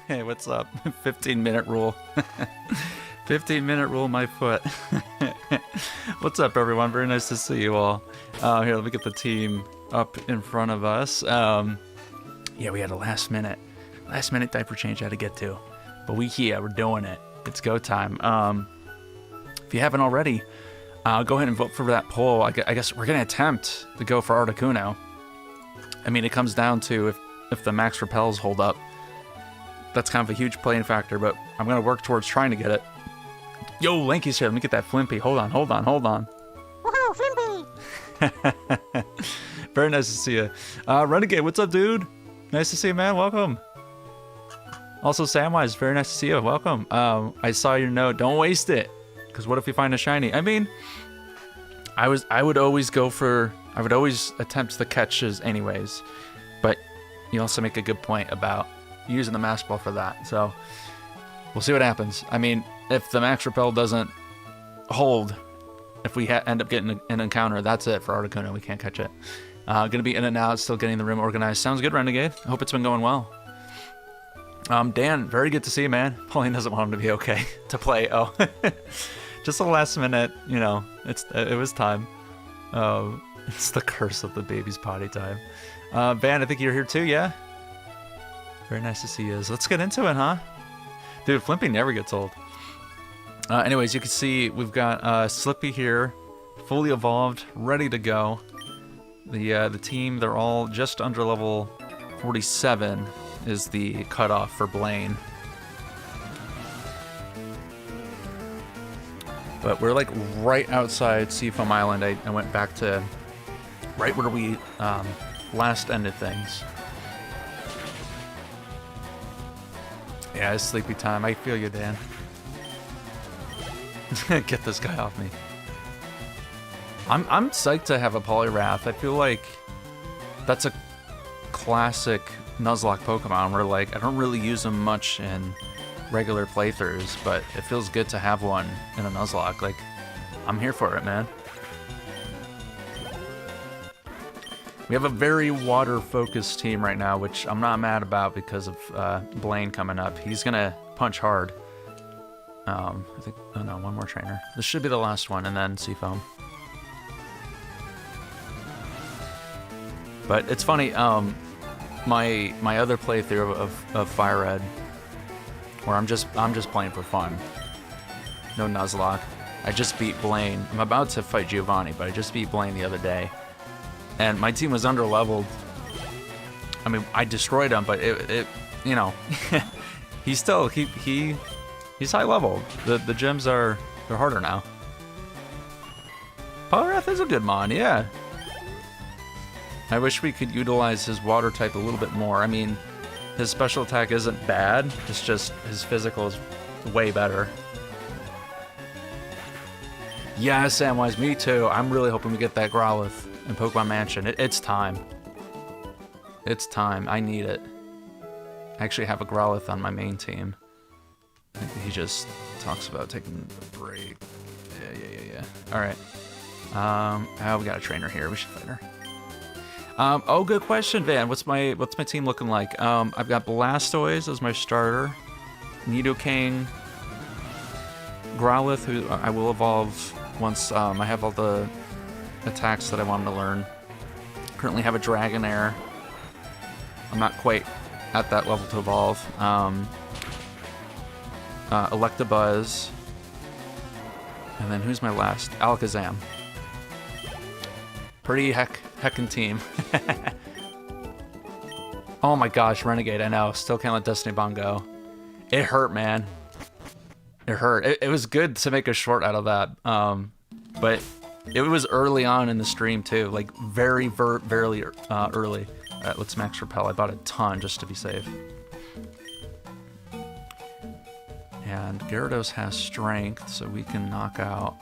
Hey, what's up? 15-minute rule. 15-minute rule, my foot. What's up, everyone? Very nice to see you all. Here, let me get the team up in front of us. Yeah, we had a last minute diaper change I had to get to, but we're doing it. It's go time. If you haven't already, go ahead and vote for that poll. I guess we're gonna attempt to go for Articuno. I mean, it comes down to if the max repels hold up. That's kind of a huge playing factor, but I'm gonna work towards trying to get it. Yo, Lanky's here. Let me get that Flimpy. Hold on. Woohoo, Flimpy! Very nice to see you. Renegade, what's up, dude? Nice to see you, man. Welcome. Also, Samwise, very nice to see you. Welcome. I saw your note. Don't waste it, because what if we find a shiny? I mean, I would always attempt the catches anyways, but you also make a good point about using the mask ball for that. So we'll see what happens. I mean, if the max repel doesn't hold, if we end up getting an encounter, that's it for Articuno. We can't catch it. Gonna be in and out, still getting the room organized. Sounds good, Renegade. I hope it's been going well. Dan, very good to see you, man. Pauline doesn't want him to be okay to play. Oh, just a last minute, you know, it was time. It's the curse of the baby's potty time. Van, I think you're here too, yeah? Very nice to see you. So let's get into it, huh? Dude, Flimpy never gets old. Anyways, you can see we've got Slippy here, fully evolved, ready to go. The team, they're all just under level 47 is the cutoff for Blaine. But we're like right outside Seafoam Island. I went back to right where we last ended things. Yeah, it's sleepy time. I feel you, Dan. Get this guy off me. I'm psyched to have a Poliwrath. I feel like that's a classic Nuzlocke Pokemon where, like, I don't really use them much in regular playthroughs, but it feels good to have one in a Nuzlocke. Like, I'm here for it, man. We have a very water-focused team right now, which I'm not mad about because of Blaine coming up. He's gonna punch hard. I think, oh no, one more trainer. This should be the last one, and then Seafoam. But it's funny, my other playthrough of Fire Red, where I'm just playing for fun. No Nuzlocke. I just beat Blaine. I'm about to fight Giovanni, but I just beat Blaine the other day. And my team was under-leveled. I mean, I destroyed him, but it you know, he's still, he's high-level. The gems they're harder now. Poliwrath is a good mon, yeah. I wish we could utilize his water type a little bit more. I mean, his special attack isn't bad. It's just his physical is way better. Yeah, Samwise, me too. I'm really hoping we get that Growlithe in Pokemon Mansion. It's time. It's time. I need it. I actually have a Growlithe on my main team. I think he just talks about taking a break. Yeah. Alright. Oh, we got a trainer here. We should fight her. Oh, good question, Van. What's my team looking like? I've got Blastoise as my starter. Nidoking. Growlithe, who I will evolve once I have all the attacks that I want him to learn. Currently have a Dragonair. I'm not quite at that level to evolve. Electabuzz. And then who's my last? Alakazam. Pretty heckin' team. Oh my gosh, Renegade, I know. Still can't let Destiny Bond go. It hurt, man. It hurt. It was good to make a short out of that. But it was early on in the stream too, like very early. Alright, let's max repel. I bought a ton just to be safe. And Gyarados has strength, so we can knock out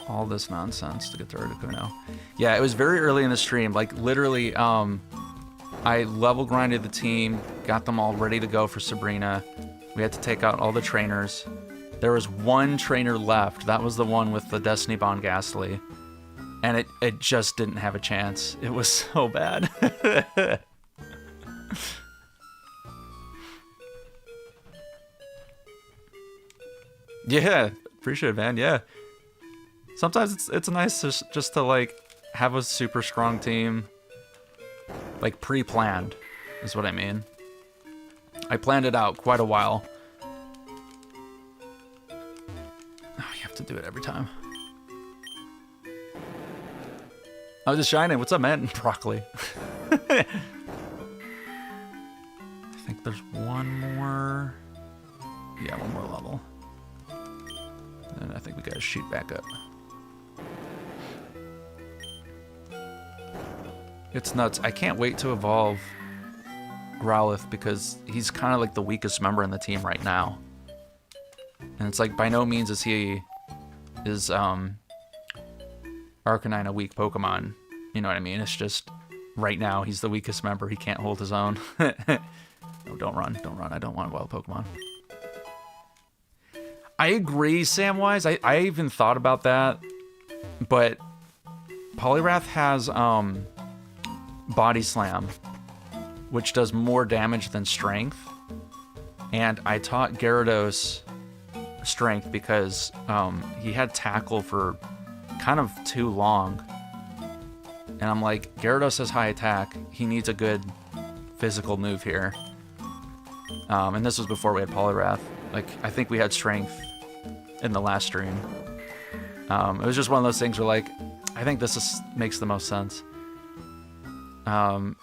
all this nonsense to get to Articuno. Yeah, it was very early in the stream. Like literally, I level grinded the team, got them all ready to go for Sabrina. We had to take out all the trainers. There was one trainer left. That was the one with the Destiny Bond Ghastly. And it just didn't have a chance. It was so bad. Yeah, appreciate it, man. Yeah. Sometimes it's nice just to like have a super strong team, like pre-planned, is what I mean. I planned it out quite a while. Oh, you have to do it every time. Oh, just shining. What's up, man? Broccoli. I think there's one more. Yeah, one more level. And I think we gotta shoot back up. It's nuts. I can't wait to evolve Growlithe because he's kind of like the weakest member in the team right now. And it's like by no means is Arcanine a weak Pokemon. You know what I mean? It's just right now he's the weakest member. He can't hold his own. No, don't run. Don't run. I don't want wild Pokemon. I agree, Samwise. I even thought about that. But Poliwrath has Body Slam, which does more damage than Strength. And I taught Gyarados Strength because he had Tackle for kind of too long. And I'm like, Gyarados has high attack. He needs a good physical move here. And this was before we had Poliwrath. Like, I think we had Strength in the last stream. It was just one of those things where, like, I think this makes the most sense. I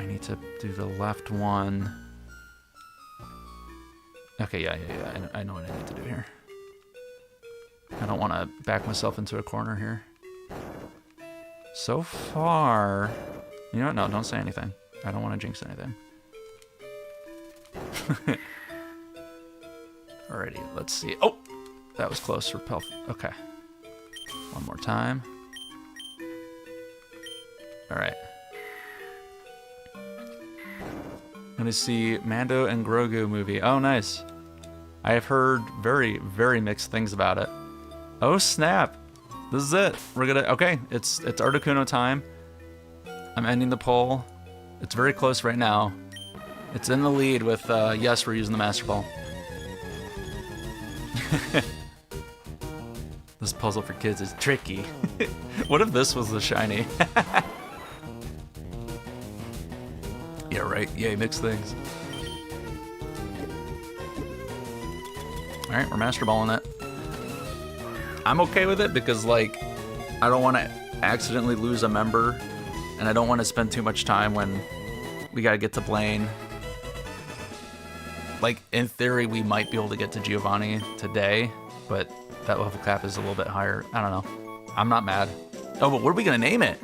need to do the left one. Okay, yeah. I know what I need to do here. I don't want to back myself into a corner here. So far... You know what? No, don't say anything. I don't want to jinx anything. Alrighty, let's see. Oh! That was close. Repel. Okay. One more time. Alright. I'm gonna see Mando and Grogu movie. Oh, nice. I have heard very, very mixed things about it. Oh, snap. This is it. We're gonna... Okay, it's Articuno time. I'm ending the poll. It's very close right now. It's in the lead with, yes, we're using the Master Ball. This puzzle for kids is tricky. What if this was the shiny? Yeah, right. Yay, mix things. Alright, we're Master Balling it. I'm okay with it because, like, I don't want to accidentally lose a member, and I don't want to spend too much time when we gotta get to Blaine. Like, in theory, we might be able to get to Giovanni today, but that level cap is a little bit higher. I don't know. I'm not mad. Oh, but what are we gonna name it?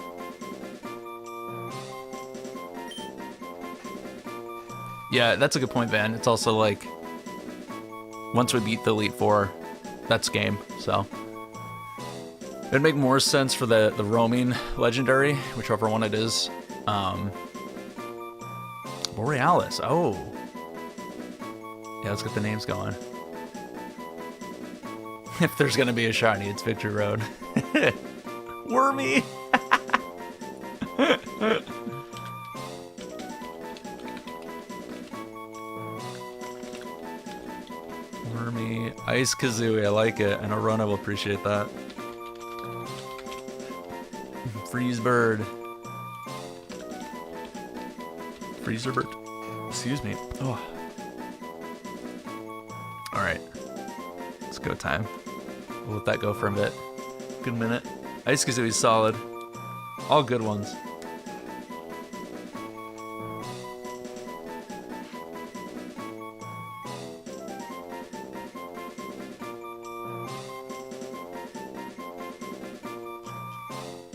Yeah, that's a good point, Van. It's also like, once we beat the Elite Four, that's game, so. It'd make more sense for the roaming legendary, whichever one it is. Borealis, oh. Yeah, let's get the names going. If there's gonna be a shiny, it's Victory Road. Wormy! Wormy, Ice Kazooie, I like it. I know Rona will appreciate that. Freeze Bird. Freezer Bird. Excuse me. Oh. Alright. Let's go time. We'll let that go for a bit. Good minute. Ice Kazooie's solid. All good ones.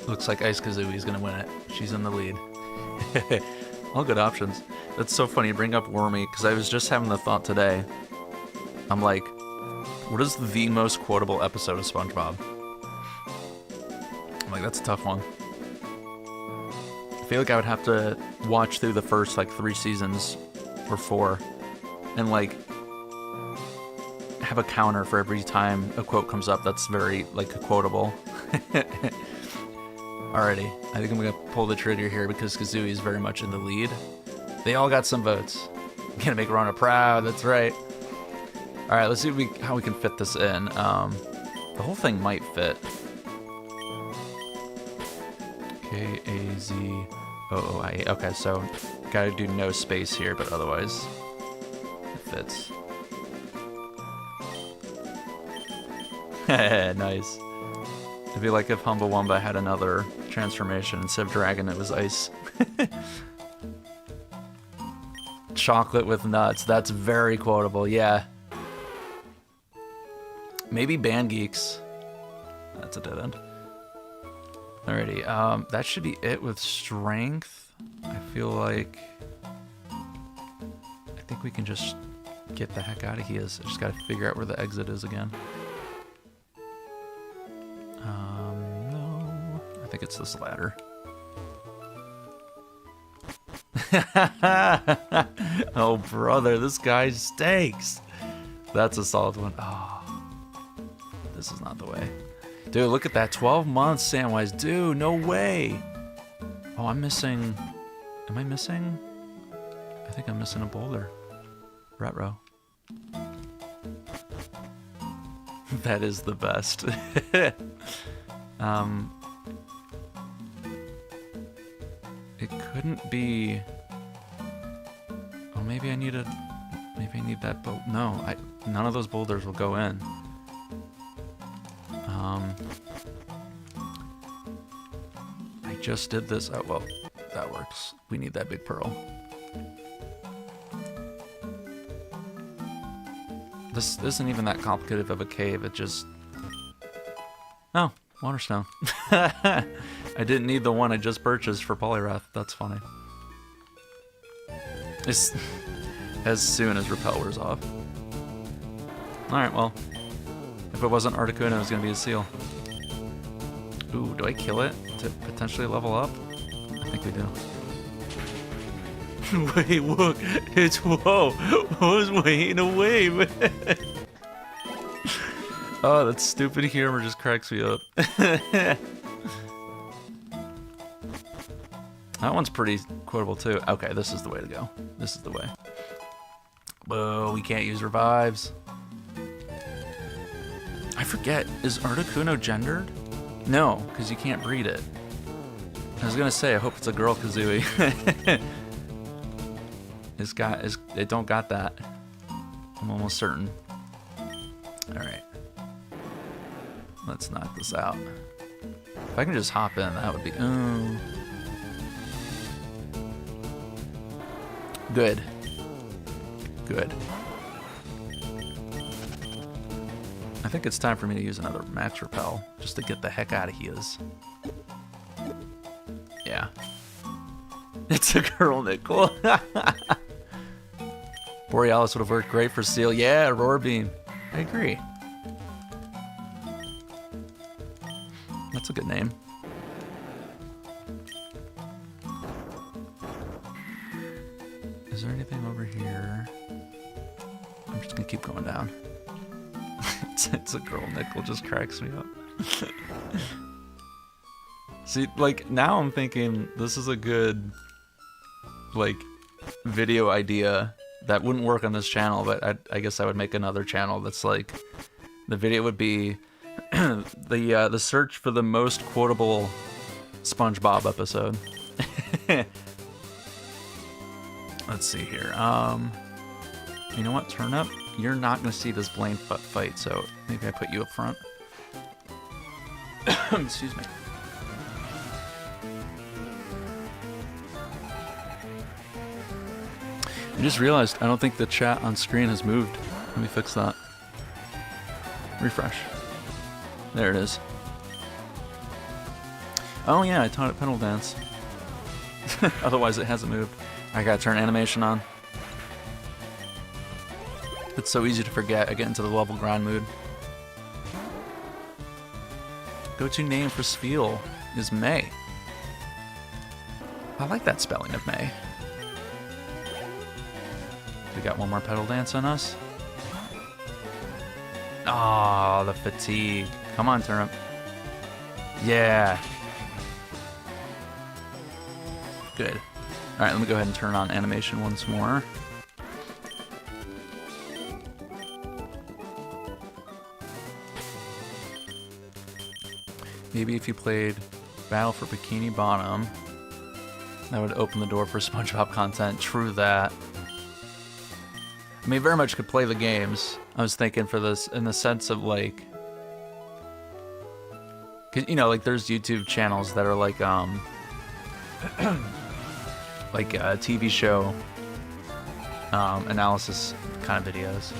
Looks like Ice Kazooie's gonna win it. She's in the lead. All good options. That's so funny you bring up Wormy, because I was just having the thought today. I'm like, what is the most quotable episode of SpongeBob? I'm like, that's a tough one. I feel like I would have to watch through the first, like, 3 seasons, or 4, and, like, have a counter for every time a quote comes up that's very, like, quotable. Alrighty, I think I'm gonna pull the trigger here because Kazooie is very much in the lead. They all got some votes. I'm gonna make Rona proud, that's right. All right, let's see how we can fit this in. The whole thing might fit. K-A-Z-O-O-I-A. Okay, so gotta do no space here, but otherwise it fits. Nice. It'd be like if Humble Wumba had another transformation. Instead of dragon, it was ice. Chocolate with nuts. That's very quotable, yeah. Maybe Band Geeks. That's a dead end. Alrighty, that should be it with strength. I feel like... I think we can just get the heck out of here. I just gotta figure out where the exit is again. No. I think it's this ladder. Oh, brother, this guy stinks. That's a solid one. Oh, this is not the way. Dude, look at that. 12 months, Samwise. Dude, no way. Oh, I'm missing... Am I missing? I think I'm missing a boulder. Retro. That is the best. It couldn't be... Oh, maybe I need that boat. No, none of those boulders will go in. I just did this. Oh, well, that works. We need that big pearl. This isn't even that complicated of a cave. It just... Oh, waterstone. I didn't need the one I just purchased for Polyrath. That's funny. It's as soon as Repel wears off. Alright, well. If it wasn't Articuno, it was going to be a seal. Ooh, do I kill it to potentially level up? I think we do. Wait, look. It's... Whoa. I was waiting away, man. Oh, that stupid humor just cracks me up. That one's pretty quotable, too. Okay, this is the way to go. This is the way. Whoa, we can't use revives. I forget, is Articuno gendered? No, because you can't breed it. I was gonna say, I hope it's a girl Kazooie. It don't got that. I'm almost certain. Alright. Let's knock this out. If I can just hop in, that would be... Good. Good. I think it's time for me to use another max repel, just to get the heck out of here. Yeah. It's a girl, Nickel. Borealis would have worked great for Seal. Yeah, Roar Beam. I agree. That's a good name. Is there anything over here? I'm just gonna keep going down. It's a girl, Nickel, just cracks me up. See, like, now I'm thinking this is a good, like, video idea that wouldn't work on this channel, but I guess I would make another channel that's like, the video would be the search for the most quotable SpongeBob episode. Let's see here. You know what, Turnip? You're not gonna see this Blaine fight, so maybe I put you up front. Excuse me. I just realized I don't think the chat on screen has moved. Let me fix that. Refresh. There it is. Oh yeah, I taught it pedal dance. Otherwise it hasn't moved. I gotta turn animation on. It's so easy to forget. I get into the level grind mood. Go-to name for Spheal is May. I like that spelling of May. We got one more pedal dance on us. Oh, the fatigue. Come on, Turnip. Yeah. Good. Alright, let me go ahead and turn on animation once more. Maybe if you played Battle for Bikini Bottom, that would open the door for SpongeBob content. True that. I mean, very much could play the games. I was thinking for this in the sense of like, 'cause, you know, like there's YouTube channels that are like like a TV show analysis kind of videos.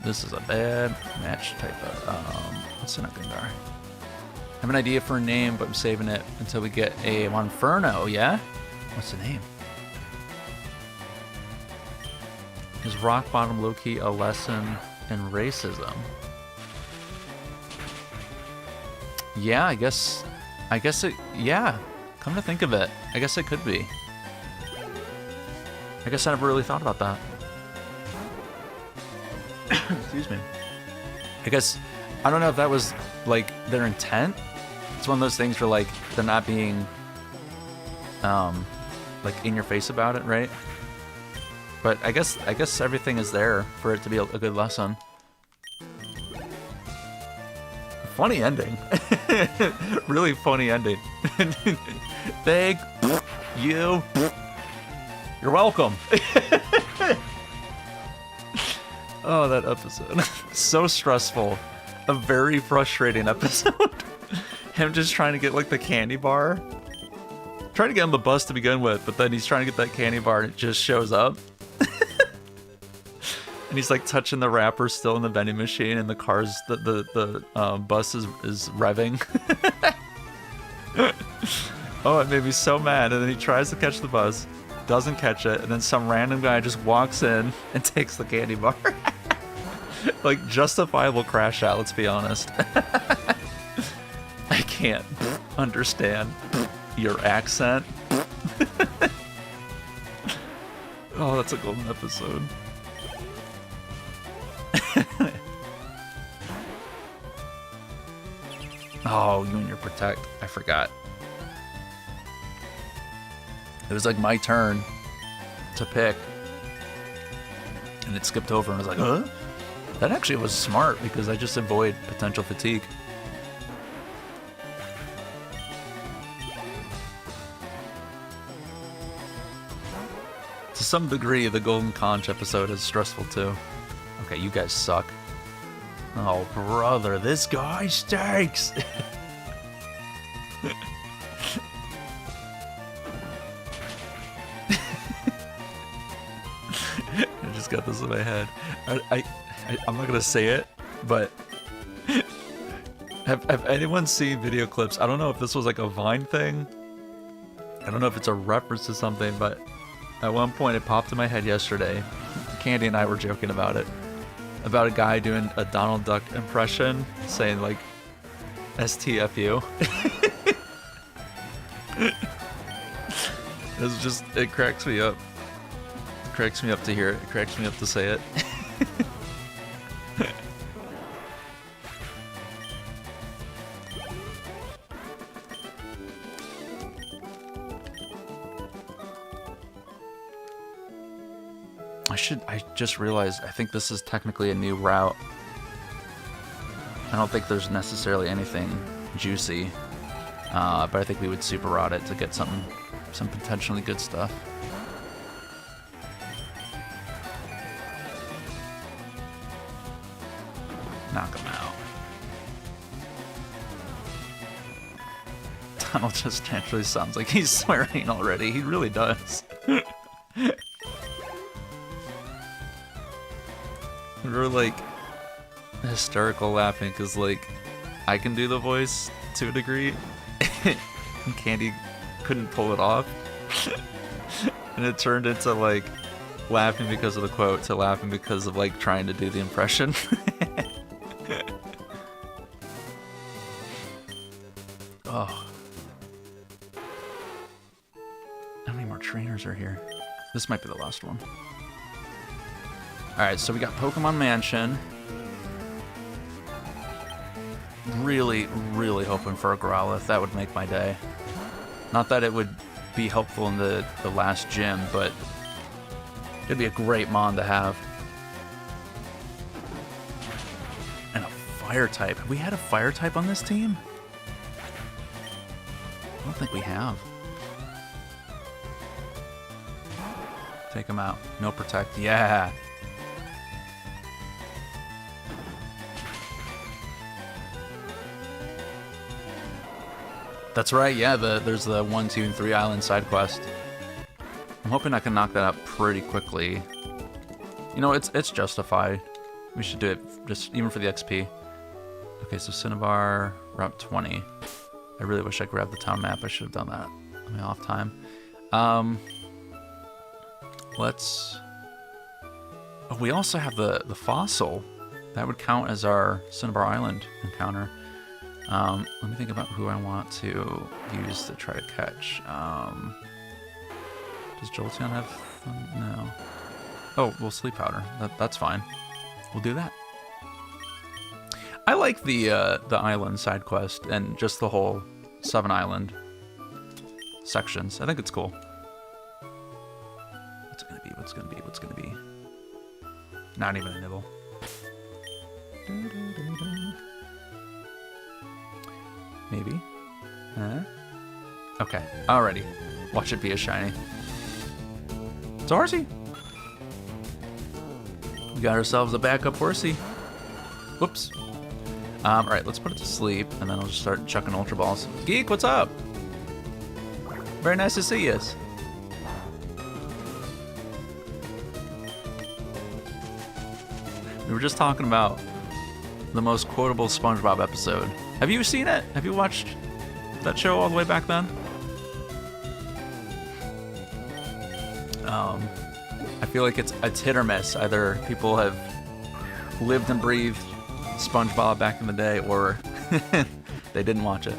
This is a bad match type of what's in a Gengar? I have an idea for a name, but I'm saving it until we get a Monferno, yeah? What's the name? Is rock bottom low-key a lesson in racism? Yeah, I guess it, yeah. Come to think of it, I guess it could be. I guess I never really thought about that. Excuse me. I guess, I don't know if that was like their intent. It's one of those things where like they're not being like in your face about it, right? But I guess everything is there for it to be a good lesson. Funny ending. Really funny ending. Thank you. You're welcome. Oh, that episode. So stressful. A very frustrating episode. Him just trying to get like the candy bar. Trying to get on the bus to begin with, but then he's trying to get that candy bar and it just shows up. And he's like touching the wrapper still in the vending machine, and the car's the bus is revving. Oh, it made me so mad. And then he tries to catch the bus, doesn't catch it, and then some random guy just walks in and takes the candy bar. Like justifiable crash out, let's be honest. I can't understand your accent. Oh, that's a golden episode. Oh, you and your protect. I forgot. It was like my turn to pick. And it skipped over and I was like, huh? That actually was smart because I just avoid potential fatigue. To some degree, the Golden Conch episode is stressful too. Okay, you guys suck. Oh, brother, this guy stinks! I just got this in my head. I'm not gonna say it, but have anyone seen video clips? I don't know if this was like a Vine thing. I don't know if it's a reference to something, but at one point it popped in my head yesterday. Candy and I were joking about it. About a guy doing a Donald Duck impression, saying like, STFU. It's just, it cracks me up. It cracks me up to hear it. It cracks me up to say it. I just realized, I think this is technically a new route. I don't think there's necessarily anything juicy, but I think we would super rot it to get some potentially good stuff. Knock him out. Donald just naturally sounds like he's swearing already. He really does. We're like hysterical laughing because like I can do the voice to a degree and Candy couldn't pull it off. And it turned into like laughing because of the quote to laughing because of like trying to do the impression. Oh. How many more trainers are here? This might be the last one. Alright, so we got Pokemon Mansion. Really, really hoping for a Growlithe. That would make my day. Not that it would be helpful in the last gym, but it'd be a great mon to have. And a fire type. Have we had a fire type on this team? I don't think we have. Take him out. No protect. Yeah. That's right. Yeah, there's the 1, 2, and 3 island side quest. I'm hoping I can knock that out pretty quickly. You know, it's justified. We should do it just even for the XP. Okay, so Cinnabar, Route 20. I really wish I grabbed the town map. I should have done that on my off time. Let's... Oh, we also have the fossil. That would count as our Cinnabar Island encounter. Let me think about who I want to use to try to catch. Does Jolteon have fun? No. Oh, well, Sleep Powder. That's fine. We'll do that. I like the island side quest and just the whole 7 island sections. I think it's cool. What's it gonna be? What's gonna be? What's gonna be? Not even a nibble. Maybe. Okay. Alrighty. Watch it be a shiny. It's a horsey. We got ourselves a backup horsey. Whoops. Alright, let's put it to sleep, and then I'll just start chucking Ultra Balls. Geek, what's up? Very nice to see you. We were just talking about the most quotable SpongeBob episode. Have you seen it? Have you watched that show all the way back then? I feel like it's hit or miss. Either people have lived and breathed SpongeBob back in the day, or they didn't watch it.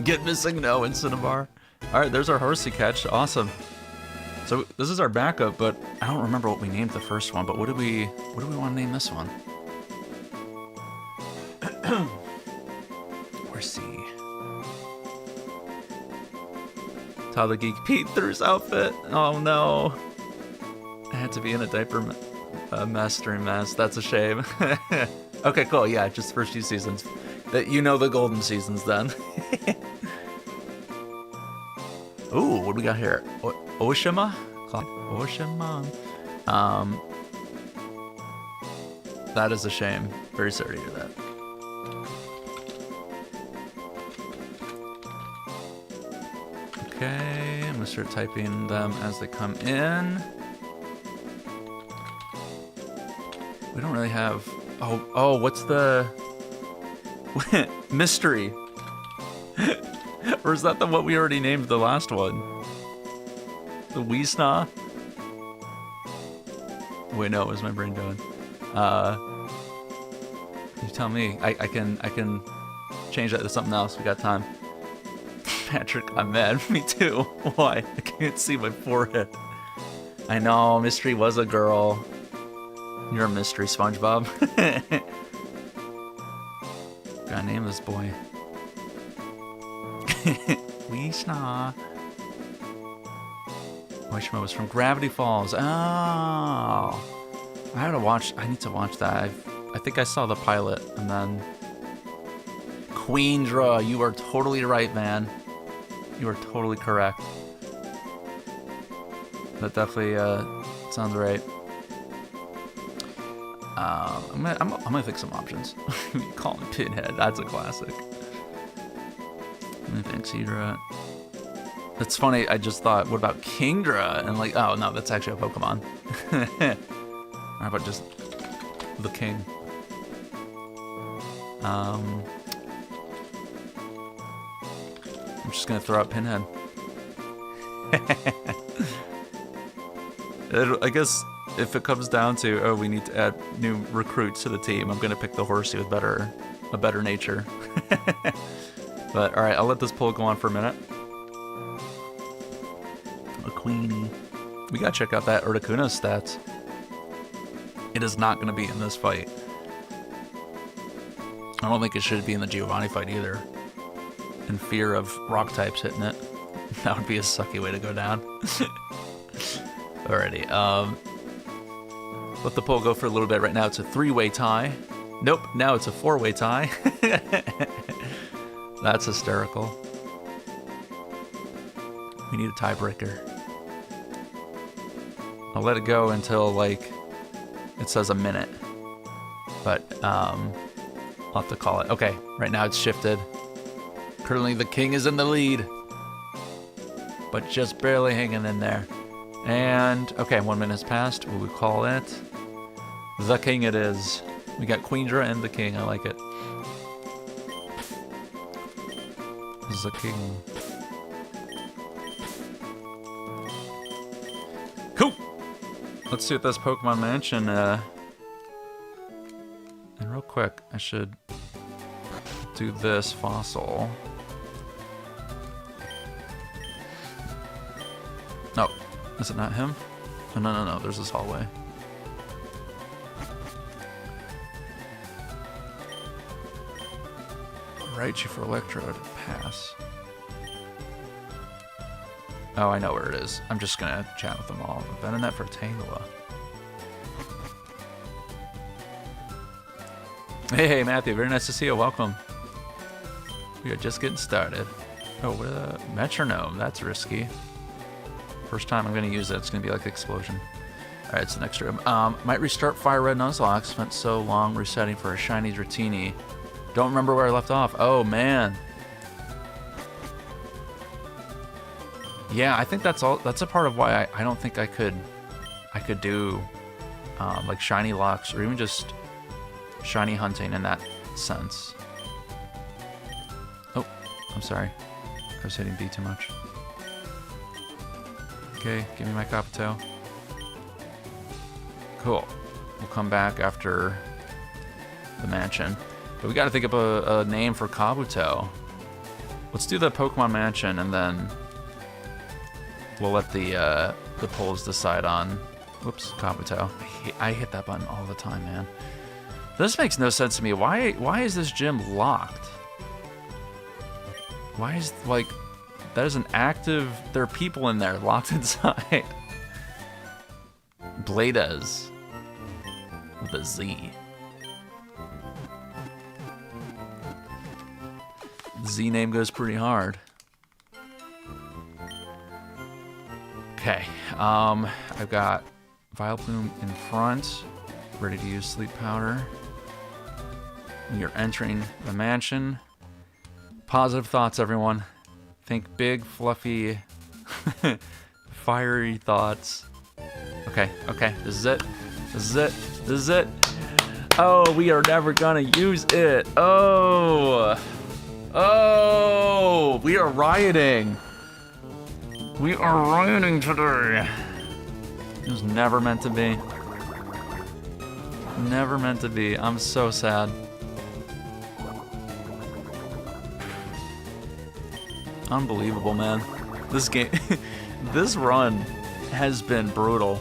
Get missing no in Cinnabar. All right, there's our horsey catch. Awesome. So this is our backup, but I don't remember what we named the first one. But what do we want to name this one? Horsey. Tyler Geek Pete through his outfit. Oh no. I had to be in a diaper master mess. That's a shame. Okay, cool. Yeah, just first few seasons. That you know the golden seasons then. Ooh, what do we got here? Oshima? Oshima. That is a shame. Very sorry to hear that. Okay, I'm gonna start typing them as they come in. We don't really have... Oh, what's the... Mystery. Or is that what we already named the last one? The Weesna? Wait, no, what was my brain doing? You tell me. I can change that to something else. We got time. Patrick, I'm mad. Me too. Why? I can't see my forehead. I know, Mystery was a girl. You're a mystery, SpongeBob. Gotta name this boy. Weesna. Oishima was from Gravity Falls. Oh. I need to watch that. I think I saw the pilot, and then... Queendra, you are totally right, man. You are totally correct. That definitely sounds right. I'm gonna think some options. Call me Pinhead. That's a classic. Let me think, Cedra. That's funny. I just thought, what about Kingdra? And like, oh no, that's actually a Pokemon. How about just the King? I'm just gonna throw out Pinhead. I guess if it comes down to, oh, we need to add new recruits to the team, I'm gonna pick the horsey with a better nature. But all right, I'll let this poll go on for a minute. A Queenie. We gotta check out that Articuno's stats. It is not gonna be in this fight. I don't think it should be in the Giovanni fight either. In fear of rock types hitting it. That would be a sucky way to go down. Alrighty, let the poll go for a little bit right now. It's a 3-way tie. Nope, now it's a 4-way tie. That's hysterical. We need a tiebreaker. I'll let it go until, like, it says a minute. But, I'll have to call it. Okay, right now it's shifted. Currently the king is in the lead. But just barely hanging in there. And, okay, 1 minute has passed. Will we call it? The king it is. We got Queendra and the king. I like it. The king. Cool! Let's see what this Pokemon Mansion, and real quick, I should do this fossil. Oh, is it not him? Oh, no, there's this hallway. Raichu for Electrode. Pass. Oh, I know where it is. I'm just gonna chat with them all. Venonat for Tangela. Hey, Matthew. Very nice to see you. Welcome. We are just getting started. Oh, what a metronome. That's risky. First time I'm gonna use it. It's gonna be like explosion. All right, it's the next room. Might restart FIRERED NUZLOCKE. Spent so long resetting for a shiny Dratini. Don't remember where I left off. Oh man. Yeah, I think that's all. That's a part of why I don't think I could do like shiny locks or even just shiny hunting in that sense. Oh, I'm sorry. I was hitting B too much. Okay, give me my Kabuto. Cool. We'll come back after the mansion. But we gotta think of a name for Kabuto. Let's do the Pokemon Mansion and then we'll let the polls decide on, whoops, Kabuto. I hit that button all the time, man. This makes no sense to me. Why is this gym locked? Why is, like, that is an active, there are people in there locked inside. Bladas with a Z. Z name goes pretty hard. Okay, I've got Vileplume in front, ready to use Sleep Powder. We are entering the mansion. Positive thoughts, everyone. Think big, fluffy, fiery thoughts. Okay, this is it. This is it. Oh, we are never gonna use it. Oh, we are rioting. We are rioting today. It was never meant to be. Never meant to be. I'm so sad. Unbelievable, man. This game, this run has been brutal.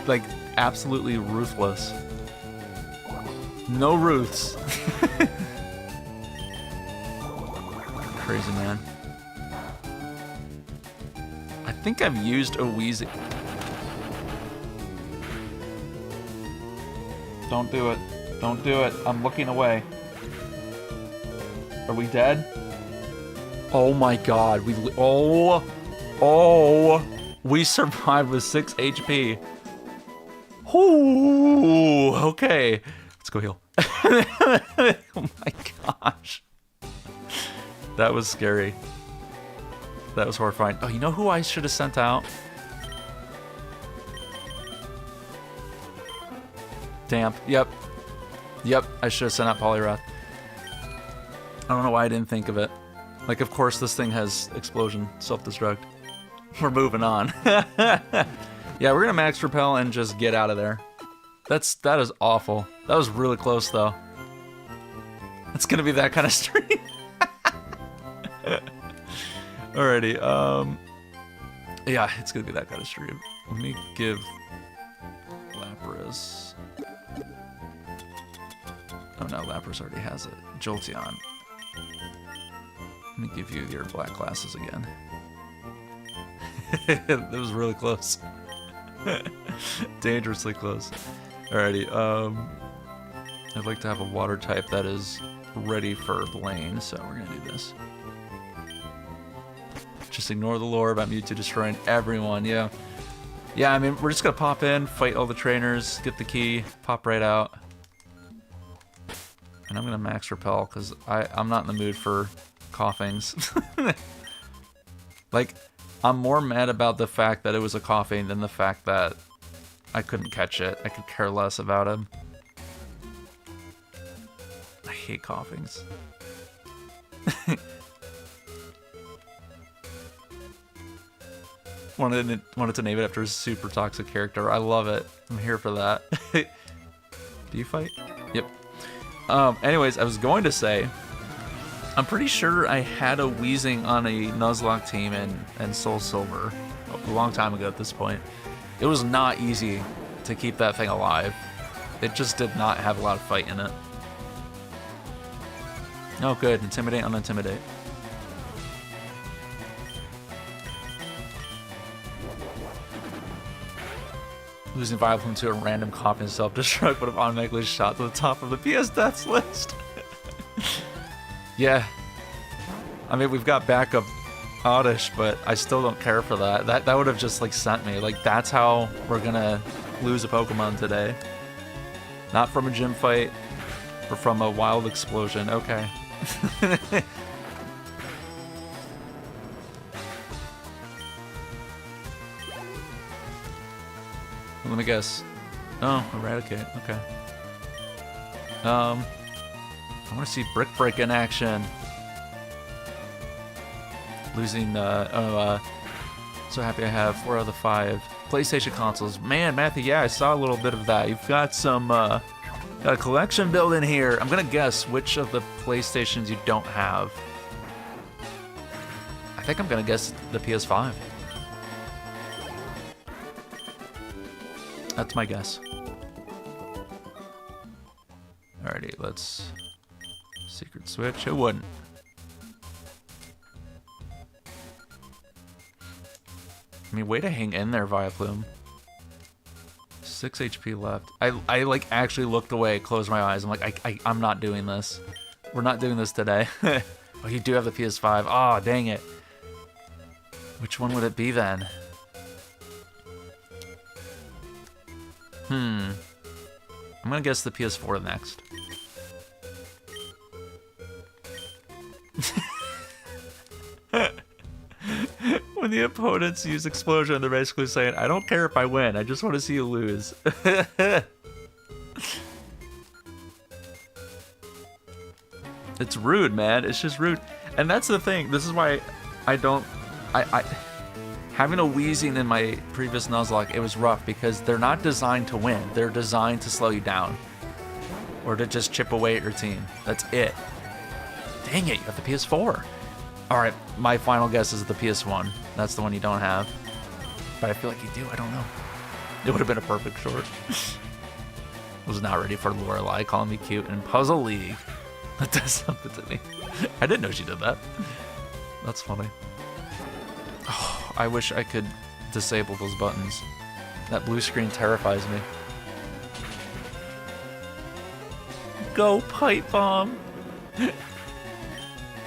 Like, absolutely ruthless. No Ruths. Crazy, man. I think I've used a Weezy. Don't do it. Don't do it. I'm looking away. Are we dead? Oh my god. We survived with 6 HP. Ooh, okay. Let's go heal. Oh my gosh. That was scary. That was horrifying. Oh, you know who I should have sent out? Damp. Yep. I should have sent out Poliwrath. I don't know why I didn't think of it. Like, of course, this thing has explosion, self-destruct. We're moving on. Yeah, we're gonna max repel and just get out of there. That is awful. That was really close, though. It's gonna be that kind of stream. Alrighty. Yeah, it's gonna be that kind of stream. Let me give Lapras. Oh no, Lapras already has it. Jolteon. Let me give you your black glasses again. That was really close. Dangerously close. Alrighty, I'd like to have a water type that is ready for Blaine, so we're gonna do this. Just ignore the lore about Mewtwo destroying everyone, yeah. Yeah, I mean, we're just gonna pop in, fight all the trainers, get the key, pop right out. And I'm gonna max repel, because I'm not in the mood for coughings. Like, I'm more mad about the fact that it was a coughing than the fact that I couldn't catch it. I could care less about him. I hate coughings. Wanted to name it after a super toxic character. I love it. I'm here for that. Do you fight? Yep. Anyways, I was going to say, I'm pretty sure I had a Weezing on a Nuzlocke team in Soul Silver a long time ago at this point. It was not easy to keep that thing alive. It just did not have a lot of fight in it. Oh, good. Intimidate, unintimidate. Losing Vileplume to a random coughing self-destruct would have automatically shot to the top of the PS deaths list. Yeah. I mean, we've got backup Oddish, but I still don't care for that. That would have just, like, sent me. Like, that's how we're gonna lose a Pokemon today. Not from a gym fight, but from a wild explosion. Okay. Let me guess. Oh, Eradicate. Okay. I want to see Brick Break in action. Losing, so happy I have 4 out of the 5 PlayStation consoles. Man, Matthew, yeah, I saw a little bit of that. You've got some, got a collection building here. I'm gonna guess which of the PlayStations you don't have. I think I'm gonna guess the PS5. That's my guess. Alrighty, let's... Secret switch. Who wouldn't? I mean, way to hang in there, Vileplume. 6 HP left. I like, actually looked away, closed my eyes. I'm like, I'm not doing this. We're not doing this today. Oh, you do have the PS5. Oh, dang it. Which one would it be then? I'm gonna guess the PS4 next. When the opponents use explosion, they're basically saying, I don't care if I win, I just want to see you lose. It's rude, man. It's just rude. And that's the thing. This is why I having a Weezing in my previous Nuzlocke, it was rough because they're not designed to win. They're designed to slow you down. Or to just chip away at your team. That's it. Dang it, you have the PS4. Alright, my final guess is the PS1. That's the one you don't have. But I feel like you do, I don't know. It would have been a perfect short. Was not ready for Lorelei calling me cute in Puzzle League. That does something to me. I didn't know she did that. That's funny. Oh, I wish I could disable those buttons. That blue screen terrifies me. Go Pipe Bomb!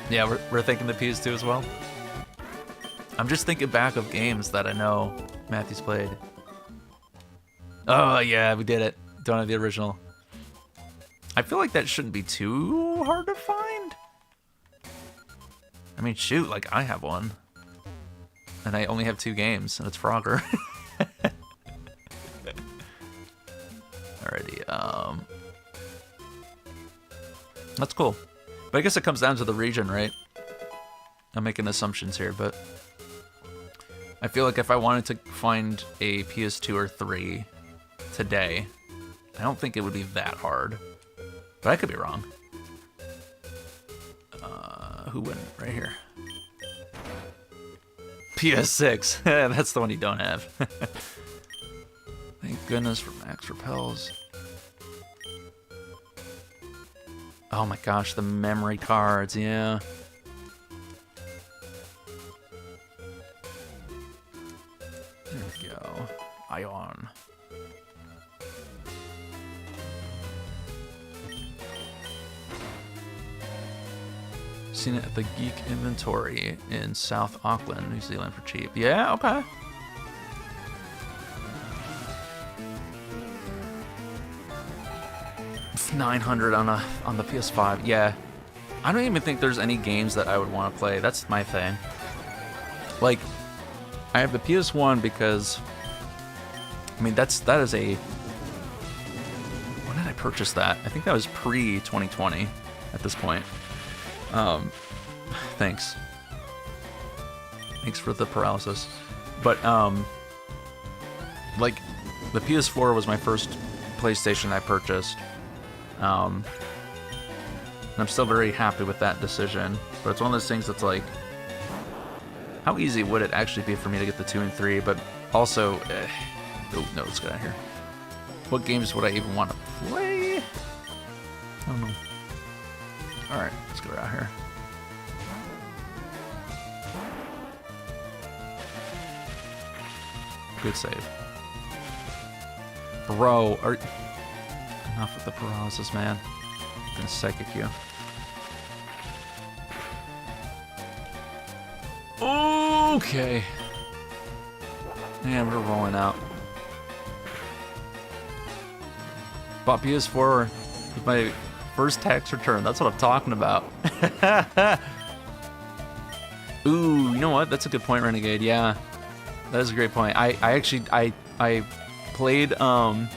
Yeah, we're thinking the PS2 as well. I'm just thinking back of games that I know Matthew's played. Oh yeah, we did it. Don't have the original. I feel like that shouldn't be too hard to find. I mean, shoot, like I have one. And I only have 2 games, and it's Frogger. Alrighty, that's cool. But I guess it comes down to the region, right? I'm making assumptions here, but I feel like if I wanted to find a PS2 or 3 today, I don't think it would be that hard. But I could be wrong. Who wouldn't? Right here. PS6. That's the one you don't have. Thank goodness for max repels. Oh my gosh, the memory cards, yeah. There we go. Ion. Seen it at the Geek Inventory in South Auckland, New Zealand for cheap. Yeah, okay. It's 900 on the PS5. Yeah. I don't even think there's any games that I would want to play. That's my thing. Like, I have the PS1 because, I mean, that is a, when did I purchase that? I think that was pre-2020 at this point. Thanks. Thanks for the paralysis. But, like, the PS4 was my first PlayStation I purchased. And I'm still very happy with that decision. But it's one of those things that's like, how easy would it actually be for me to get the 2 and 3? But also, oh, no, let's get out of here. What games would I even want to play? I don't know. Alright, let's get out of here. Good save. Bro, enough with the paralysis, man. I'm gonna psychic you. Okay. Man, we're rolling out. Bought PS4 with my first tax return. That's what I'm talking about. Ooh, you know what? That's a good point, Renegade. Yeah, that is a great point. I actually played God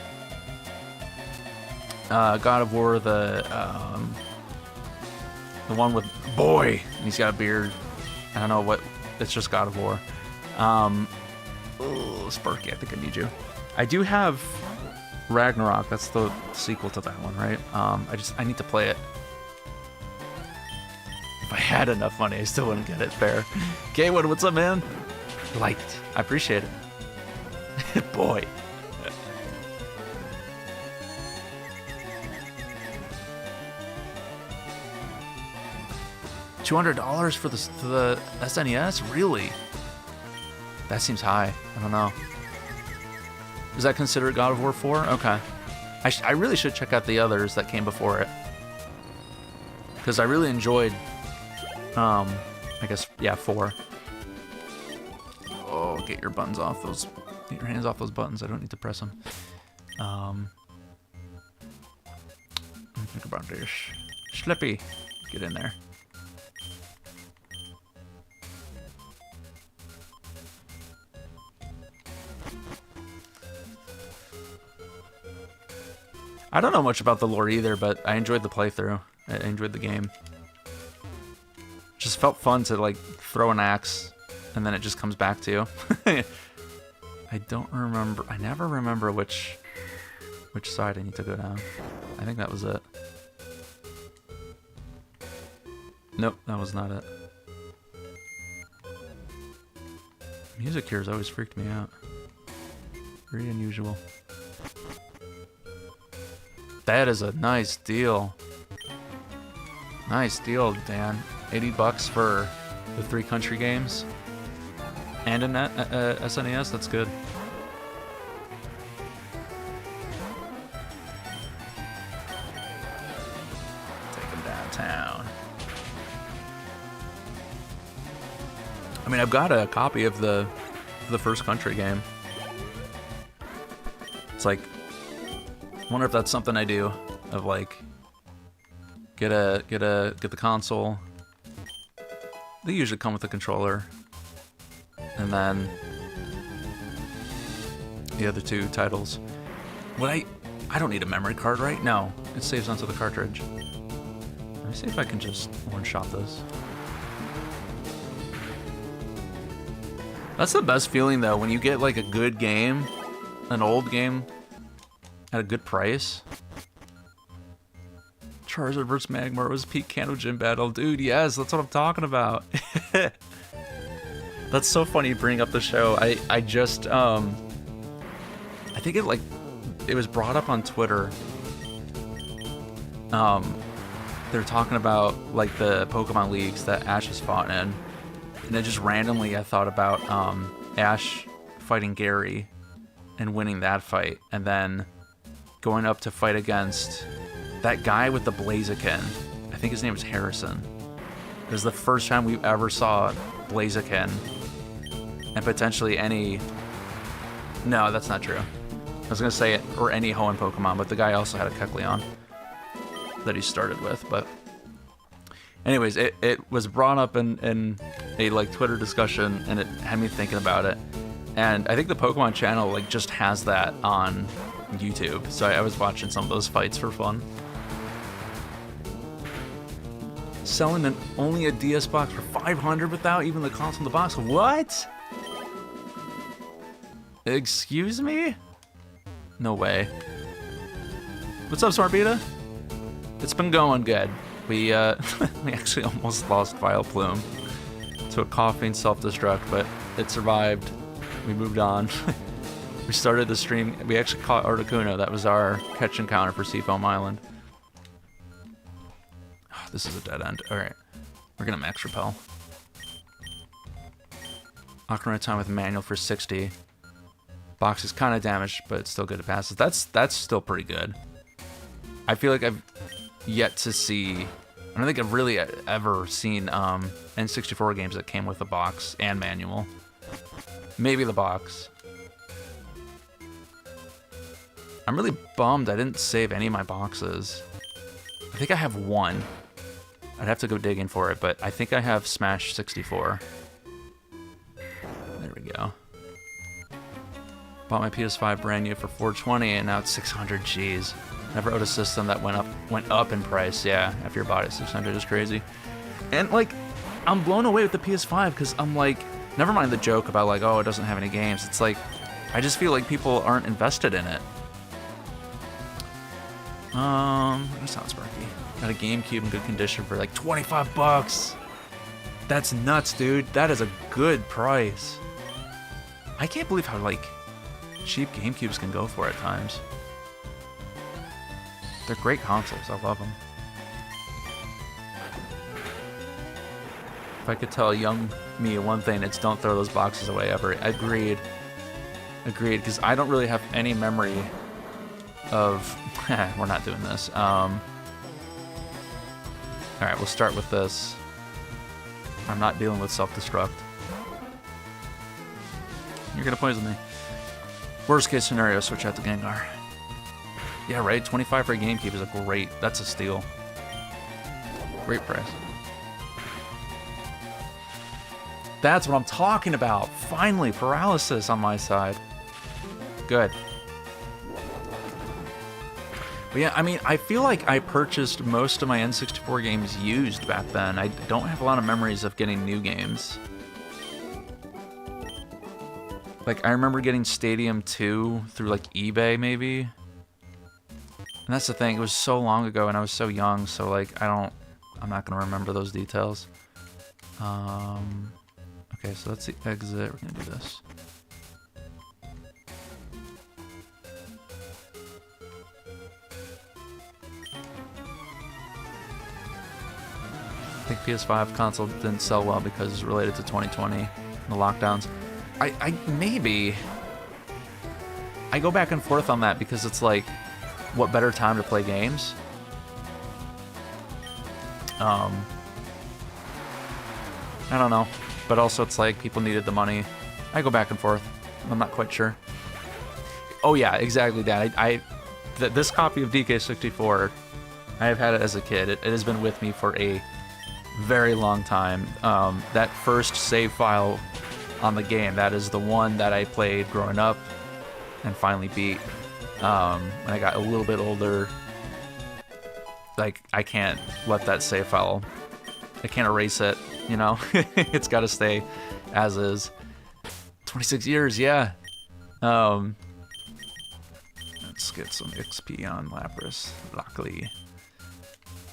of War, the one with boy, and he's got a beard. I don't know what. It's just God of War. Oh, Sparky, I think I need you. I do have Ragnarok. That's the sequel to that one, right? I need to play it. If I had enough money, I still wouldn't get it. Fair. Gaywood, what's up, man? Liked. I appreciate it. Boy. $200 for the SNES? Really? That seems high. I don't know. Is that considered God of War 4? Okay. I really should check out the others that came before it. Because I really enjoyed, I guess, yeah, 4. Oh, get your buttons off those, get your hands off those buttons. I don't need to press them. Let me think about this. Schlippy, get in there. I don't know much about the lore either, but I enjoyed the playthrough. I enjoyed the game. Just felt fun to like throw an axe and then it just comes back to you. I don't remember. I never remember which side I need to go down. I think that was it. Nope, that was not it. Music here has always freaked me out. Very unusual. That is a nice deal. Nice deal, Dan. $80 for the 3 country games. And a SNES, that's good. Take him downtown. I mean, I've got a copy of the first country game. It's like, I wonder if that's something I do, of like, get the console. They usually come with a controller, and then the other 2 titles. What I don't need a memory card, right? No, it saves onto the cartridge. Let me see if I can just one-shot this. That's the best feeling though, when you get like a good game, an old game, at a good price. Charizard vs. Magmar was peak Kanto Gym battle. Dude, yes, that's what I'm talking about. That's so funny you bring up the show. I just, I think it was brought up on Twitter. They're talking about like the Pokemon leagues that Ash has fought in. And then just randomly I thought about Ash fighting Gary and winning that fight. And then going up to fight against that guy with the Blaziken. I think his name is Harrison. It was the first time we ever saw Blaziken. And potentially any... No, that's not true. I was going to say it, or any Hoenn Pokemon, but the guy also had a Kecleon that he started with. But anyways, it was brought up in a like Twitter discussion, and it had me thinking about it. And I think the Pokemon channel like just has that on YouTube. So I was watching some of those fights for fun. Selling only a DS box for $500 without even the console in the box. What? Excuse me? No way. What's up, Sorbita? It's been going good. We we actually almost lost Vileplume to a coughing self-destruct, but it survived. We moved on. We started the stream. We actually caught RonaKurona. That was our catch encounter for Seafoam Island. Oh, this is a dead end. All right, we're gonna max repel. Ocarina of Time with manual for 60. Box is kind of damaged, but it's still good to pass. That's still pretty good. I feel like I've yet to see. I don't think I've really ever seen N64 games that came with a box and manual. Maybe the box. I'm really bummed I didn't save any of my boxes. I think I have one. I'd have to go digging for it, but I think I have Smash 64. There we go. Bought my PS5 brand new for $420 and now it's $600. Jeez. Never owned a system that went up in price. Yeah, after you bought it, $600 is crazy. And like, I'm blown away with the PS5 because I'm like, never mind the joke about like, oh, it doesn't have any games. It's like, I just feel like people aren't invested in it. That sounds sparky. Got a GameCube in good condition for like $25. That's nuts, dude. That is a good price. I can't believe how like cheap GameCubes can go for at times. They're great consoles. I love them. If I could tell young me one thing, it's don't throw those boxes away ever. Agreed. Agreed, because I don't really have any memory of... we're not doing this. Alright, we'll start with this. I'm not dealing with self-destruct. You're gonna poison me. Worst case scenario, switch out to Gengar. Yeah, right? 25 for a GameCube is a great... That's a steal. Great price. That's what I'm talking about. Finally, paralysis on my side. Good. But yeah, I mean, I feel like I purchased most of my N64 games used back then. I don't have a lot of memories of getting new games. Like, I remember getting Stadium 2 through, like, eBay, maybe. And that's the thing, it was so long ago and I was so young, so, like, I'm not gonna remember those details. Okay, so that's the exit. We're gonna do this. I think PS5 console didn't sell well because it's related to 2020 and the lockdowns. Maybe. I go back and forth on that because it's like, what better time to play games? I don't know. But also it's like people needed the money. I go back and forth. I'm not quite sure. Oh yeah, exactly that. This copy of DK64, I have had it as a kid. It has been with me for a very long time. That first save file on the game, that is the one that I played growing up and finally beat. When I got a little bit older, like, I can't let that save file, I can't erase it, you know? It's gotta stay as is. 26 years, yeah. Let's get some XP on Lapras, luckily.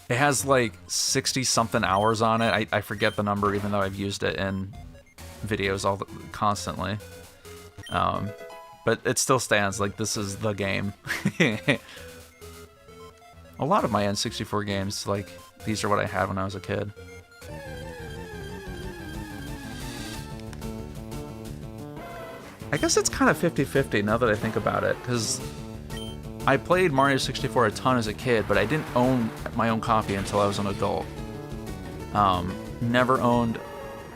It has like 60-something hours on it. I forget the number, even though I've used it in videos constantly. But it still stands, like, this is the game. A lot of my N64 games, like, these are what I had when I was a kid. I guess it's kind of 50-50 now that I think about it, because I played Mario 64 a ton as a kid, but I didn't own my own copy until I was an adult. never owned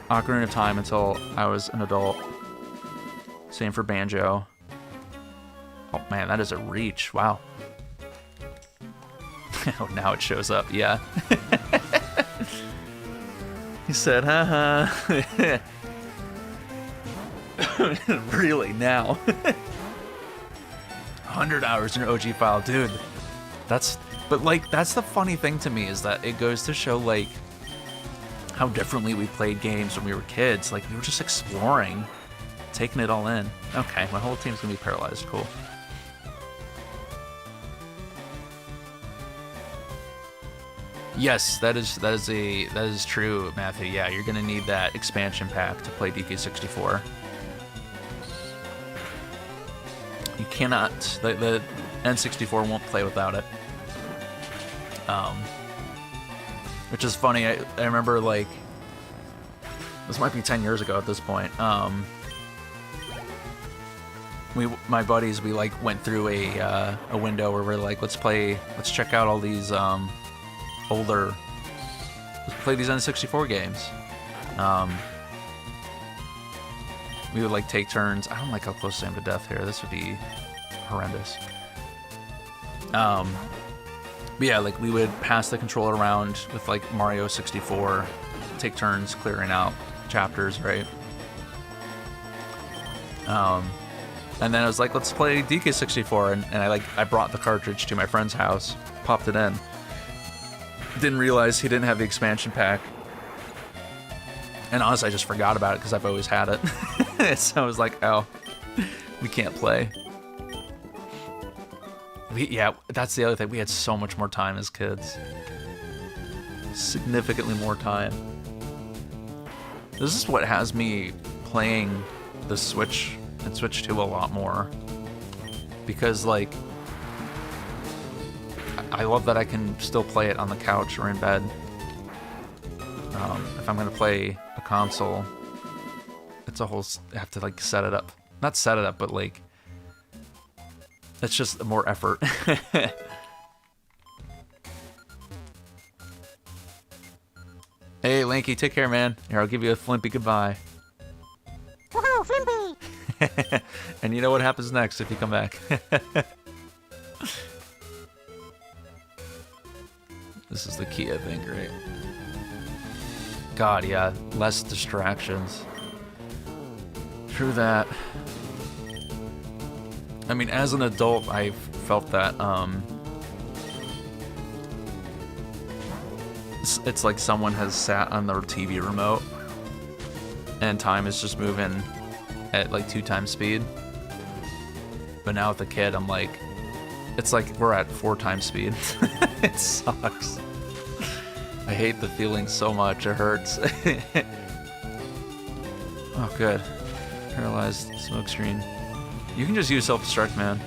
Ocarina of Time until I was an adult. Same for Banjo. Oh man, that is a reach. Wow. Oh, now it shows up. Yeah. He said, haha. Really, now? 100 hours in your OG file. Dude, but like, that's the funny thing to me, is that it goes to show, like, how differently we played games when we were kids. Like, we were just exploring, taking it all in. Okay, my whole team's gonna be paralyzed. Cool. Yes, that is true, Matthew. Yeah, you're gonna need that expansion pack to play DK64. You cannot. The N64 won't play without it. Which is funny. I remember, like, this might be 10 years ago at this point. My buddies, we like went through a window where we're like, let's check out all these let's play these N64 games. We would like take turns. I don't like how close I am to death here. This would be horrendous. But yeah, like we would pass the controller around with like Mario 64, take turns clearing out chapters, right? And then I was like, let's play DK64, and I brought the cartridge to my friend's house, popped it in. Didn't realize he didn't have the expansion pack. And honestly, I just forgot about it because I've always had it. So I was like, oh, we can't play. Yeah, that's the other thing. We had so much more time as kids. Significantly more time. This is what has me playing the Switch and Switch 2 a lot more. Because, like, I love that I can still play it on the couch or in bed. If I'm going to play a console, it's a whole... I have to, like, set it up. Not set it up, but, like... It's just more effort. Hey, Lanky, take care, man. Here, I'll give you a flimpy goodbye. Woohoo, Flimpy! And you know what happens next if you come back. This is the key, I think, right? God, yeah, less distractions. True that. I mean, as an adult, I've felt that, it's like someone has sat on their TV remote and time is just moving at like 2 times speed. But now with a kid, I'm like, it's like we're at 4 times speed. It sucks. I hate the feeling so much, it hurts. Oh, good. Paralyzed smoke screen. You can just use self-destruct, man.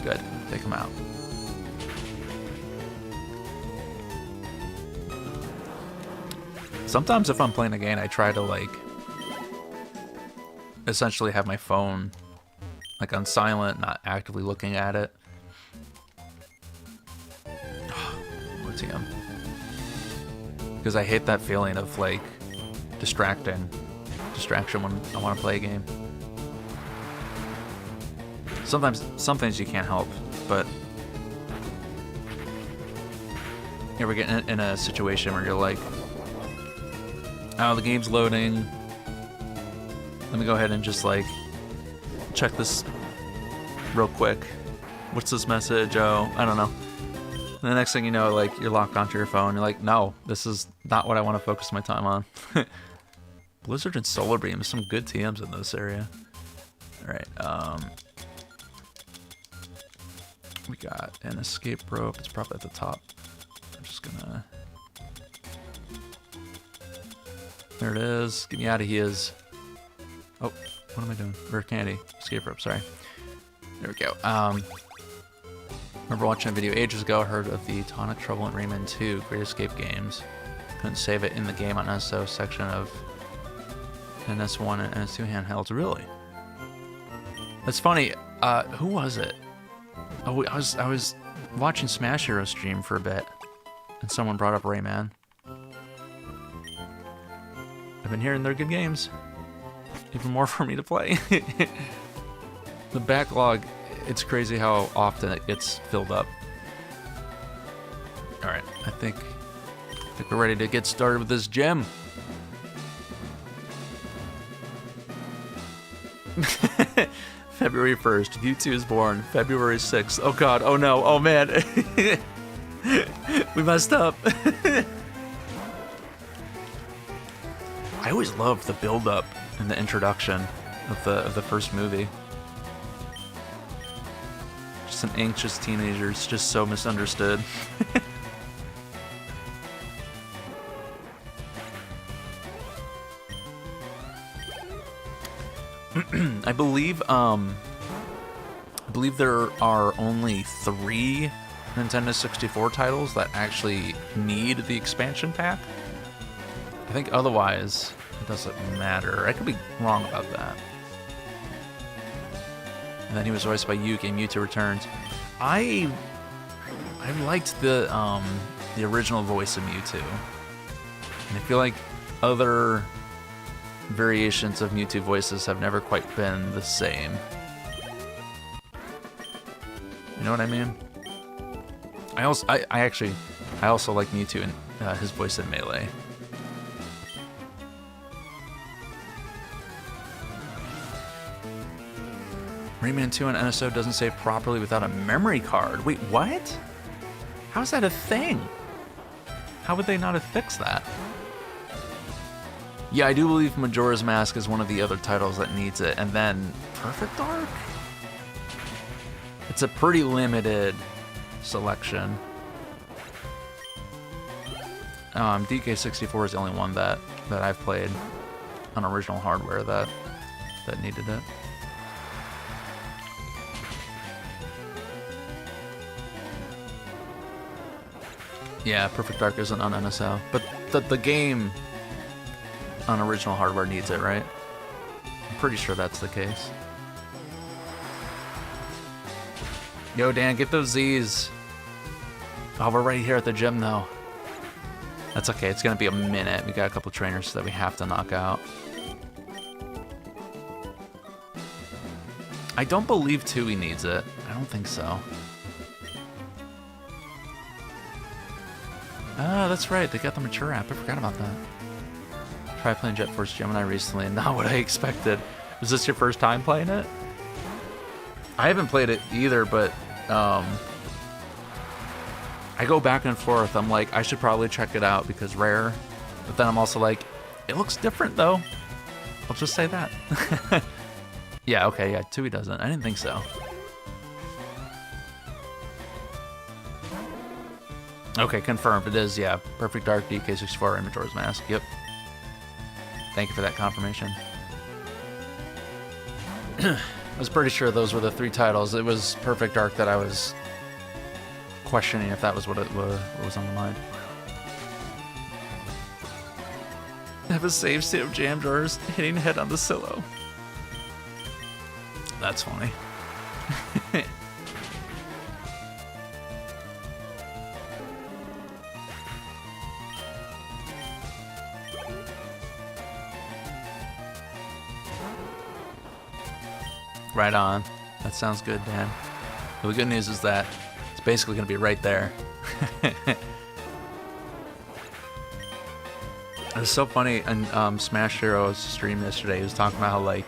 Good. Take him out. Sometimes if I'm playing a game, I try to, like, essentially have my phone, like, on silent, not actively looking at it. More TM. Because I hate that feeling of, like, distraction when I want to play a game. Sometimes, some things you can't help, but you ever get in a situation where you're like, oh, the game's loading. Let me go ahead and just like check this real quick. What's this message? Oh, I don't know. And the next thing you know, like you're locked onto your phone. You're like, no, this is not what I want to focus my time on. Blizzard and Solar Beam, some good TMs in this area. Alright, we got an escape rope. It's probably at the top. I'm just gonna... There it is. Get me out of here. Oh, what am I doing? Rare candy. Escape rope, sorry. There we go. Remember watching a video ages ago, heard of the Tonic Trouble and Rayman 2 Great Escape games. Couldn't save it in the game on SO section of NS1 and NS2 handhelds. Really? That's funny. Who was it? Oh, I was watching Smash Hero stream for a bit, And someone brought up Rayman. I've been hearing they're good games. Even more for me to play. The backlog, it's crazy how often it gets filled up. Alright, I think we're ready to get started with this gem. February 1st, Mewtwo is born. February 6th. Oh god, oh no, oh man. We messed up. I always loved the build-up and the introduction of the first movie. Just an anxious teenager, it's just so misunderstood. I believe there are only 3 Nintendo 64 titles that actually need the expansion pack. I think otherwise it doesn't matter. I could be wrong about that. And then he was voiced by Yuki, Mewtwo Returns. I liked the original voice of Mewtwo. And I feel like other variations of Mewtwo voices have never quite been the same. You know what I mean? I also like Mewtwo and his voice in Melee. Rayman 2 on NSO doesn't save properly without a memory card. Wait, what? How's that a thing? How would they not have fixed that? Yeah, I do believe Majora's Mask is one of the other titles that needs it. And then Perfect Dark? It's a pretty limited selection. DK64 is the only one that I've played on original hardware that needed it. Yeah, Perfect Dark isn't on NSO, but the game on original hardware needs it, right? I'm pretty sure that's the case. Yo, Dan, get those Z's. Oh, we're right here at the gym, though. That's okay. It's going to be a minute. We got a couple trainers that we have to knock out. I don't believe Tui needs it. I don't think so. Ah, that's right. They got the mature app. I forgot about that. Tried playing Jet Force Gemini recently, and not what I expected. Was this your first time playing it? I haven't played it either, but I go back and forth. I'm like, I should probably check it out because rare. But then I'm also like, it looks different though. I'll just say that. Yeah, okay, yeah, Tui doesn't. I didn't think so. Okay, confirmed. It is, yeah. Perfect Dark, DK64, and Majora's Mask. Yep. Thank you for that confirmation. I was pretty sure those were the 3 titles. It was Perfect Dark that I was questioning if that was what was on the mind. I have a save state of jam drawers hitting head on the silo. That's funny. Right on. That sounds good, Dan. The good news is that it's basically going to be right there. It was so funny in Smash Hero's stream yesterday. He was talking about how, like,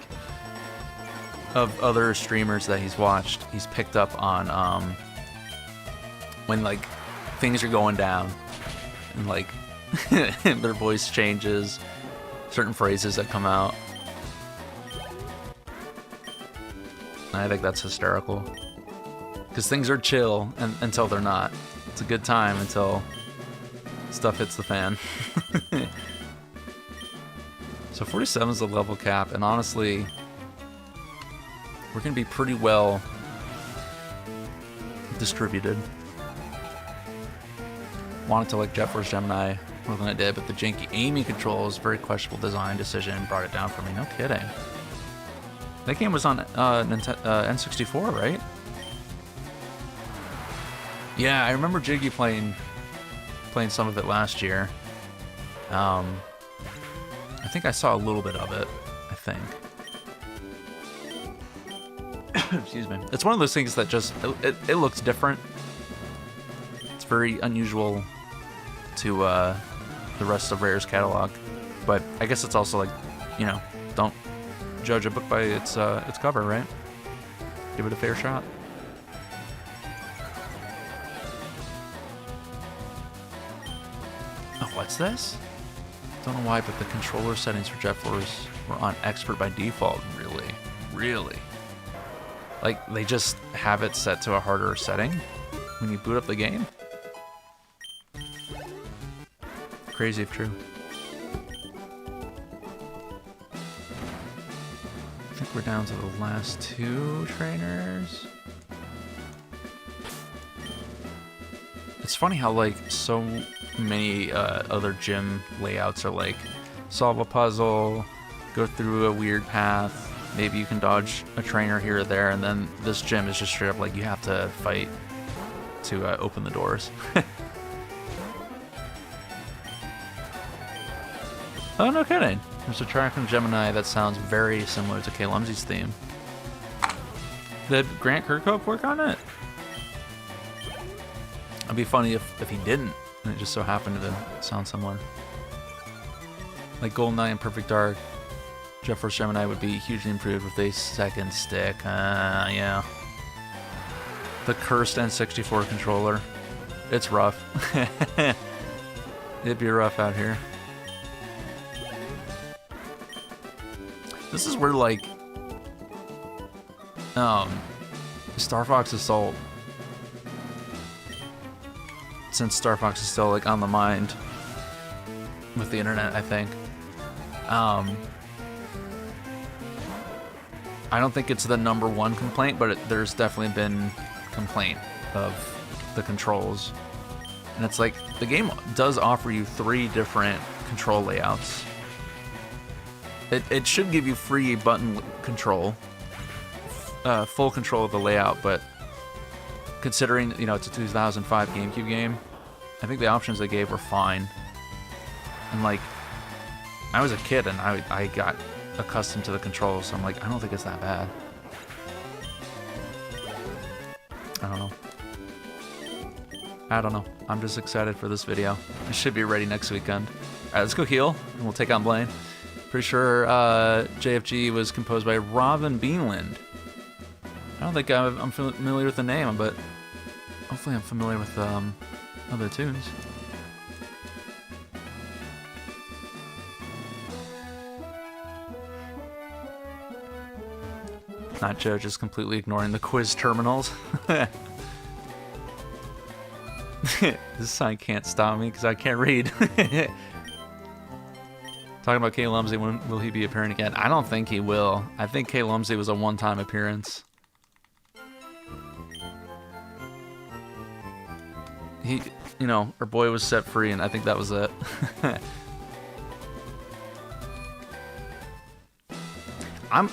of other streamers that he's watched, he's picked up on when, like, things are going down and, like, their voice changes, certain phrases that come out. I think that's hysterical. Because things are chill until they're not. It's a good time until stuff hits the fan. So 47 is the level cap, and honestly, we're going to be pretty well distributed. Wanted to like Jet Force Gemini more than I did, but the janky aiming controls, very questionable design decision, brought it down for me. No kidding. That game was on N64, right? Yeah, I remember Jiggy playing playing some of it last year. I think I saw a little bit of it, I think. Excuse me. It's one of those things that just, it looks different. It's very unusual to the rest of Rare's catalog. But I guess it's also like, you know, don't judge a book by its cover, right? Give it a fair shot. Oh, what's this? Don't know why, but the controller settings for Jet Force were on expert by default. Really? Really? Like, they just have it set to a harder setting when you boot up the game? Crazy if true. I think we're down to the last 2 trainers. It's funny how, like, so many other gym layouts are like, solve a puzzle, go through a weird path, maybe you can dodge a trainer here or there, and then this gym is just straight up like you have to fight to open the doors. Oh, no kidding. There's a track from Gemini that sounds very similar to K. Lumsey's theme. Did Grant Kirkhope work on it? It'd be funny if he didn't, and it just so happened to sound similar. Like GoldenEye and Perfect Dark, Jet Force Gemini would be hugely improved with a second stick. Yeah. The cursed N64 controller. It's rough. It'd be rough out here. This is where, like, Star Fox Assault, since Star Fox is still, like, on the mind with the internet, I think. I don't think it's the #1 complaint, but there's definitely been complaint of the controls. And it's like, the game does offer you 3 different control layouts. It should give you free button control, full control of the layout, but considering, you know, it's a 2005 GameCube game, I think the options they gave were fine. And, like, I was a kid and I got accustomed to the controls, so I'm like, I don't think it's that bad. I don't know. I'm just excited for this video. It should be ready next weekend. Alright, let's go heal, and we'll take on Blaine. Pretty sure JFG was composed by Robin Beanland. I don't think I'm familiar with the name, but hopefully I'm familiar with other tunes. Not Joe, just completely ignoring the quiz terminals. This sign can't stop me because I can't read. Talking about K. Lumsey, when will he be appearing again? I don't think he will. I think K. Lumsey was a one-time appearance. He, you know, our boy was set free, and I think that was it.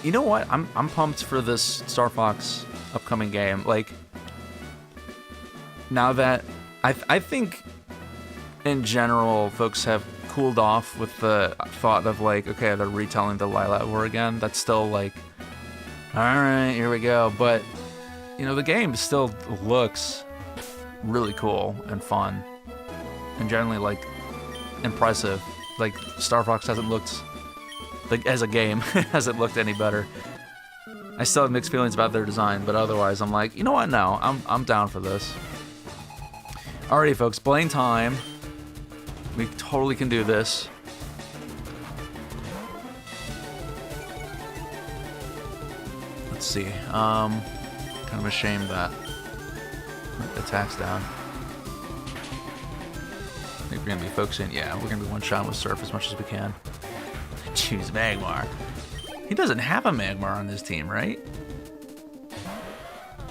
You know what? I'm pumped for this Star Fox upcoming game. Like, now that I think in general folks have cooled off with the thought of, like, okay, they're retelling the Lilat War again. That's still like, all right, here we go. But, you know, the game still looks really cool and fun and generally, like, impressive. Like, Star Fox hasn't looked, like, as a game, hasn't looked any better. I still have mixed feelings about their design, but otherwise I'm like, you know what, no, I'm down for this. Alrighty, folks, Blaine time. We totally can do this. Let's see. Kind of ashamed that the attack's down. I think we're gonna be focusing. Yeah, we're gonna be one-shot with Surf as much as we can. Choose Magmar. He doesn't have a Magmar on his team, right?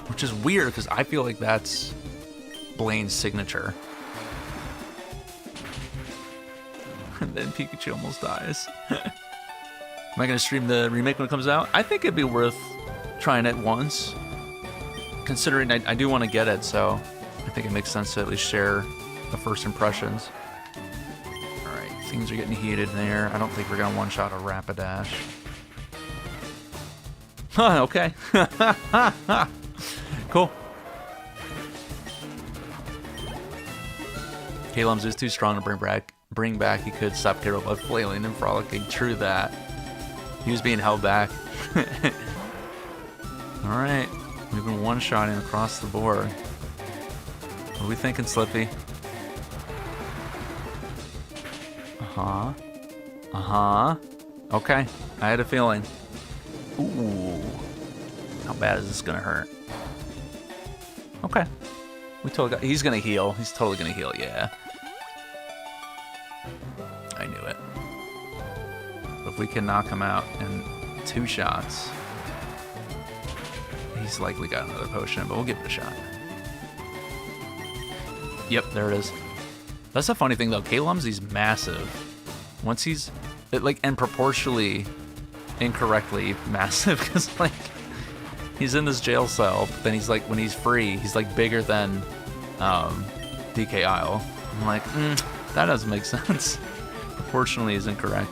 Which is weird because I feel like that's Blaine's signature. And then Pikachu almost dies. Am I going to stream the remake when it comes out? I think it'd be worth trying it once. Considering I do want to get it, so I think it makes sense to at least share the first impressions. Alright, things are getting heated in there. I don't think we're gonna one-shot a Rapidash. Huh, okay. Cool. Kalums is too strong to bring back. He could stop Carol by flailing and frolicking. True that. He was being held back. Alright. We've been one-shotting across the board. What are we thinking, Slippy? Uh-huh. Uh-huh. Okay. I had a feeling. Ooh. How bad is this gonna hurt? Okay. We totally got... He's gonna heal. He's totally gonna heal, yeah. I knew it. But if we can knock him out in 2 shots... He's likely got another potion, but we'll give it a shot. Yep, there it is. That's the funny thing, though. Kalums, he's massive. Once he's... and proportionally... incorrectly massive, because, like... He's in this jail cell, but then he's, like, when he's free, he's, like, bigger than... DK Isle. I'm like, that doesn't make sense. Proportionally is incorrect.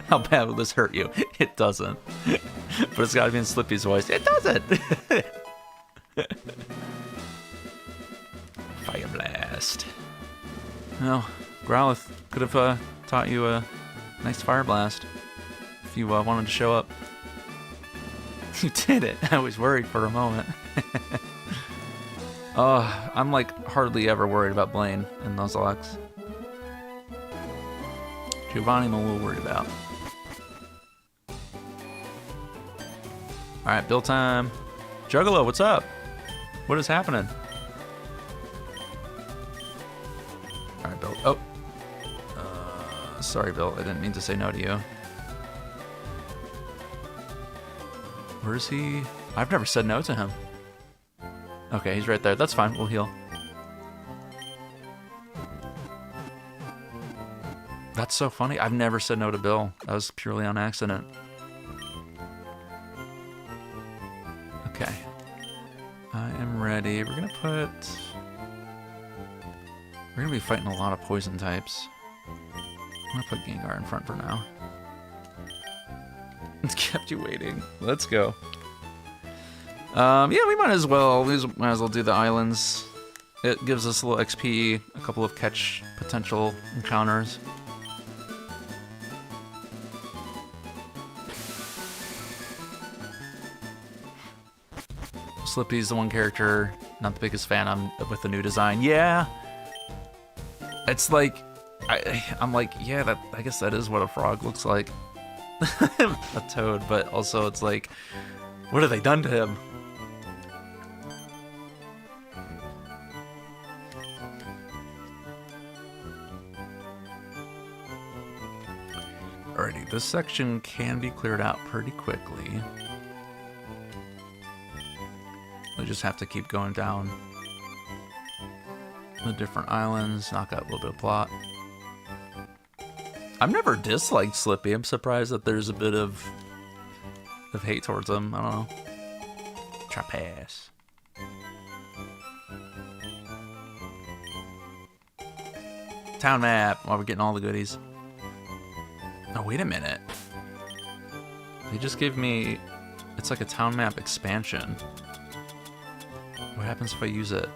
How bad will this hurt you? It doesn't. But it's gotta be in Slippy's voice. It doesn't! Fire Blast. Well, Growlithe could have taught you a nice Fire Blast if you wanted to show up. You did it. I was worried for a moment. I'm like hardly ever worried about Blaine and Nuzlocke. Giovanni I'm a little worried about. Alright, Bill time. Juggalo, what's up? What is happening? Alright, Bill. Oh. Sorry, Bill. I didn't mean to say no to you. Where is he? I've never said no to him. Okay, he's right there. That's fine. We'll heal. That's so funny. I've never said no to Bill. That was purely on accident. Okay. I am ready. We're gonna be fighting a lot of poison types. I'm gonna put Gengar in front for now. It's kept you waiting. Let's go. Yeah, we might as well do the islands. It gives us a little XP, a couple of catch potential encounters. Slippy's the one character, not the biggest fan with the new design. Yeah, it's like, I'm like, yeah, I guess that is what a frog looks like. A toad, but also it's like, what have they done to him? Alrighty, this section can be cleared out pretty quickly. We just have to keep going down the different islands, knock out a little bit of plot. I've never disliked Slippy. I'm surprised that there's a bit of hate towards him. I don't know. Trapass. Town map. While we're getting all the goodies. Oh, wait a minute. They just gave me... It's like a town map expansion. What happens if I use it?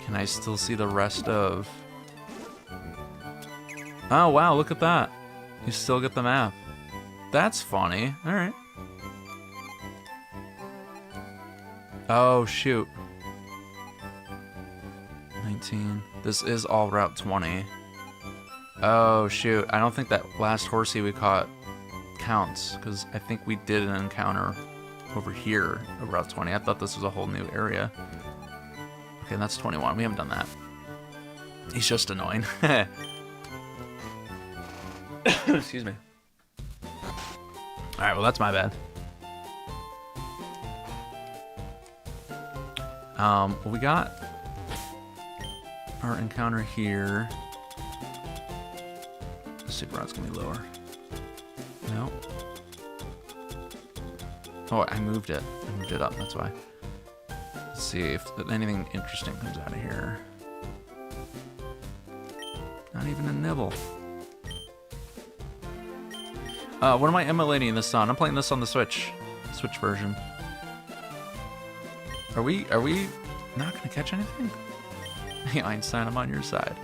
Can I still see the rest of... Oh, wow, look at that. You still get the map. That's funny. Alright. Oh, shoot. 19. This is all Route 20. Oh, shoot. I don't think that last horsey we caught counts, because I think we did an encounter over here of Route 20. I thought this was a whole new area. Okay, that's 21. We haven't done that. He's just annoying. Excuse me. Alright, well, that's my bad. Well, we got our encounter here. The super rod's gonna be lower. No. Oh, I moved it. I moved it up, that's why. Let's see if anything interesting comes out of here. Not even a nibble. What am I emulating this on? I'm playing this on the Switch version. Are we not gonna catch anything? Hey Einstein, I'm on your side.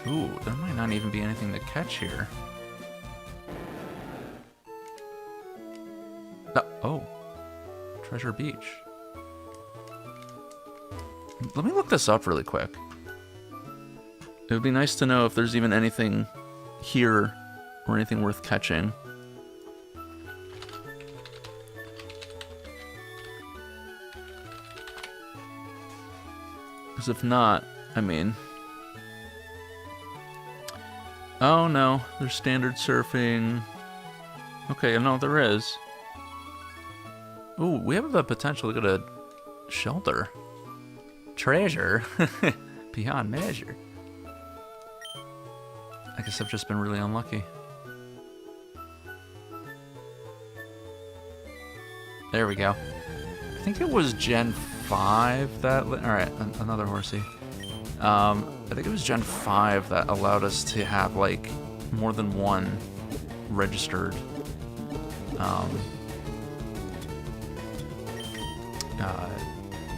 Ooh, there might not even be anything to catch here. Oh, Treasure Beach. Let me look this up really quick. It would be nice to know if there's even anything here or anything worth catching. Because if not, I mean... Oh no, there's standard surfing. Okay, no, there is. Ooh, we have the potential to get a shelter. Treasure? Beyond measure. I guess I've just been really unlucky. There we go. I think it was Gen 5 that... Alright, another horsey. I think it was Gen 5 that allowed us to have, like, more than one registered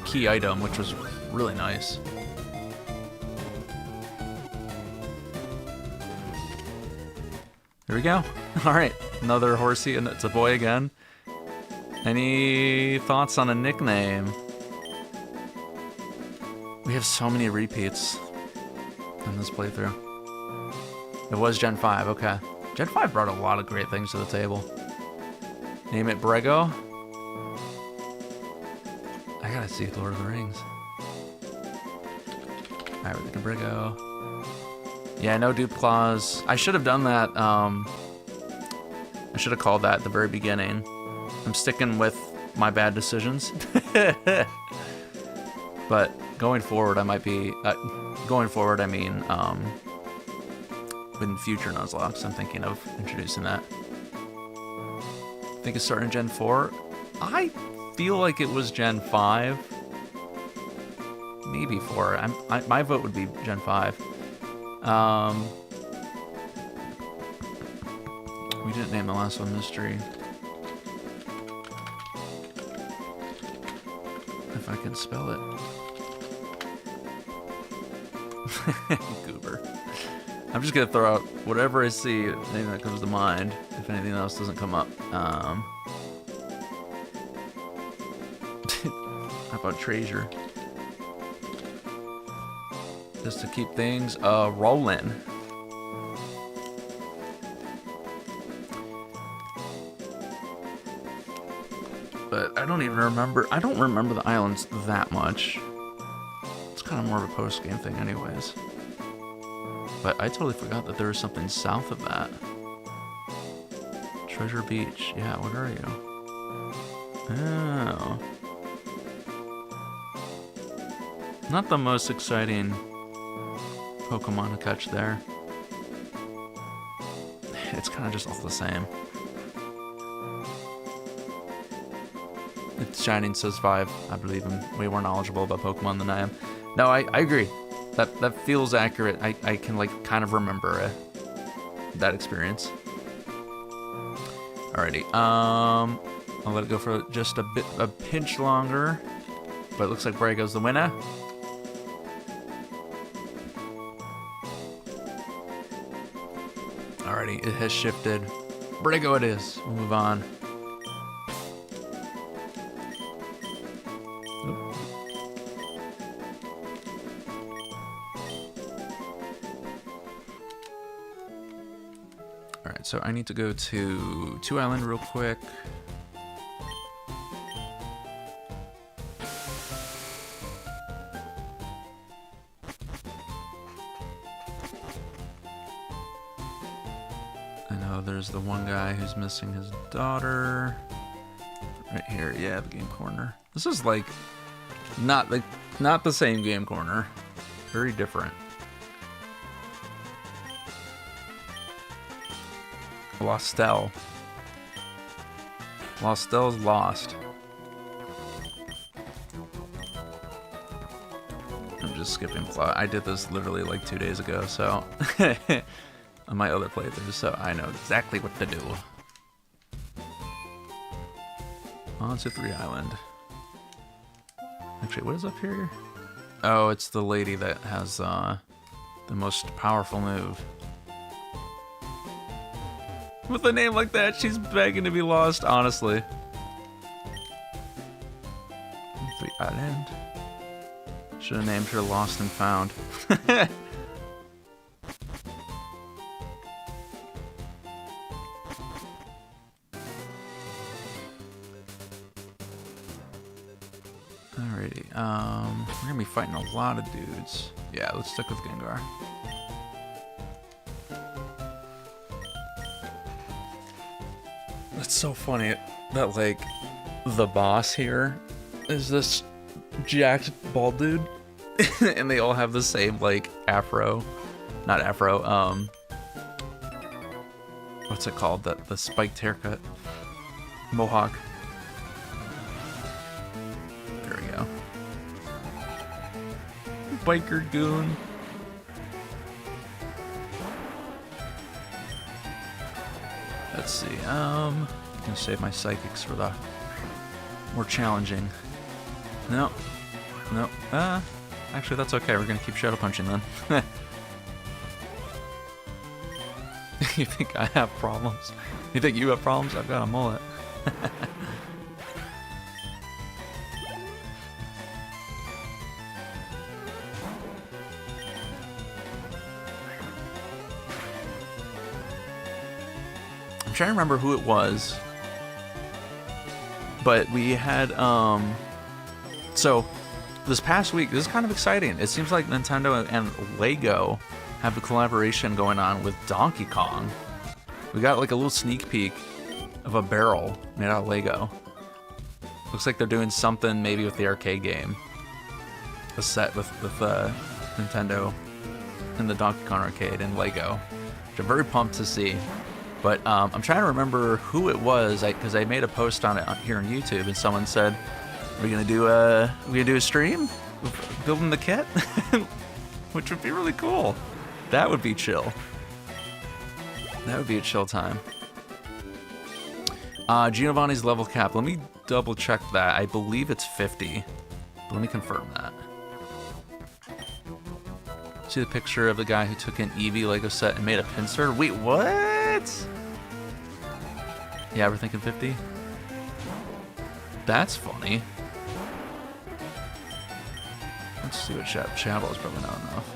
key item, which was really nice. There we go. Alright, another horsey, and it's a boy again. Any thoughts on a nickname? We have so many repeats in this playthrough. It was Gen 5, okay. Gen 5 brought a lot of great things to the table. Name it Brego. I gotta see Lord of the Rings. Alright, we're thinking Brego. Yeah, no dupe claws. I should have done that, I should have called that at the very beginning. I'm sticking with my bad decisions. But going forward, I might be... going forward, I mean, in future Nuzlocks, I'm thinking of introducing that. I think it's starting Gen 4. I feel like it was Gen 5. Maybe 4. My vote would be Gen 5. We didn't name the last one Mystery. If I can spell it. Goober. I'm just gonna throw out whatever I see, anything that comes to mind, if anything else doesn't come up. How about Treasure? Just to keep things rolling. But I don't even remember. I don't remember the islands that much. It's kind of more of a post-game thing anyways. But I totally forgot that there was something south of that. Treasure Beach. Yeah, what are you? Oh. Not the most exciting Pokemon to catch there. It's kind of just all the same. It's Shining says 5. I believe him. Way more knowledgeable about Pokemon than I am. No, I agree. That feels accurate. I can like kind of remember that experience. Alrighty. I'll let it go for just a pinch longer. But it looks like Brego's the winner. Alrighty, it has shifted. Brego it is. We'll move on. Alright, so I need to go to 2 Island real quick. I know there's the one guy who's missing his daughter. Right here, yeah, the game corner. This is like not the same game corner. Very different. Lostel. Lostel's lost. I'm just skipping plot. I did this literally like 2 days ago, so on my other playthroughs, so I know exactly what to do. On to 3 Island. Actually, what is up here? Oh, it's the lady that has the most powerful move. With a name like that, she's begging to be lost, honestly. 3 Island. Should have named her Lost and Found. Alrighty, we're gonna be fighting a lot of dudes. Yeah, let's stick with Gengar. That's so funny that, like, the boss here is this jacked bald dude, and they all have the same, like, afro. Not afro, what's it called? The spiked haircut. Mohawk. There we go. Biker goon. Let's see, I'm gonna save my psychics for the more challenging. No. No. Actually, that's okay. We're gonna keep shadow punching then. You think I have problems? You think you have problems? I've got a mullet. I'm trying to remember who it was, but we had so this past week, this is kind of exciting. It seems like Nintendo and Lego have a collaboration going on with Donkey Kong. We got like a little sneak peek of a barrel made out of Lego. Looks like they're doing something maybe with the arcade game, a set with Nintendo and the Donkey Kong arcade and Lego, which I'm very pumped to see. But I'm trying to remember who it was, because I made a post on it here on YouTube, and someone said, "Are we gonna do a stream of building the kit?" Which would be really cool. That would be chill. That would be a chill time. Giovanni's level cap. Let me double check that. I believe it's 50. But let me confirm that. See the picture of the guy who took an Eevee Lego set and made a pincer? Wait, what? Yeah, we're thinking 50. That's funny. Let's see what Shadow is probably not enough.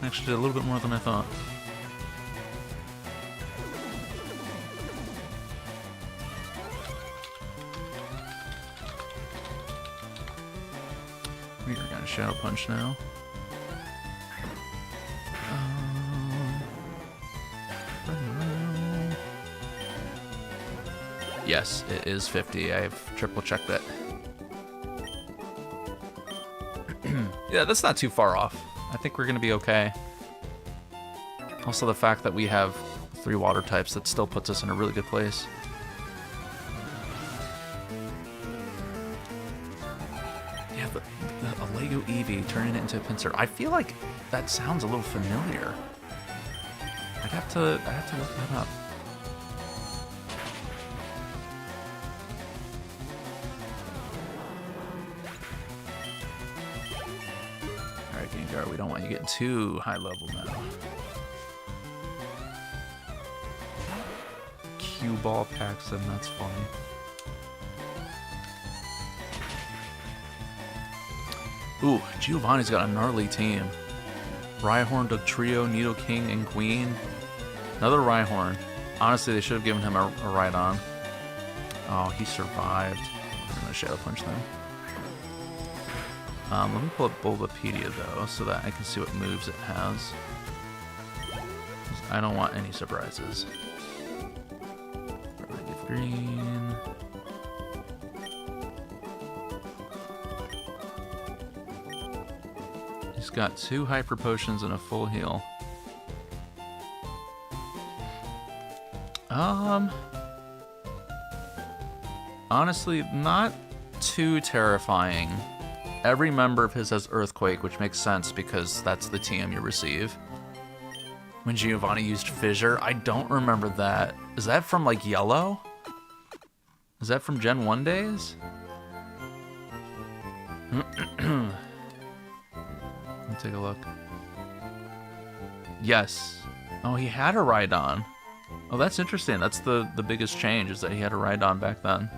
Actually did a little bit more than I thought. We're gonna Shadow Punch now. Yes, it is 50. I've triple checked that. Yeah, that's not too far off. I think we're gonna be okay. Also, the fact that we have 3 water types, that still puts us in a really good place. Yeah, a Lego Eevee turning it into a pincer. I feel like that sounds a little familiar. I'd have to look that up. Gengar, we don't want you getting too high level now. Cue ball packs them, that's funny. Ooh, Giovanni's got a gnarly team. Rhyhorn, Dugtrio, Nidoking, and Queen. Another Rhyhorn. Honestly, they should have given him a ride on. Oh, he survived. I'm gonna Shadow Punch them. Let me pull up Bulbapedia though, so that I can see what moves it has. I don't want any surprises. Green. He's got 2 Hyper Potions and a full heal. Honestly, not too terrifying. Every member of his has Earthquake, which makes sense because that's the TM you receive. When Giovanni used Fissure, I don't remember that. Is that from like Yellow? Is that from Gen 1 days? Let me take a look. Yes. Oh, he had a Rhydon. Oh, that's interesting. That's the biggest change, is that he had a Rhydon back then.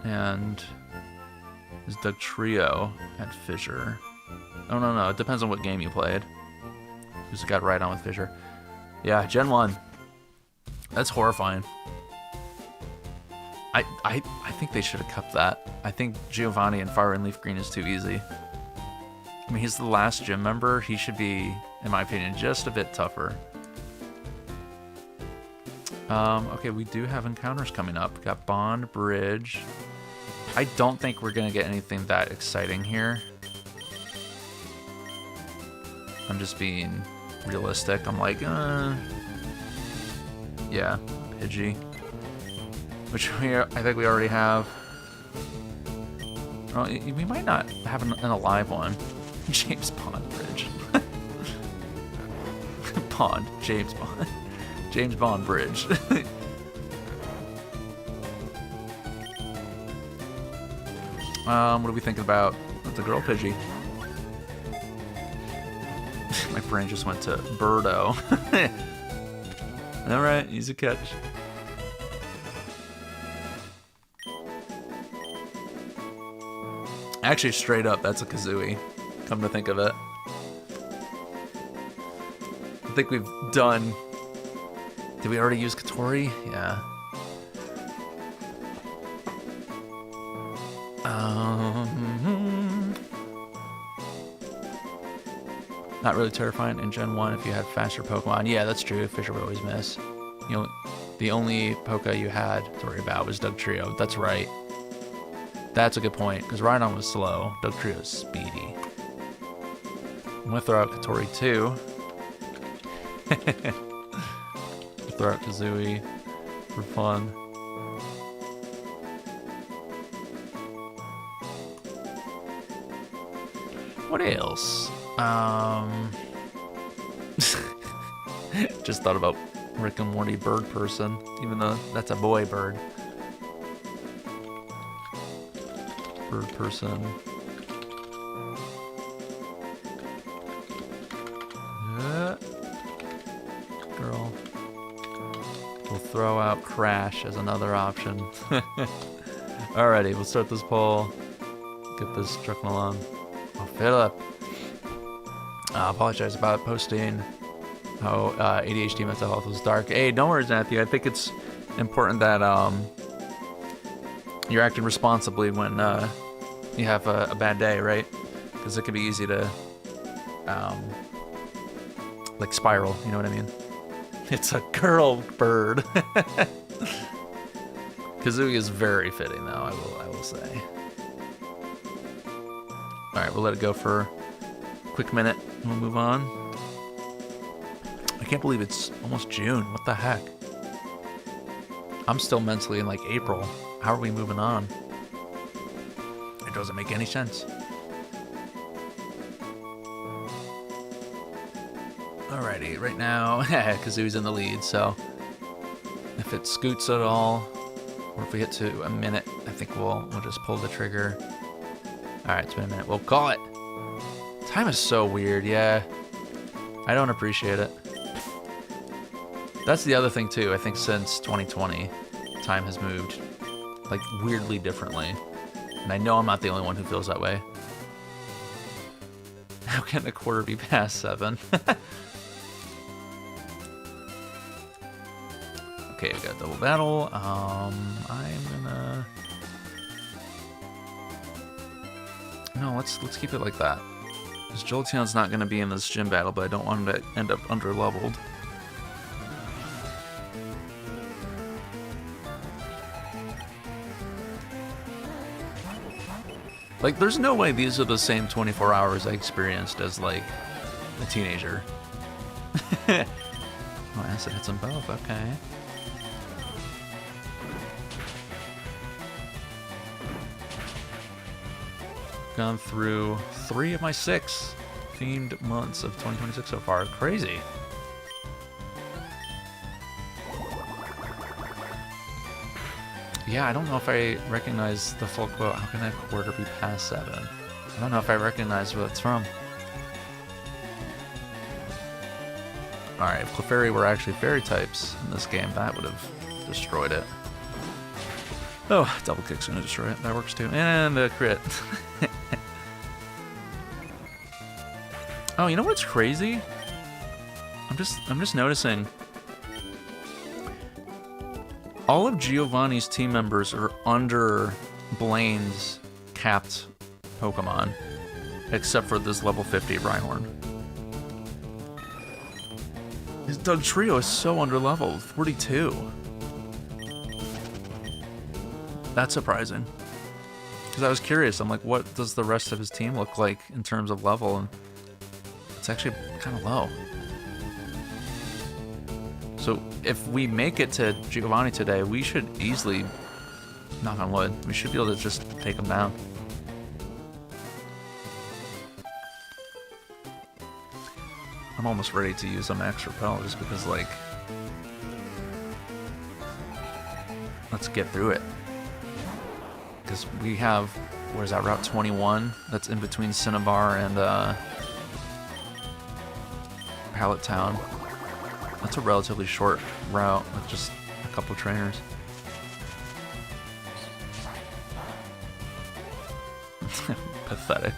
And his Dugtrio had Fissure. Oh, no. It depends on what game you played. Who's got Rhydon with Fissure. Yeah, Gen 1. That's horrifying. I think they should have kept that. I think Giovanni and Fire and Leaf Green is too easy. I mean, he's the last gym member. He should be, in my opinion, just a bit tougher. Okay, we do have encounters coming up. We got Bond, Bridge. I don't think we're gonna get anything that exciting here. I'm just being realistic. I'm like, yeah, Pidgey. Which I think we already have. Oh, we might not have an alive one. James Bond Bridge. Bond. James Bond. James Bond Bridge. What are we thinking about with the girl Pidgey? My brain just went to Birdo. Alright, easy catch. Actually, straight up, that's a Kazooie. Come to think of it. I think we've done... Did we already use Katori? Yeah. Not really terrifying in Gen 1 if you had faster Pokemon. Yeah, that's true. Fissure would always miss. You know, the only Poke you had to worry about was Dugtrio. That's right. That's a good point, because Rhydon was slow. Dugtrio is speedy. I'm going to throw out Katori too. Throw out Kazooie for fun. What else? Just thought about Rick and Morty bird person, even though that's a boy bird. Bird person. Girl. We'll throw out Crash as another option. Alrighty, we'll start this poll. Get this trucking along. Oh, Philip. I apologize about posting how ADHD mental health was dark. Hey, don't worry, Matthew. I think it's important that you're acting responsibly when you have a bad day, right? Because it can be easy to like spiral, you know what I mean? It's a girl bird. Kazooie is very fitting, though, I will say. All right, we'll let it go for a quick minute, and we'll move on. I can't believe it's almost June. What the heck? I'm still mentally in like April. How are we moving on? It doesn't make any sense. Alrighty, right now, Kazooie's in the lead, so if it scoots at all, or if we get to a minute, I think we'll just pull the trigger. Alright, it's been a minute. We'll call it. Time is so weird, yeah. I don't appreciate it. That's the other thing, too. I think since 2020, time has moved, like, weirdly differently. And I know I'm not the only one who feels that way. How can a quarter be past 7? Okay, we got a double battle. I'm gonna... No, let's keep it like that. Because Jolteon's not gonna be in this gym battle, but I don't want him to end up under-leveled. Like, there's no way these are the same 24 hours I experienced as, like, a teenager. Oh, Nice, it hits them both. Okay. Gone through 3 of my 6 themed months of 2026 so far. Crazy. Yeah, I don't know if I recognize the full quote. How can a quarter be past 7? I don't know if I recognize what it's from. Alright, if Clefairy were actually fairy types in this game, that would have destroyed it. Oh, double kick's gonna destroy it. That works too. And a crit. Oh, you know what's crazy? I'm just noticing. All of Giovanni's team members are under Blaine's capped Pokemon, except for this level 50 Rhyhorn. His Doug Trio is so underleveled, 42. That's surprising. Because I was curious, I'm like, what does the rest of his team look like in terms of level? And it's actually kind of low. So if we make it to Giovanni today, we should easily, knock on wood, we should be able to just take him down. I'm almost ready to use a max repel just because, like, let's get through it. Because we have, where's that, Route 21? That's in between Cinnabar and Pallet Town. That's a relatively short route with just a couple trainers. Pathetic.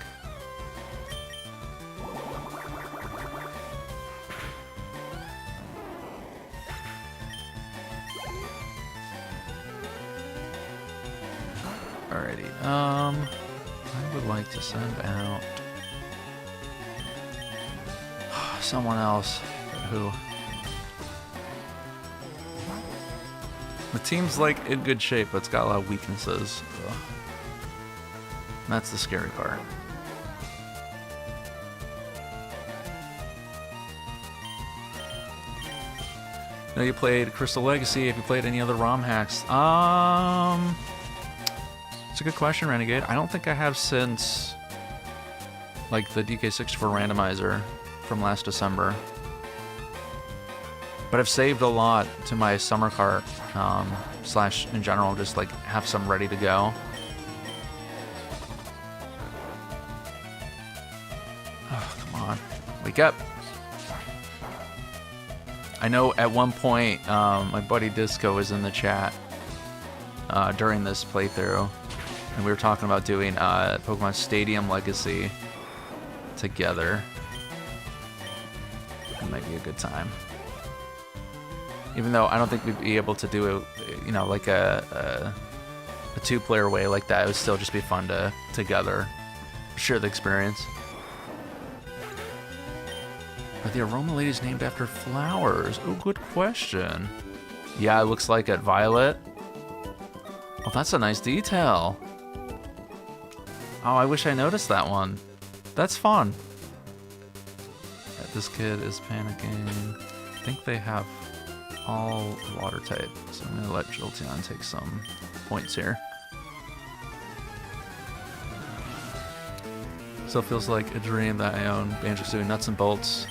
Alrighty, I would like to send out someone else. Who? The team's like in good shape, but it's got a lot of weaknesses. Ugh. That's the scary part. Now you played Crystal Legacy. Have you played any other ROM hacks? It's a good question, Renegade. I don't think I have since like the DK64 randomizer from last December. But I've saved a lot to my summer cart, slash in general, just like have some ready to go. Oh, come on. Wake up. I know at one point, my buddy Disco was in the chat during this playthrough, and we were talking about doing Pokemon Stadium Legacy together. It might be a good time. Even though I don't think we'd be able to do it, you know, like a two-player way like that. It would still just be fun to together share the experience. Are the Aroma Ladies named after flowers? Oh, good question. Yeah, it looks like it. Violet. Oh, that's a nice detail. Oh, I wish I noticed that one. That's fun. This kid is panicking. I think they have all water type, so I'm gonna let Jolteon take some points here. Still feels like a dream that I own Banjo-Kazooie Nuts and Bolts.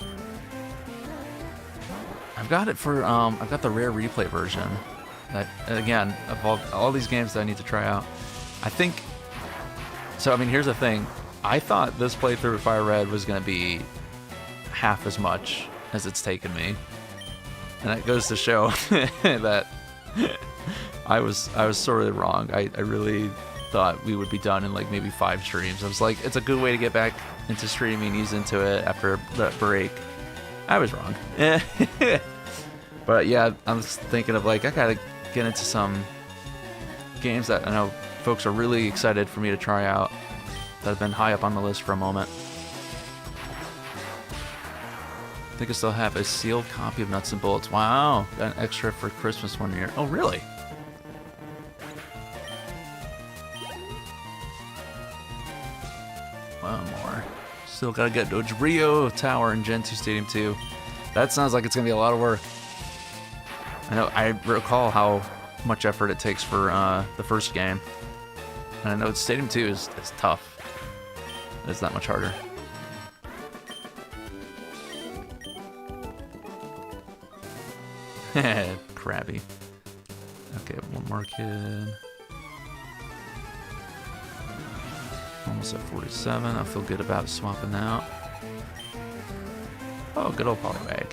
I've got it for I've got the rare replay version. That again, of all these games that I need to try out. I think so. I mean, here's the thing. I thought this playthrough of Fire Red was gonna be half as much as it's taken me. And that goes to show that I was sorely wrong. I really thought we would be done in like maybe 5 streams. I was like, it's a good way to get back into streaming, ease into it after that break. I was wrong. But yeah, I'm thinking of like, I gotta get into some games that I know folks are really excited for me to try out that have been high up on the list for a moment. I think I still have a sealed copy of Nuts and Bolts. Wow, got an extra for Christmas one year. Oh, really? One more. Still gotta get Dodge Rio Tower and Gen 2 Stadium 2. That sounds like it's gonna be a lot of work. I know, I recall how much effort it takes for the first game. And I know Stadium 2 is tough. It's that much harder. Crabby. Okay, one more kid. Almost at 47. I feel good about swapping out. Oh, good old Poliwag.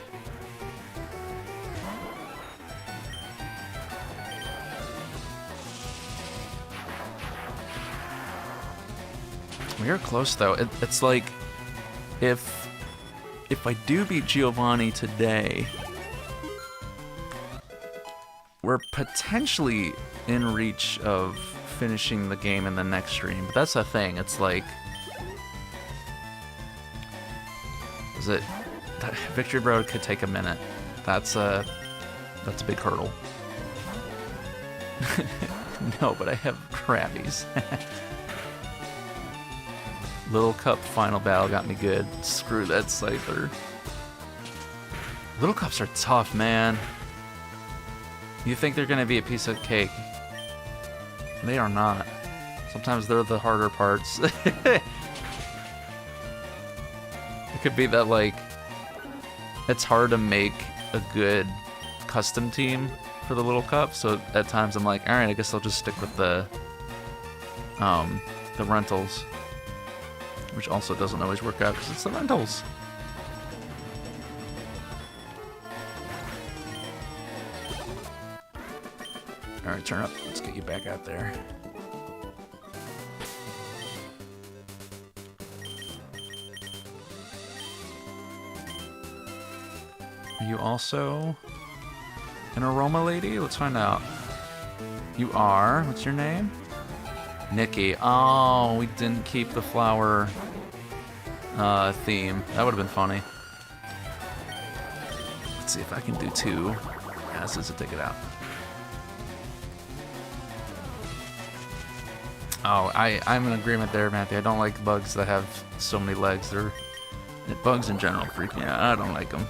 We are close though. It's like if I do beat Giovanni today, we're potentially in reach of finishing the game in the next stream. But that's the thing. It's like, is it Victory Road could take a minute. That's a big hurdle. No, but I have Krabbies. Little Cup final battle got me good. Screw that Scyther. Little Cups are tough, man. You think they're gonna be a piece of cake. They are not. Sometimes they're the harder parts. It could be that, like, it's hard to make a good custom team for the Little Cup, so at times I'm like, alright, I guess I'll just stick with the rentals. Which also doesn't always work out because it's the rentals. Alright, turn up. Let's get you back out there. Are you also an aroma lady? Let's find out. You are. What's your name? Nikki. Oh, we didn't keep the flower theme. That would have been funny. Let's see if I can do 2 passes to take it out. Oh, I'm in agreement there, Matthew. I don't like bugs that have so many legs. Bugs in general freak me out. I don't like them.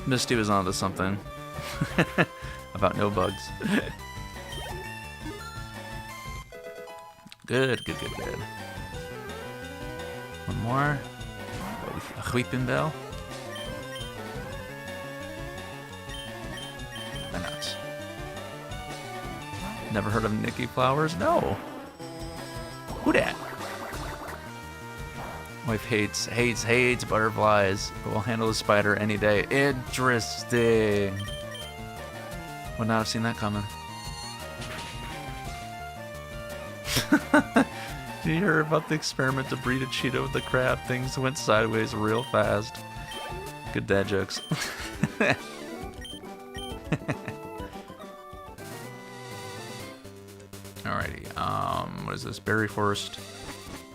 Misty was onto something about no bugs. Good. One more. A weeping bell. Why not? Never heard of Nikki Flowers? No. Who dat? Wife hates butterflies, but will handle a spider any day. Interesting. Would not have seen that coming. Did you hear about the experiment to breed a cheetah with a crab? Things went sideways real fast. Good dad jokes. Alrighty, what is this? Berry Forest.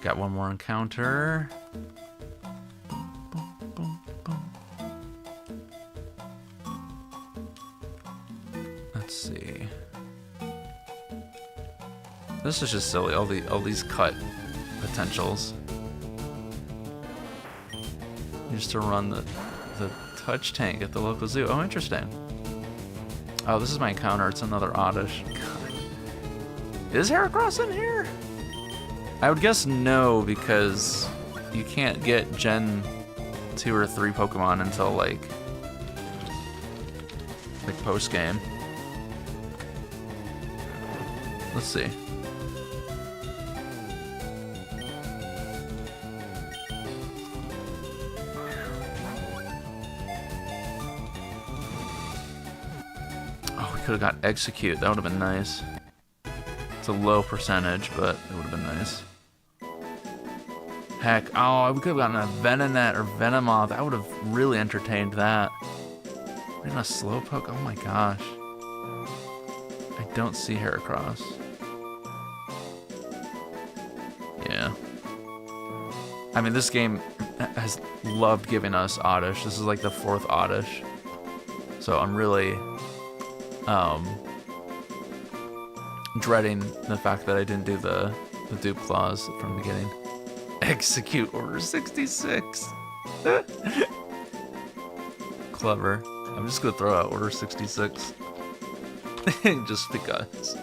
Got one more encounter. Let's see. This is just silly, all these cut potentials. Used to run the touch tank at the local zoo. Oh, interesting. Oh, this is my encounter. It's another Oddish. God. Is Heracross in here? I would guess no, because you can't get Gen 2 or 3 Pokemon until like post-game. Let's see. Could have got Execute. That would have been nice. It's a low percentage, but it would have been nice. Heck, oh, we could have gotten a Venonat or Venomoth. I would have really entertained that. Even a Slowpoke. Oh my gosh. I don't see Heracross. Yeah. I mean, this game has loved giving us Oddish. This is like the 4th Oddish. So I'm really dreading the fact that I didn't do the dupe clause from the beginning. Execute Order 66. Clever. I'm just gonna throw out Order 66. Just because.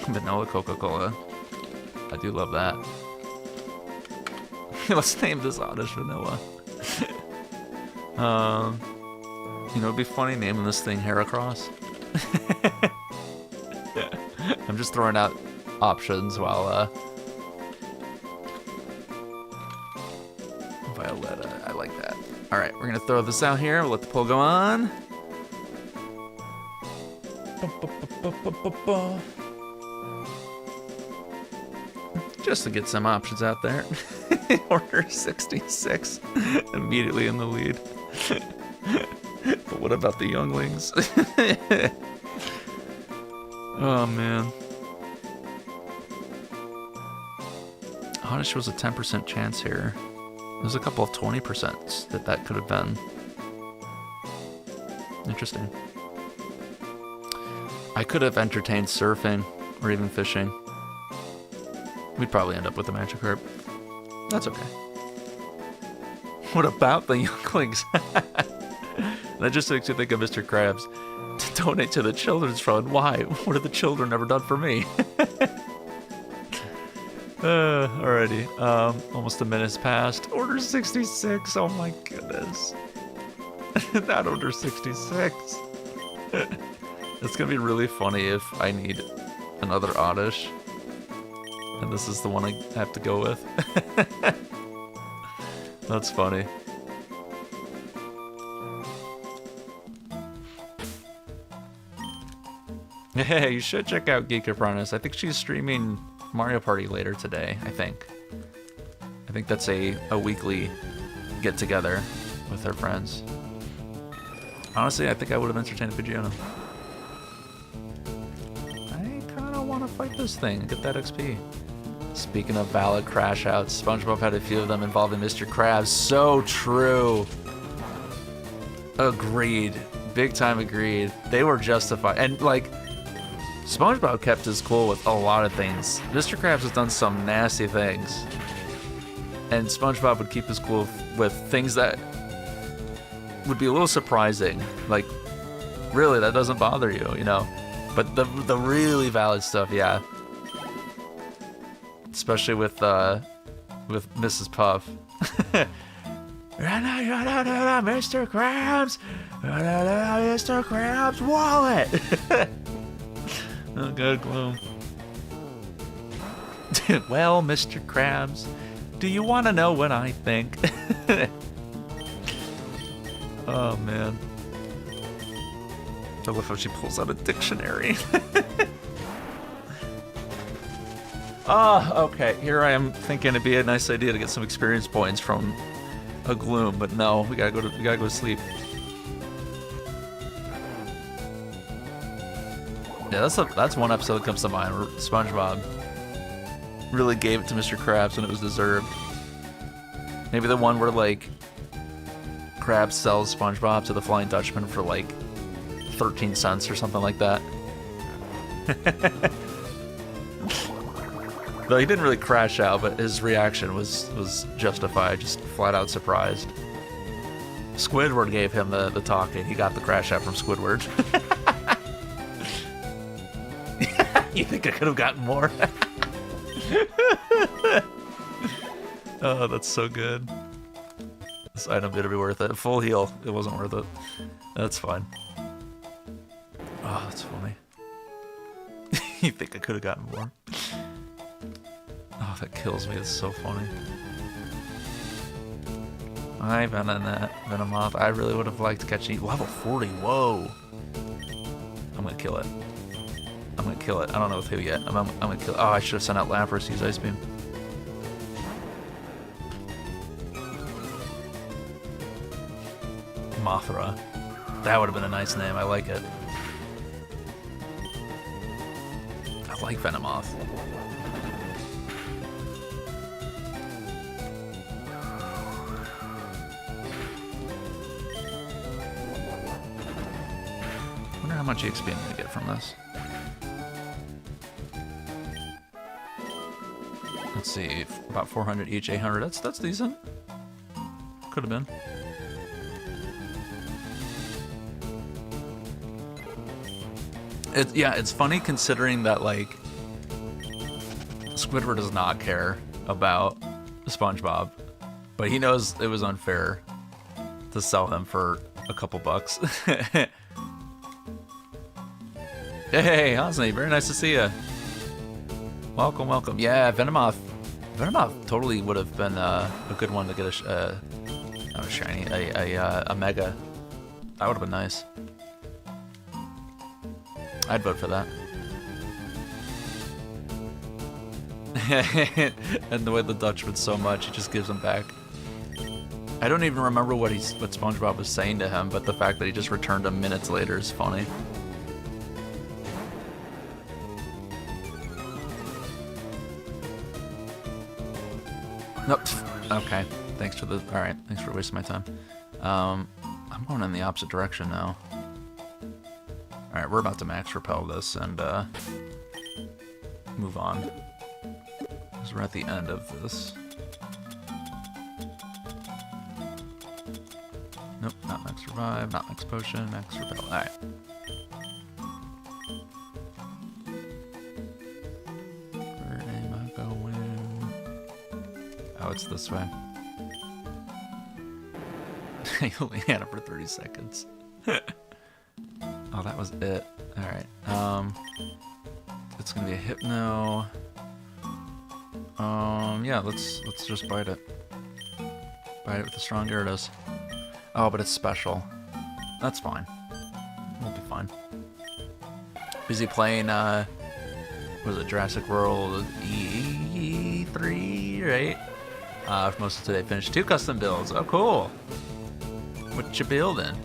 Vanilla Coca-Cola. I do love that. Let's name this Oddish Vanilla. You know, it'd be funny naming this thing Heracross. I'm just throwing out options while, Violetta, I like that. Alright, we're gonna throw this out here, we'll let the poll go on. Just to get some options out there. Order 66, immediately in the lead. But what about the younglings? Oh man. Oddish was a 10% chance here. There's a couple of 20% that could have been. Interesting. I could have entertained surfing or even fishing. We'd probably end up with a Magikarp. That's okay. What about the younglings? That just makes you think of Mr. Krabs. To donate to the children's fund. Why? What have the children ever done for me? Alrighty. Almost a minute's passed. Order 66. Oh my goodness. Not order 66. It's gonna be really funny if I need another Oddish. And this is the one I have to go with. That's funny. Hey, you should check out Geek Apprentice. I think she's streaming Mario Party later today, I think. I think that's a weekly get-together with her friends. Honestly, I think I would have entertained Pidgeotto. I kind of want to fight this thing and get that XP. Speaking of valid crash outs, SpongeBob had a few of them involving Mr. Krabs. So true. Agreed. Big time agreed. They were justified. And like, SpongeBob kept his cool with a lot of things. Mr. Krabs has done some nasty things. And SpongeBob would keep his cool with things that would be a little surprising. Like, really, that doesn't bother you, you know? But the really valid stuff, yeah. Especially with Mrs. Puff. Mr. Krabs! Mr. Krabs' wallet! Oh, good gloom. Well, Mr. Krabs, do you want to know what I think? Oh, man. I love how she pulls out a dictionary. Oh, okay. Here I am thinking it'd be a nice idea to get some experience points from a gloom, but no, we gotta go to sleep. Yeah, that's one episode that comes to mind where SpongeBob really gave it to Mr. Krabs when it was deserved. Maybe the one where like Krabs sells SpongeBob to the Flying Dutchman for like 13 cents or something like that. Though he didn't really crash out, but his reaction was justified, just flat out surprised. Squidward gave him the talking. He got the crash out from Squidward. You think I could have gotten more? Oh, that's so good. This item better be worth it. Full heal. It wasn't worth it. That's fine. Oh, that's funny. You think I could have gotten more? Oh, that kills me. It's so funny. Hi, Venomoth. I really would have liked to catch you. Level 40. Whoa. I'm gonna kill it. I'm gonna kill it. I don't know with who yet. I'm gonna kill it. Oh, I should have sent out Lapras to use Ice Beam. Mothra. That would have been a nice name. I like it. I like Venomoth. I wonder how much XP I'm gonna get from this. Let's see, about 400 each, 800. That's decent. Could have been. Yeah, it's funny considering that, like, Squidward does not care about SpongeBob, but he knows it was unfair to sell him for a couple bucks. Hey, Osney, very nice to see you. Welcome, welcome. Yeah, Venomoth totally would have been a good one to get not a shiny, a mega. That would have been nice. I'd vote for that. And the way the Dutchman's so much, he just gives him back. I don't even remember what SpongeBob was saying to him, but the fact that he just returned him minutes later is funny. Nope. Okay. Thanks for alright, thanks for wasting my time. I'm going in the opposite direction now. Alright, we're about to max repel this and move on. Because we're at the end of this. Nope, not max revive, not max potion, max repel. Alright. Where am I going? Oh, it's this way. I only had it for 30 seconds. Oh, that was it. Alright. It's gonna be a hypno. Yeah, let's just bite it. Bite it with the strong Gyarados. Oh, but it's special. That's fine. We'll be fine. Busy playing, what was it, Jurassic World E3, right? For most of today, finished 2 custom builds. Oh, cool. What you building?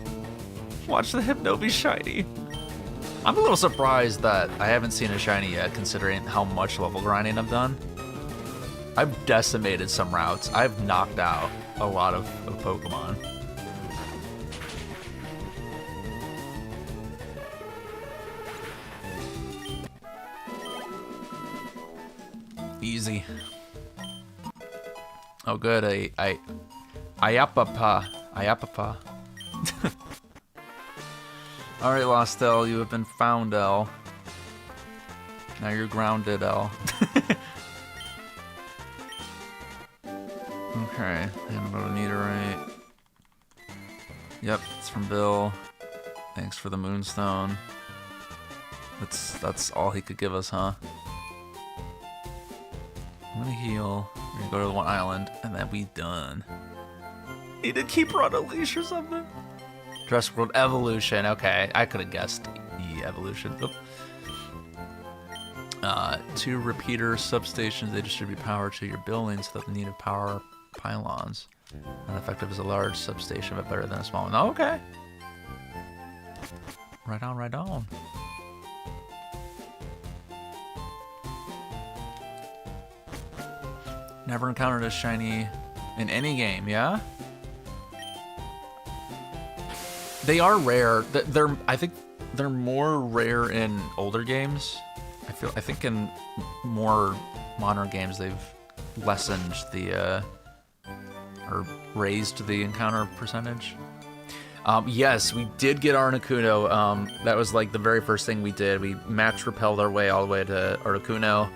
Watch the Hypno be shiny. I'm a little surprised that I haven't seen a shiny yet, considering how much level grinding I've done. I've decimated some routes. I've knocked out a lot of Pokemon. Easy. Oh, good. Ayapapa. Alright, Lost L, you have been found, L. Now you're grounded, L. Okay, and about a meteorite. Yep, it's from Bill. Thanks for the Moonstone. That's all he could give us, huh? I'm gonna heal. We're gonna go to the one island, and then we done. Need to keep her on a leash or something. Jurassic World Evolution. Okay, I could have guessed E-Evolution. Oop. 2 repeater substations. They distribute power to your buildings without the need of power pylons. Not effective as a large substation, but better than a small one. Okay. Right on, right on. Never encountered a shiny in any game, yeah? They are rare. I think they're more rare in older games. I think in more modern games they've lessened the or raised the encounter percentage. Yes, we did get Articuno. That was like the very first thing we did. We max repelled our way all the way to Articuno.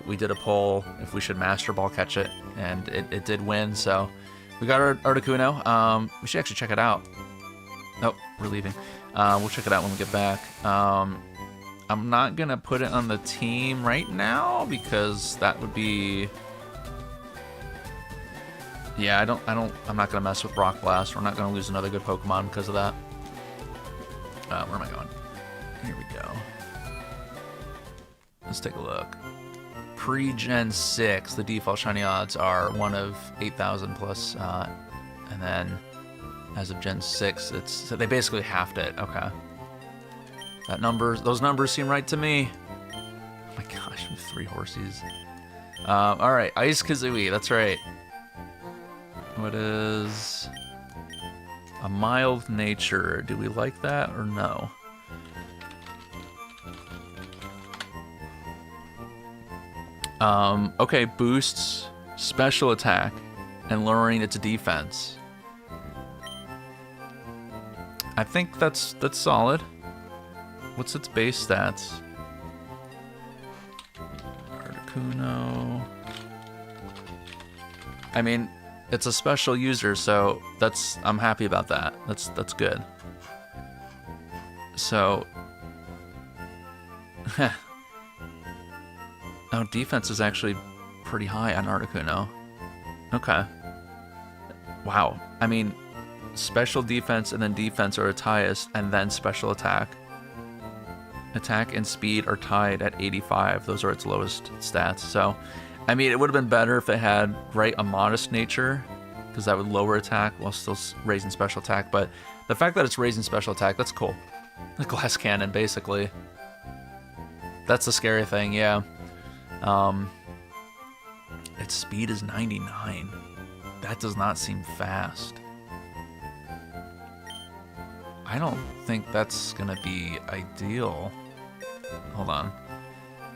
We did a poll if we should Master Ball catch it, and it did win. So we got our Articuno. We should actually check it out. Nope, we're leaving. We'll check it out when we get back. I'm not gonna put it on the team right now because that would be. Yeah, I'm not gonna mess with Rock Blast. We're not gonna lose another good Pokemon because of that. Where am I going? Here we go. Let's take a look. Pre-Gen 6, the default shiny odds are 1 of 8,000 plus, and then as of Gen 6, so they basically halved it. Okay. Those numbers seem right to me. Oh my gosh, 3 horsies. All right, Ice Kazooie. That's right. What is a mild nature? Do we like that or no? Okay, boosts special attack and lowering its defense. I think that's solid. What's its base stats? Articuno. I mean, it's a special user, so I'm happy about that. That's good. So, oh, defense is actually pretty high on Articuno. Okay. Wow. I mean, special defense and then defense are its highest, and then special attack. Attack and speed are tied at 85. Those are its lowest stats. So, I mean, it would have been better if it had, right, a modest nature, because that would lower attack while still raising special attack. But the fact that it's raising special attack, that's cool. The glass cannon, basically. That's the scary thing, yeah. Its speed is 99. That does not seem fast. I don't think that's gonna be ideal. Hold on.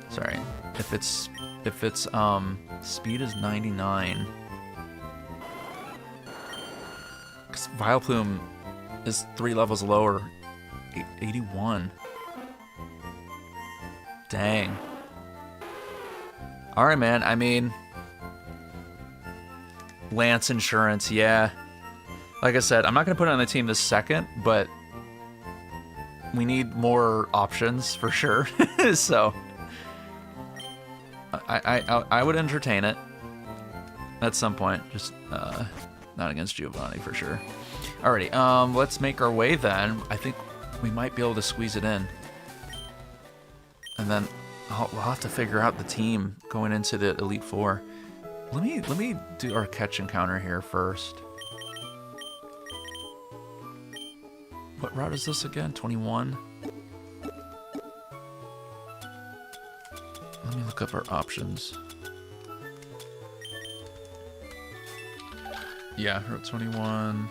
Sorry. If its speed is 99, because Vileplume is 3 levels lower, 81. Dang. All right, man. I mean, Lance Insurance, yeah. Like I said, I'm not gonna put it on the team this second, but we need more options for sure. So I would entertain it at some point. Just not against Giovanni for sure. Alrighty, let's make our way then. I think we might be able to squeeze it in, and then we'll have to figure out the team going into the Elite Four. Let me do our catch encounter here first. What route is this again? 21? Let me look up our options. Yeah, Route 21.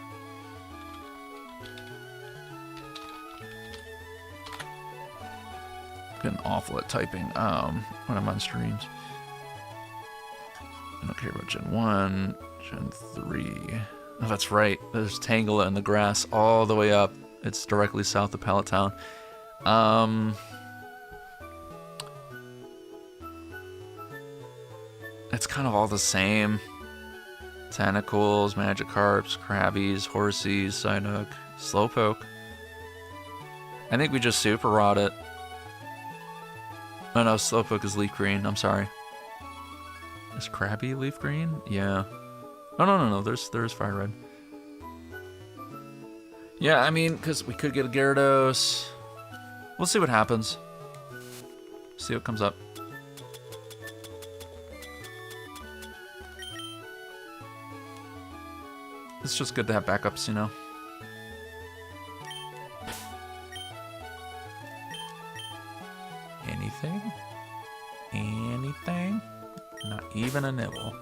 Getting awful at typing when I'm on streams. I don't care about Gen 1, Gen 3. Oh, that's right. There's Tangela in the grass all the way up. It's directly south of Pallet Town. It's kind of all the same. Tentacles, Magikarps, Krabbies, Horsies, Psyduck, Slowpoke. I think we just Super Rod it. Oh no, Slowpoke is Leaf Green. I'm sorry. Is Krabby Leaf Green? Yeah. Oh no. There's Fire Red. Yeah, I mean, because we could get a Gyarados. We'll see what happens. See what comes up. It's just good to have backups, you know? Anything? Anything? Not even a nibble.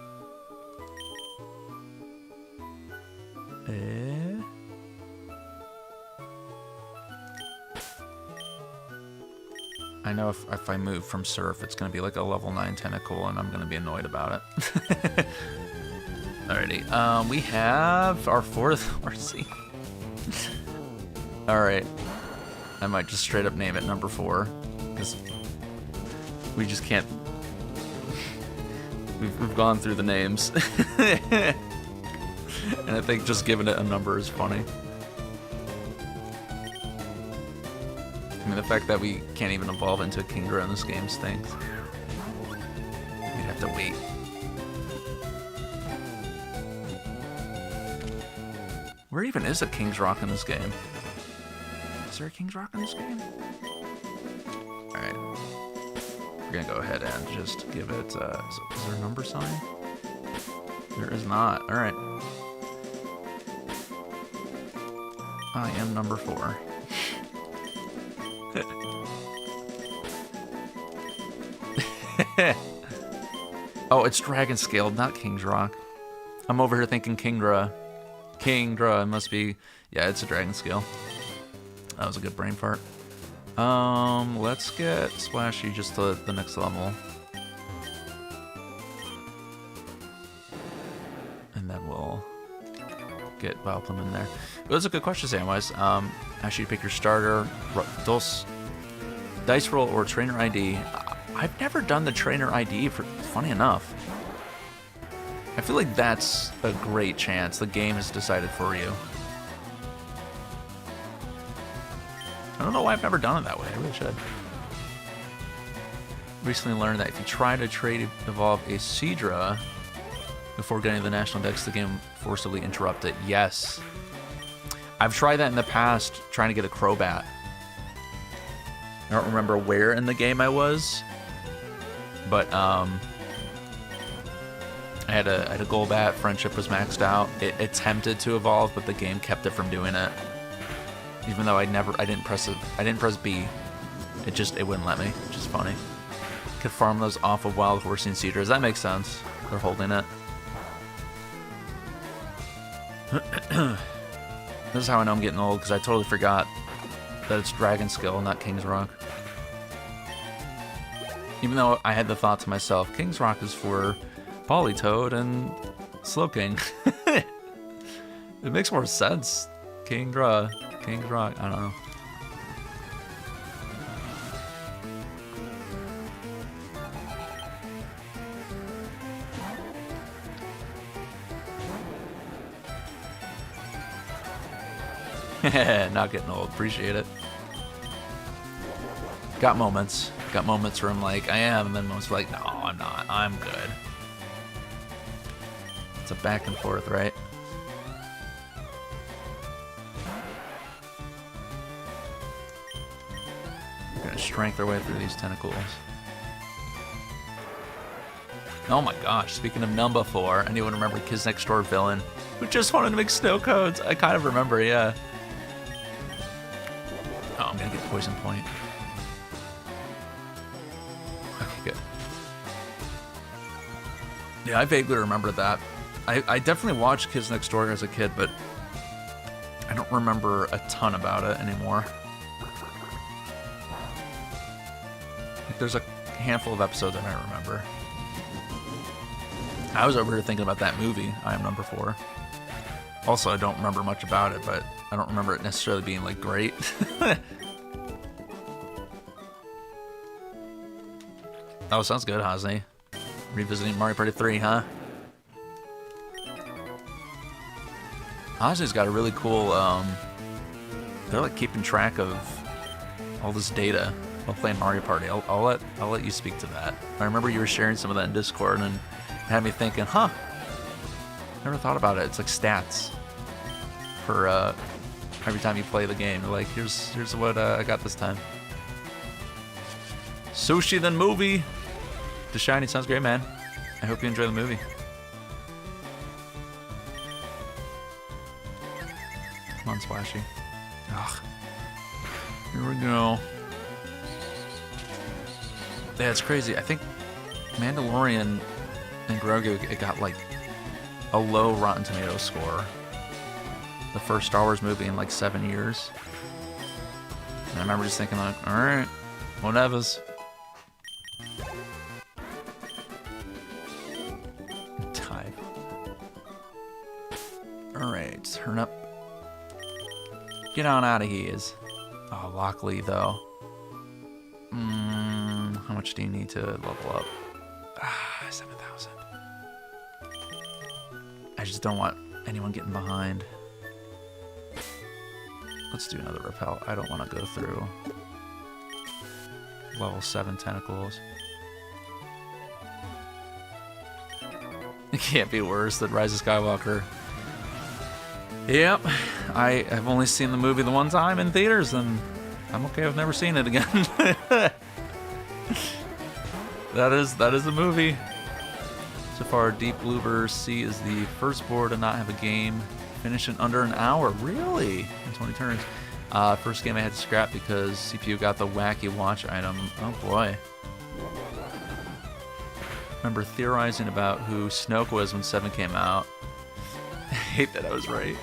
I know if I move from Surf, it's going to be like a level 9 Tentacle, and I'm going to be annoyed about it. Alrighty, we have our 4th Horsey. Alright. I might just straight up name it number 4, because we just can't... We've gone through the names. And I think just giving it a number is funny. I mean, the fact that we can't even evolve into a Kingdra in this game stinks. We'd have to wait. Where even is a King's Rock in this game? Is there a King's Rock in this game? Alright. We're gonna go ahead and just give it, is there a number sign? There is not. Alright. I am number 4. Oh, it's Dragon Scaled, not King's Rock. I'm over here thinking Kingdra. Kingdra, it must be... Yeah, it's a Dragon Scale. That was a good brain fart. Let's get Splashy just to the next level. And then we'll get them in there. But that's a good question, Samwise. Ask you to pick your starter, dice roll, or trainer ID. I've never done the trainer ID, funny enough. I feel like that's a great chance. The game has decided for you. I don't know why I've never done it that way. I really should. Recently learned that if you try to trade evolve a Seadra before getting the national dex, the game forcibly interrupt it. Yes. I've tried that in the past, trying to get a Crobat. I don't remember where in the game I was, but I had a Golbat. Friendship was maxed out. It attempted to evolve, but the game kept it from doing it. Even though I didn't press B. It wouldn't let me, which is funny. Could farm those off of Wild Horsey and Seadras. That makes sense. They're holding it. This is how I know I'm getting old, because I totally forgot that it's Dragon Skill, not King's Rock. Even though I had the thought to myself, King's Rock is for Politoed and Slowking. It makes more sense. King's Rock, I don't know. Not getting old. Appreciate it. Got moments where I'm like, I am, and then moments like, no, I'm not. I'm good. It's a back and forth, right? We're gonna strength our way through these tentacles. Oh my gosh, speaking of number 4, anyone remember Kids Next Door villain who just wanted to make snow cones? I kind of remember, yeah. Oh, I'm gonna get poison point. Okay, good. Yeah, I vaguely remember that. I definitely watched Kids Next Door as a kid, but I don't remember a ton about it anymore. Like, there's a handful of episodes I might remember. I was over here thinking about that movie, I Am Number 4. Also, I don't remember much about it, but I don't remember it necessarily being, like, great. Oh, sounds good, Hosni. Revisiting Mario Party 3, huh? Hosni's got a really cool, they're, like, keeping track of all this data while playing Mario Party. I'll let you speak to that. I remember you were sharing some of that in Discord, and it had me thinking, huh, never thought about it. It's like stats for every time you play the game. You're like, here's what I got this time. Sushi then movie. The Shiny sounds great, man. I hope you enjoy the movie. Come on, Splashy. Ugh. Here we go. Yeah, it's crazy. I think Mandalorian and Grogu, it got like a low Rotten Tomatoes score. The first Star Wars movie in like 7 years. And I remember just thinking like, alright, whatever's. Type. Alright, turn up. Get on out of here. Oh, Lockley though. How much do you need to level up? 7,000. I just don't want anyone getting behind. Let's do another repel. I don't want to go through level 7 tentacles. It can't be worse than Rise of Skywalker. Yep, I have only seen the movie the one time in theaters, and I'm okay with never seeing it again. That is a movie. So far, Deep Bloober C is the first board to not have a game finish in under an hour. Really? In 20 turns. First game I had to scrap because CPU got the wacky watch item. Oh boy. Remember theorizing about who Snoke was when 7 came out. I hate that I was right.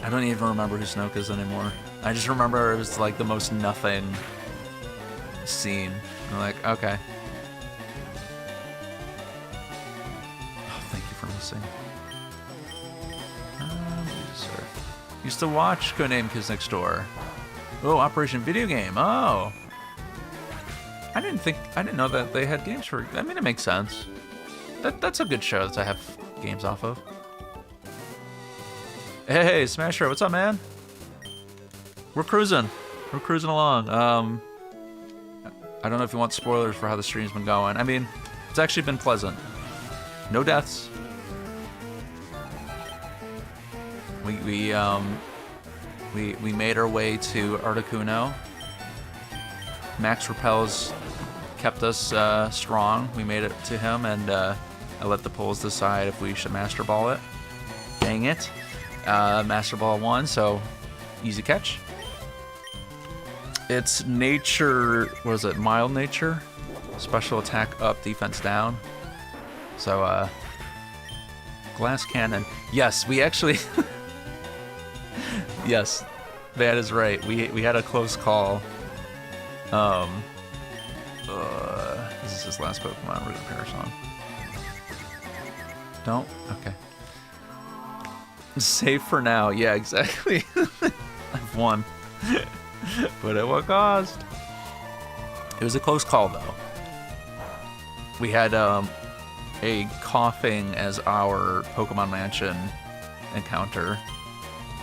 I don't even remember who Snoke is anymore. I just remember it was like the most nothing scene. I'm like, okay. Oh, thank you for listening. Used to watch Codename Kids Next Door. Oh, Operation Video Game. Oh. I didn't know that they had games for, I mean, it makes sense. That's a good show that I have games off of. Hey, Smasher, what's up, man? We're cruising. We're cruising along. I don't know if you want spoilers for how the stream's been going. I mean, it's actually been pleasant. No deaths. We made our way to Articuno. Max Repels kept us strong. We made it to him, and I let the polls decide if we should Master Ball it. Dang it. Master Ball won, so easy catch. It's nature, what is it, mild nature? Special attack up, defense down. So, glass cannon. Yes, we actually... Yes, that is right. We had a close call. This is his last Pokemon. We're gonna pair on. Don't? Okay. Safe for now. Yeah, exactly. I've won. But at what cost? It was a close call, though. We had a coughing as our Pokemon Mansion encounter,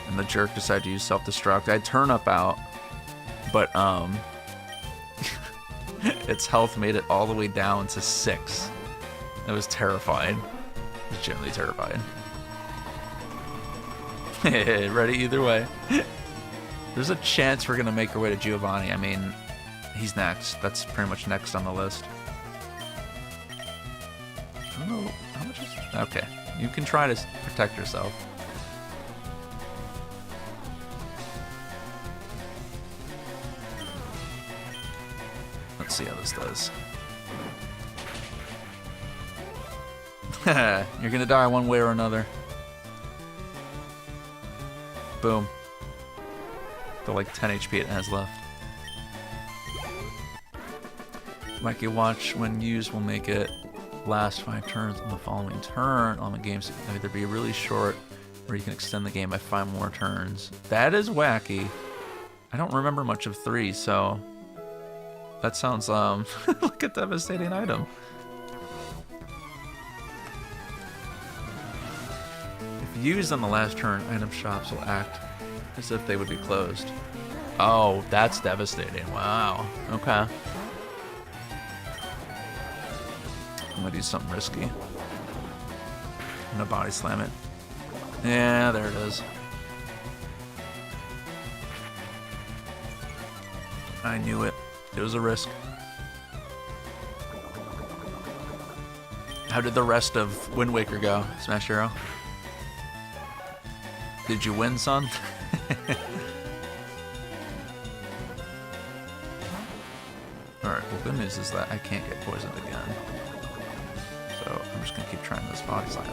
and the jerk decided to use self-destruct. I had Turnip out, but its health made it all the way down to 6. It was terrifying. It was genuinely terrifying. Ready either way. There's a chance we're gonna make our way to Giovanni. I mean, he's next. That's pretty much next on the list. I don't know how much is... Okay, you can try to protect yourself. Let's see how this does. You're gonna die one way or another. Boom. The like 10 HP it has left. Wacky Watch, when used, will make it last 5 turns on the following turn. On the games can either be really short, or you can extend the game by 5 more turns. That is wacky. I don't remember much of 3, so that sounds like a devastating item. If used on the last turn, item shops will act as if they would be closed. Oh, that's devastating. Wow. Okay. I'm gonna do something risky. I'm gonna body slam it. Yeah, there it is. I knew it. It was a risk. How did the rest of Wind Waker go, Smash Hero? Did you win, son? Alright, well, good news is that I can't get poisoned again. So I'm just gonna keep trying this body slam.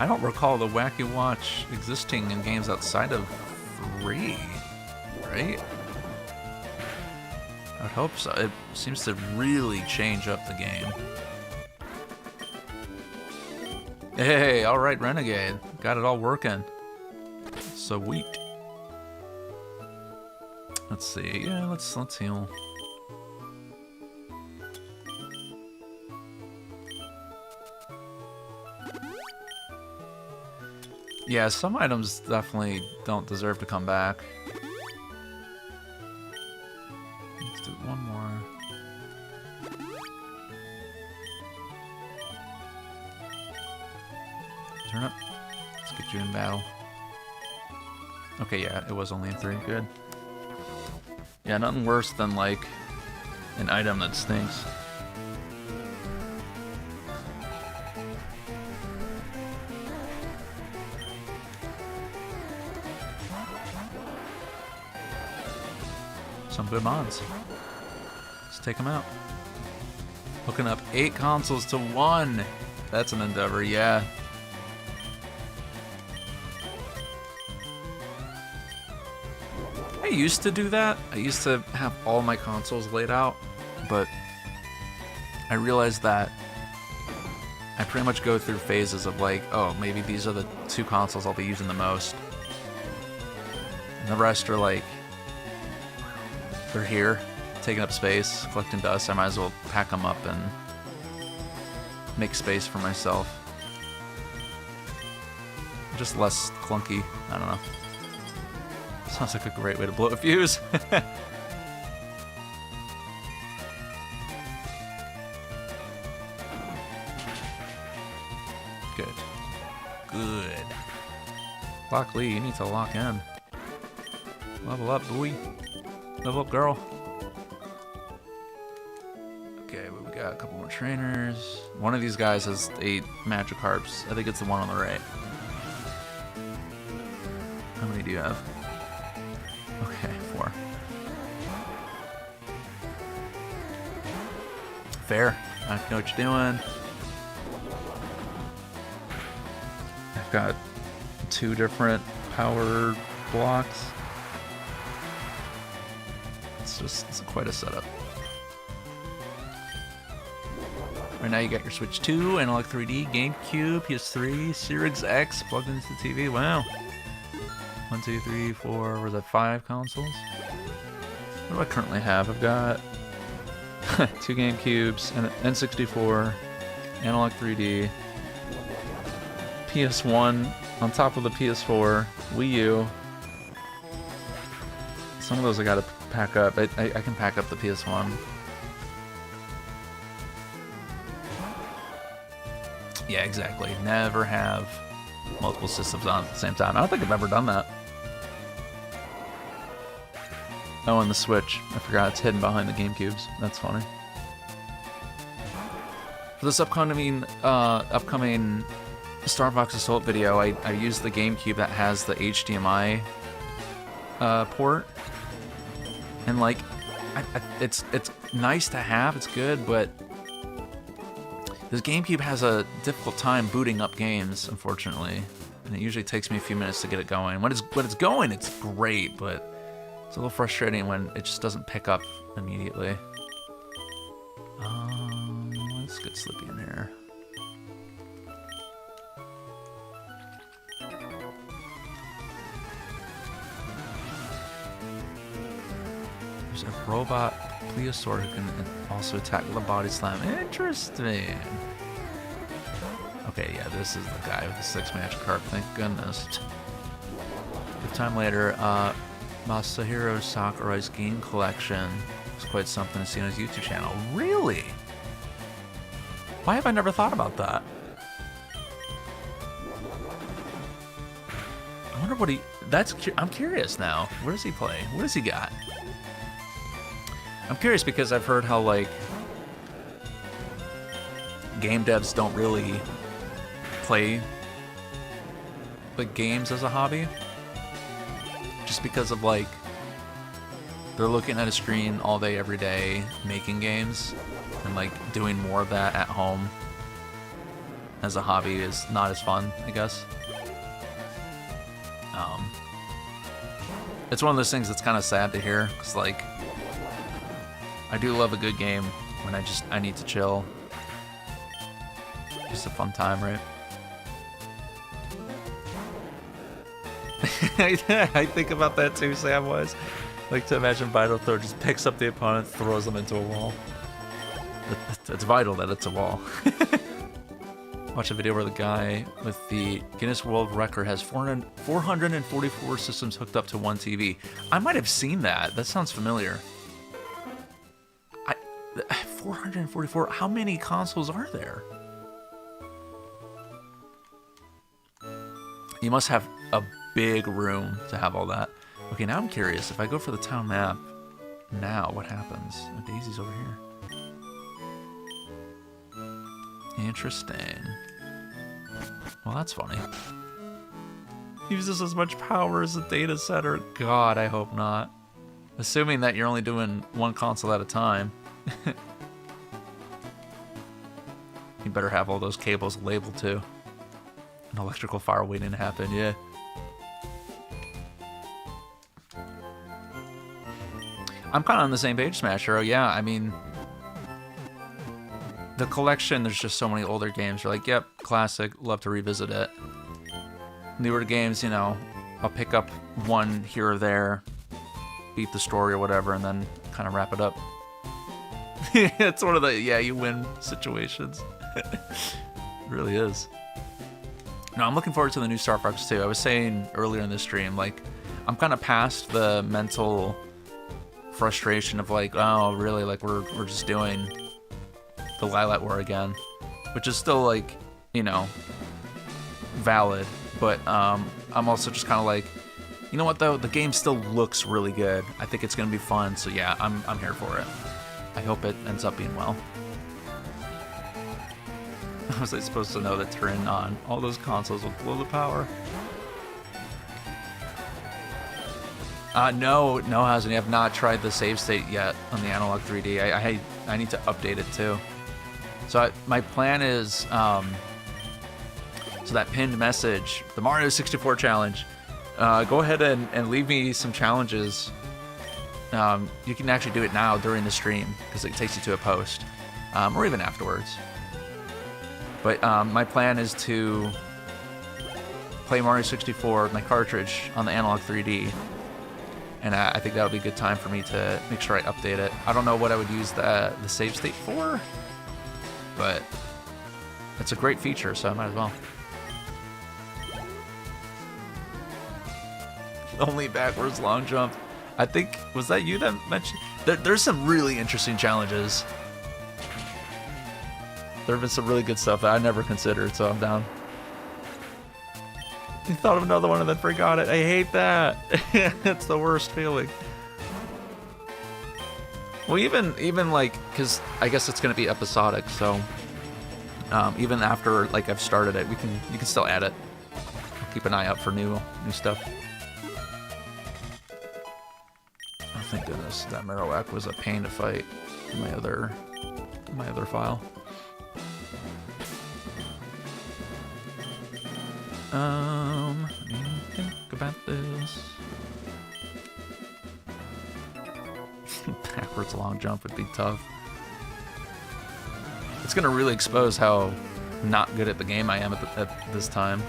I don't recall the Wacky Watch existing in games outside of 3, right? I would hope so. It seems to really change up the game. Hey, alright, Renegade. Got it all working. Sweet. Let's see. Yeah, let's heal. Yeah, some items definitely don't deserve to come back. Let's do one more. Turn up. Let's get you in battle. Okay, yeah, it was only in 3. Good. Yeah, nothing worse than, like, an item that stinks. Some good mods. Let's take them out. Hooking up 8 consoles to 1. That's an endeavor, yeah. I used to do that. I used to have all my consoles laid out, but I realized that I pretty much go through phases of like, oh, maybe these are the 2 consoles I'll be using the most. And the rest are like, they're here, taking up space, collecting dust. I might as well pack them up and make space for myself. Just less clunky. I don't know. Sounds like a great way to blow a fuse. Good. Good. Lock Lee, you need to lock in. Level up, boy. Level up, girl. Okay, we got a couple more trainers. One of these guys has 8 Magikarps. I think it's the one on the right. How many do you have? Okay, 4. Fair. I know what you're doing. I've got 2 different power blocks. It's quite a setup. Right now you got your Switch 2, Analog 3D, GameCube, PS3, Series X plugged into the TV. Wow. 1, 2, 3, 4, was that 5 consoles? What do I currently have? I've got 2 GameCubes, and N64, Analog 3D, PS1 on top of the PS4, Wii U. Some of those I gotta pack up. I can pack up the PS1. Yeah, exactly. Never have multiple systems on at the same time. I don't think I've ever done that. Oh, and the Switch. I forgot it's hidden behind the GameCubes. That's funny. For this upcoming Star Fox Assault video, I used the GameCube that has the HDMI port. And like, it's nice to have, it's good, but this GameCube has a difficult time booting up games, unfortunately. And it usually takes me a few minutes to get it going. When it's going, it's great, but it's a little frustrating when it just doesn't pick up immediately. Let's get Slippy in here. There's a robot plesiosaur who can also attack with a body slam. Interesting. Okay, yeah, this is the guy with the 6 Magikarp. Thank goodness. A time later, Masahiro Sakurai's game collection is quite something to see on his YouTube channel. Really? Why have I never thought about that? I wonder what he... I'm curious now. Where does he play? What does he got? I'm curious because I've heard how, like, game devs don't really play, like, games as a hobby. Just because of, like, they're looking at a screen all day, every day, making games, and, like, doing more of that at home as a hobby is not as fun, I guess. It's one of those things that's kind of sad to hear, because, like, I do love a good game when I need to chill. Just a fun time, right? I think about that too, Samwise. Like to imagine Vital Throw just picks up the opponent, throws them into a wall. It's vital that it's a wall. Watch a video where the guy with the Guinness World Record has 444 systems hooked up to one TV. I might have seen that. That sounds familiar. 444? How many consoles are there? You must have a big room to have all that. Okay, now I'm curious. If I go for the town map, now what happens? Oh, Daisy's over here. Interesting. Well, that's funny. Uses as much power as a data center. God, I hope not. Assuming that you're only doing one console at a time. You better have all those cables labeled too. An electrical fire waiting to happen, yeah. I'm kind of on the same page, Smash Hero. Yeah, I mean, the collection, there's just so many older games. You're like, yep, classic, love to revisit it. Newer games, you know, I'll pick up one here or there, beat the story or whatever, and then kind of wrap it up. It's one of the, yeah, you win situations. It really is. No, I'm looking forward to the new Star Fox too. I was saying earlier in this stream, like, I'm kind of past the mental frustration of like, oh, really, like, we're just doing the Lilac War again, which is still, like, you know, valid, but I'm also just kind of like, you know what, though, the game still looks really good. I think it's gonna be fun, so yeah, I'm here for it. I hope it ends up being well. How was I supposed to know that turning on all those consoles will blow the power? No, Hasn't. I have not tried the save state yet on the Analog 3D. I need to update it too. So my plan is, so that pinned message, the Mario 64 challenge, go ahead and leave me some challenges. You can actually do it now during the stream because it takes you to a post, or even afterwards. But my plan is to play Mario 64 with my cartridge on the Analog 3D. And I think that would be a good time for me to make sure I update it. I don't know what I would use the save state for, but it's a great feature, so I might as well. Only backwards long jump. I think, was that you that mentioned? There's some really interesting challenges. There have been some really good stuff that I never considered, so I'm down. You thought of another one and then forgot it. I hate that. It's the worst feeling. Well, even like, because I guess it's gonna be episodic, so even after like I've started it, you can still add it. I'll keep an eye out for new stuff. Oh, thank goodness that Marowak was a pain to fight in my other file. Let me think about this. Backwards long jump would be tough. It's gonna really expose how not good at the game I am at this time.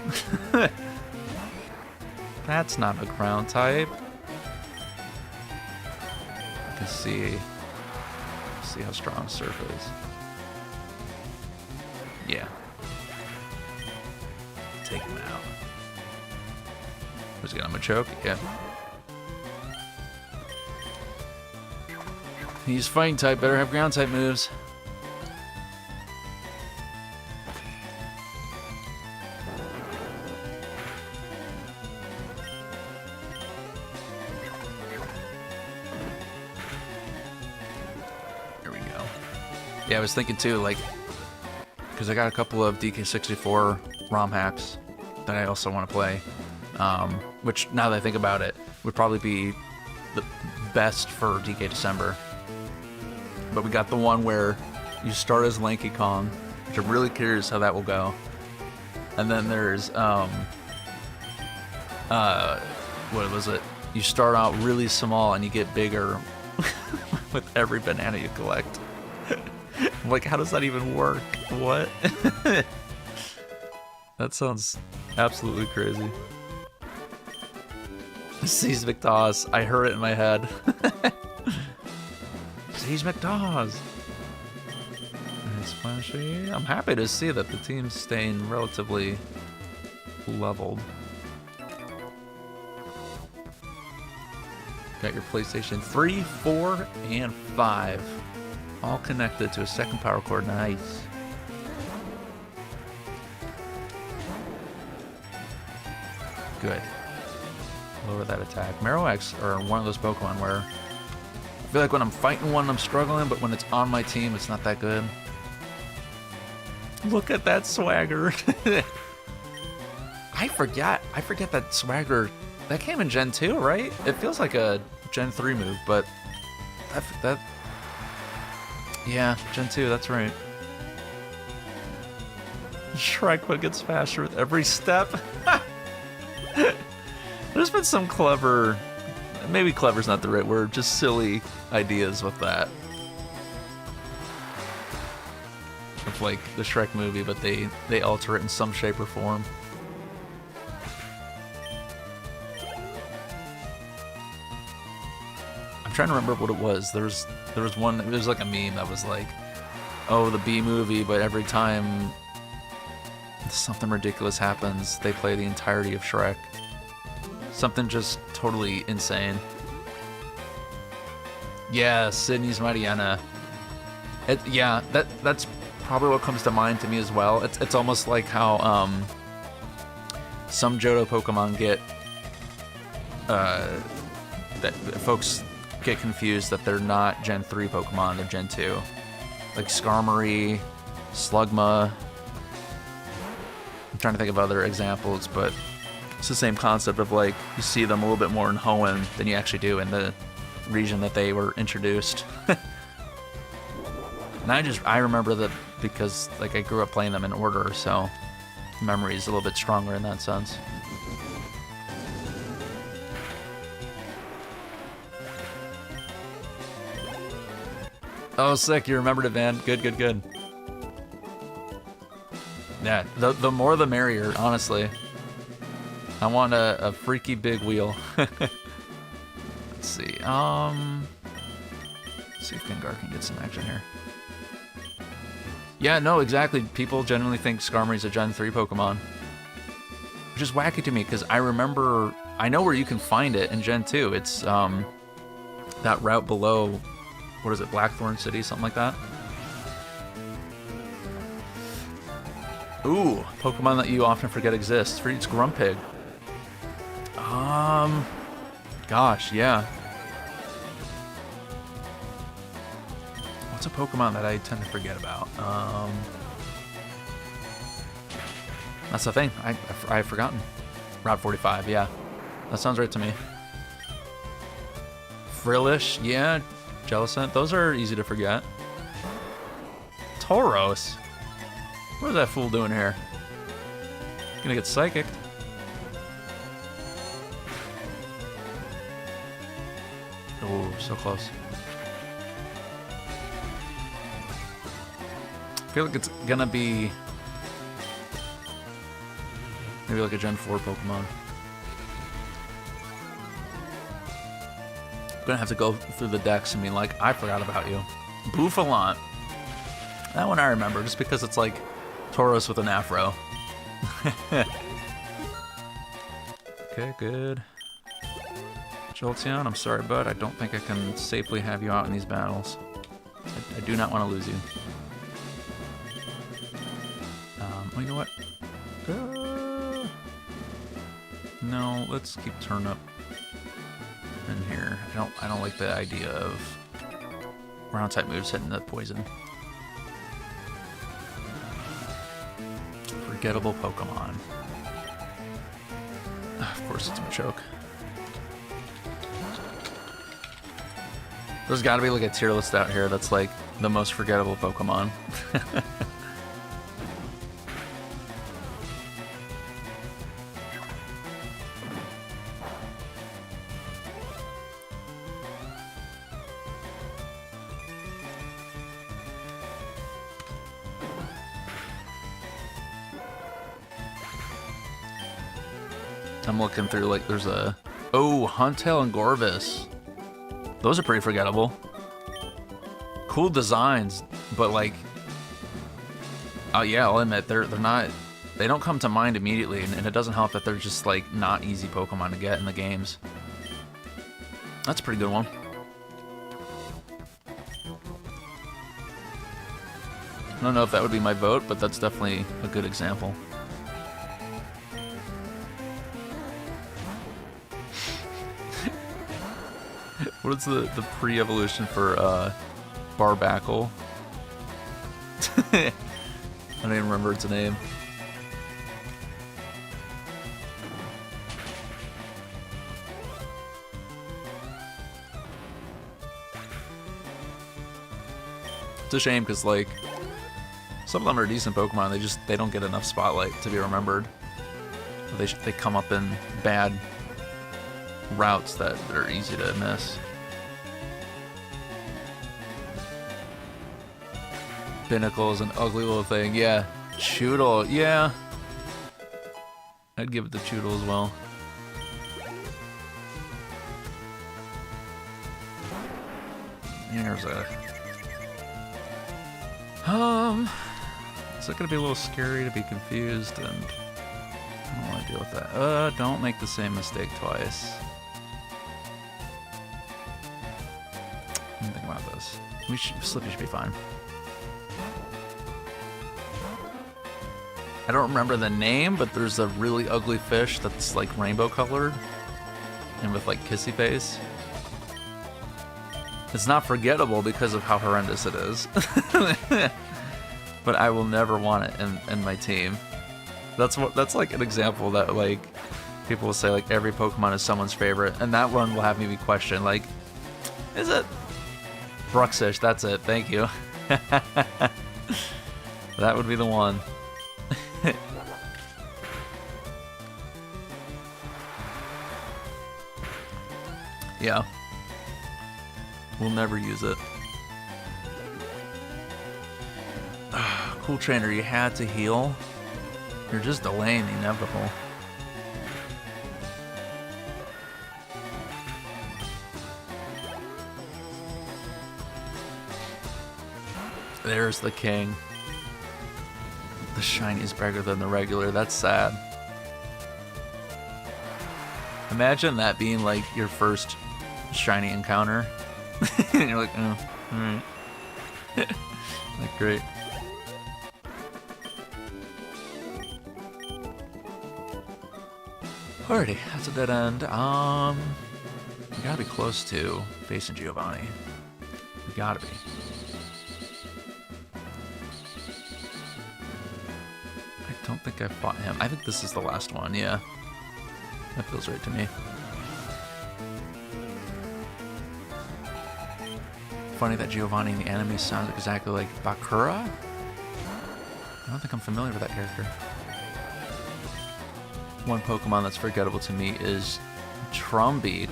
That's not a ground type. I can see how strong Surf is. Yeah. Take him out. Who's gonna choke? Yeah. He's fighting type, better have ground type moves. There we go. Yeah, I was thinking too, like, because I got a couple of DK64 ROM hacks that I also want to play, which now that I think about it would probably be the best for DK December. But we got the one where you start as Lanky Kong, which I'm really curious how that will go. And then there's what was it? You start out really small and you get bigger with every banana you collect. I'm like, how does that even work? What? That sounds absolutely crazy. Seize McDawes. I heard it in my head. Seize McDawes. Splashy. I'm happy to see that the team's staying relatively leveled. Got your PlayStation 3, 4, and 5. All connected to a second power cord. Nice. Good. Lower that attack. Marowaks are one of those Pokemon where I feel like when I'm fighting one, I'm struggling, but when it's on my team, it's not that good. Look at that swagger. I forget that swagger. That came in Gen 2, right? It feels like a Gen 3 move, but that yeah, Gen 2, that's right. Shrike gets faster with every step. There's been some clever, maybe clever's not the right word, just silly ideas with that. of like the Shrek movie, but they alter it in some shape or form. I'm trying to remember what it was. There was one. It was like a meme that was like, oh, the B movie, but every time something ridiculous happens, they play the entirety of Shrek. Something just totally insane. Yeah, Sydney's Mariana. Yeah, that's probably what comes to mind to me as well. It's almost like how some Johto Pokemon get that folks get confused that they're not Gen 3 Pokemon, they're Gen 2. Like Skarmory, Slugma. I'm trying to think of other examples, but it's the same concept of like you see them a little bit more in Hoenn than you actually do in the region that they were introduced. And I remember that because like I grew up playing them in order, so memory is a little bit stronger in that sense. Oh, sick! You remembered it, Van. Good, good, good. Yeah, the more the merrier, honestly. I want a freaky big wheel. Let's see. Let's see if Gengar can get some action here. Yeah, no, exactly. People generally think Skarmory's a Gen 3 Pokemon. Which is wacky to me, because I know where you can find it in Gen 2. It's that route below, what is it, Blackthorn City, something like that? Ooh, Pokemon that you often forget exists. It's Grumpig. Gosh, yeah. What's a Pokemon that I tend to forget about? That's the thing. I've forgotten. Route 45, yeah. That sounds right to me. Frillish, yeah. Jellicent, those are easy to forget. Tauros. What is that fool doing here? Gonna get psychic. Oh, so close. I feel like it's gonna be maybe like a Gen 4 Pokemon. I'm gonna have to go through the decks and be like, I forgot about you. Bouffalant. That one I remember, just because it's like Tauros with an afro. Okay, good. Jolteon, I'm sorry, bud. I don't think I can safely have you out in these battles. I do not want to lose you. Oh, you know what? No, let's keep Turnip in here. I don't like the idea of ground type moves hitting the poison. Forgettable Pokemon. Of course, it's Machoke. There's got to be like a tier list out here that's like the most forgettable Pokemon. I'm looking through, like, there's a... Oh, Huntail and Gorvis. Those are pretty forgettable. Cool designs, but, like... Oh, yeah, I'll admit, they're not... They don't come to mind immediately, and it doesn't help that they're just, like, not easy Pokemon to get in the games. That's a pretty good one. I don't know if that would be my vote, but that's definitely a good example. What is the pre-evolution for Barbacle? I don't even remember its name. It's a shame because, like, some of them are decent Pokemon. They don't get enough spotlight to be remembered. They come up in bad routes that are easy to miss. Binnacle is an ugly little thing. Yeah. Choodle. Yeah. I'd give it to Choodle as well. Here's a... Is it gonna be a little scary to be confused, and I don't want to deal with that. Don't make the same mistake twice. Think about this. Slippy should be fine. I don't remember the name, but there's a really ugly fish that's like rainbow colored and with like kissy face. It's not forgettable because of how horrendous it is. But I will never want it in my team. That's like an example that like people will say like every Pokemon is someone's favorite, and that one will have me be questioned like, is it? Bruxish, that's it, thank you. That would be the one. Yeah. We'll never use it. Cool Trainer, you had to heal. You're just delaying the inevitable. There's the king. The shiny is bigger than the regular. That's sad. Imagine that being like your first shiny encounter. And you're like, oh, alright. Like, great. Alrighty, that's a dead end. We gotta be close to facing Giovanni. We gotta be. I don't think I fought him. I think this is the last one, yeah. That feels right to me. Funny that Giovanni in the anime sounds exactly like Bakura? I don't think I'm familiar with that character. One Pokemon that's forgettable to me is Trumbeak.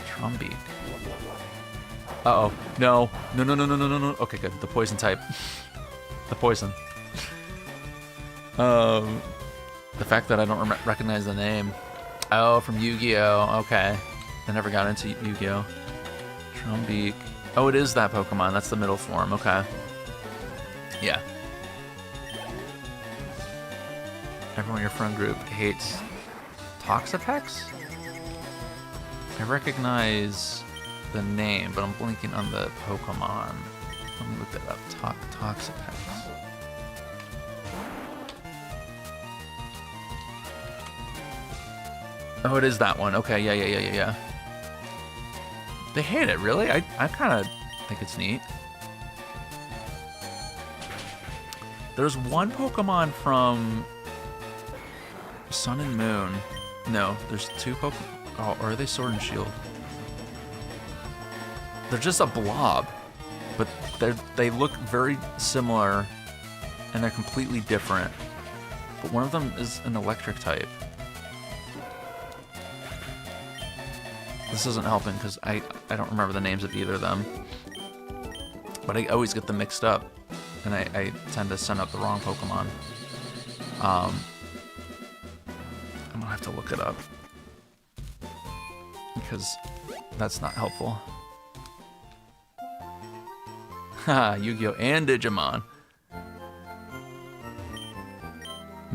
Trumbeak. Uh-oh. No. No, no, no, no, no, no, no. Okay, good. The poison type. The poison. The fact that I don't recognize the name. Oh, from Yu-Gi-Oh! Okay. I never got into Yu-Gi-Oh! Trumbeak. Oh, it is that Pokemon. That's the middle form. Okay. Yeah. Everyone in your friend group hates Toxapex? I recognize the name, but I'm blinking on the Pokemon. Let me look that up. Toxapex. Oh, it is that one. Okay, yeah. They hate it, really? I kind of think it's neat. There's one Pokemon from Sun and Moon. No, there's two Pokemon. Oh, or are they Sword and Shield? They're just a blob, but they look very similar, and they're completely different. But one of them is an electric type. This isn't helping because I don't remember the names of either of them. But I always get them mixed up, and I tend to send out the wrong Pokemon. I'm gonna have to look it up because that's not helpful. Haha, Yu-Gi-Oh! And Digimon.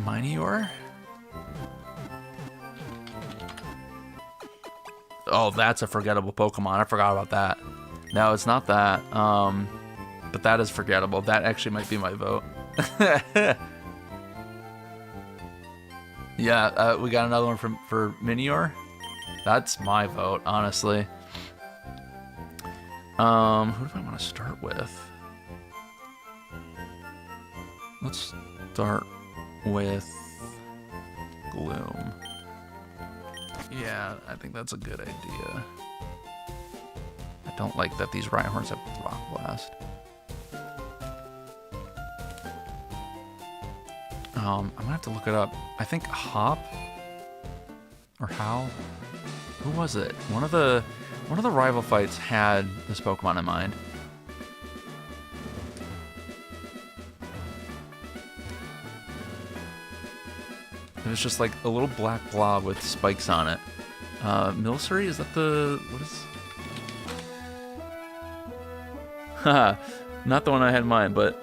Minior? Oh, that's a forgettable Pokemon. I forgot about that. No, it's not that. But that is forgettable. That actually might be my vote. Yeah, we got another one for Minior. That's my vote, honestly. Who do I want to start with? Let's start with Gloom. Yeah, I think that's a good idea. I don't like that these Rhyhorns have Rock Blast. I'm gonna have to look it up. I think Hop or Howl. Who was it? One of the rival fights had this Pokemon in mind. It was just like a little black blob with spikes on it. Milcery, is that the... what is... Haha, not the one I had in mind, but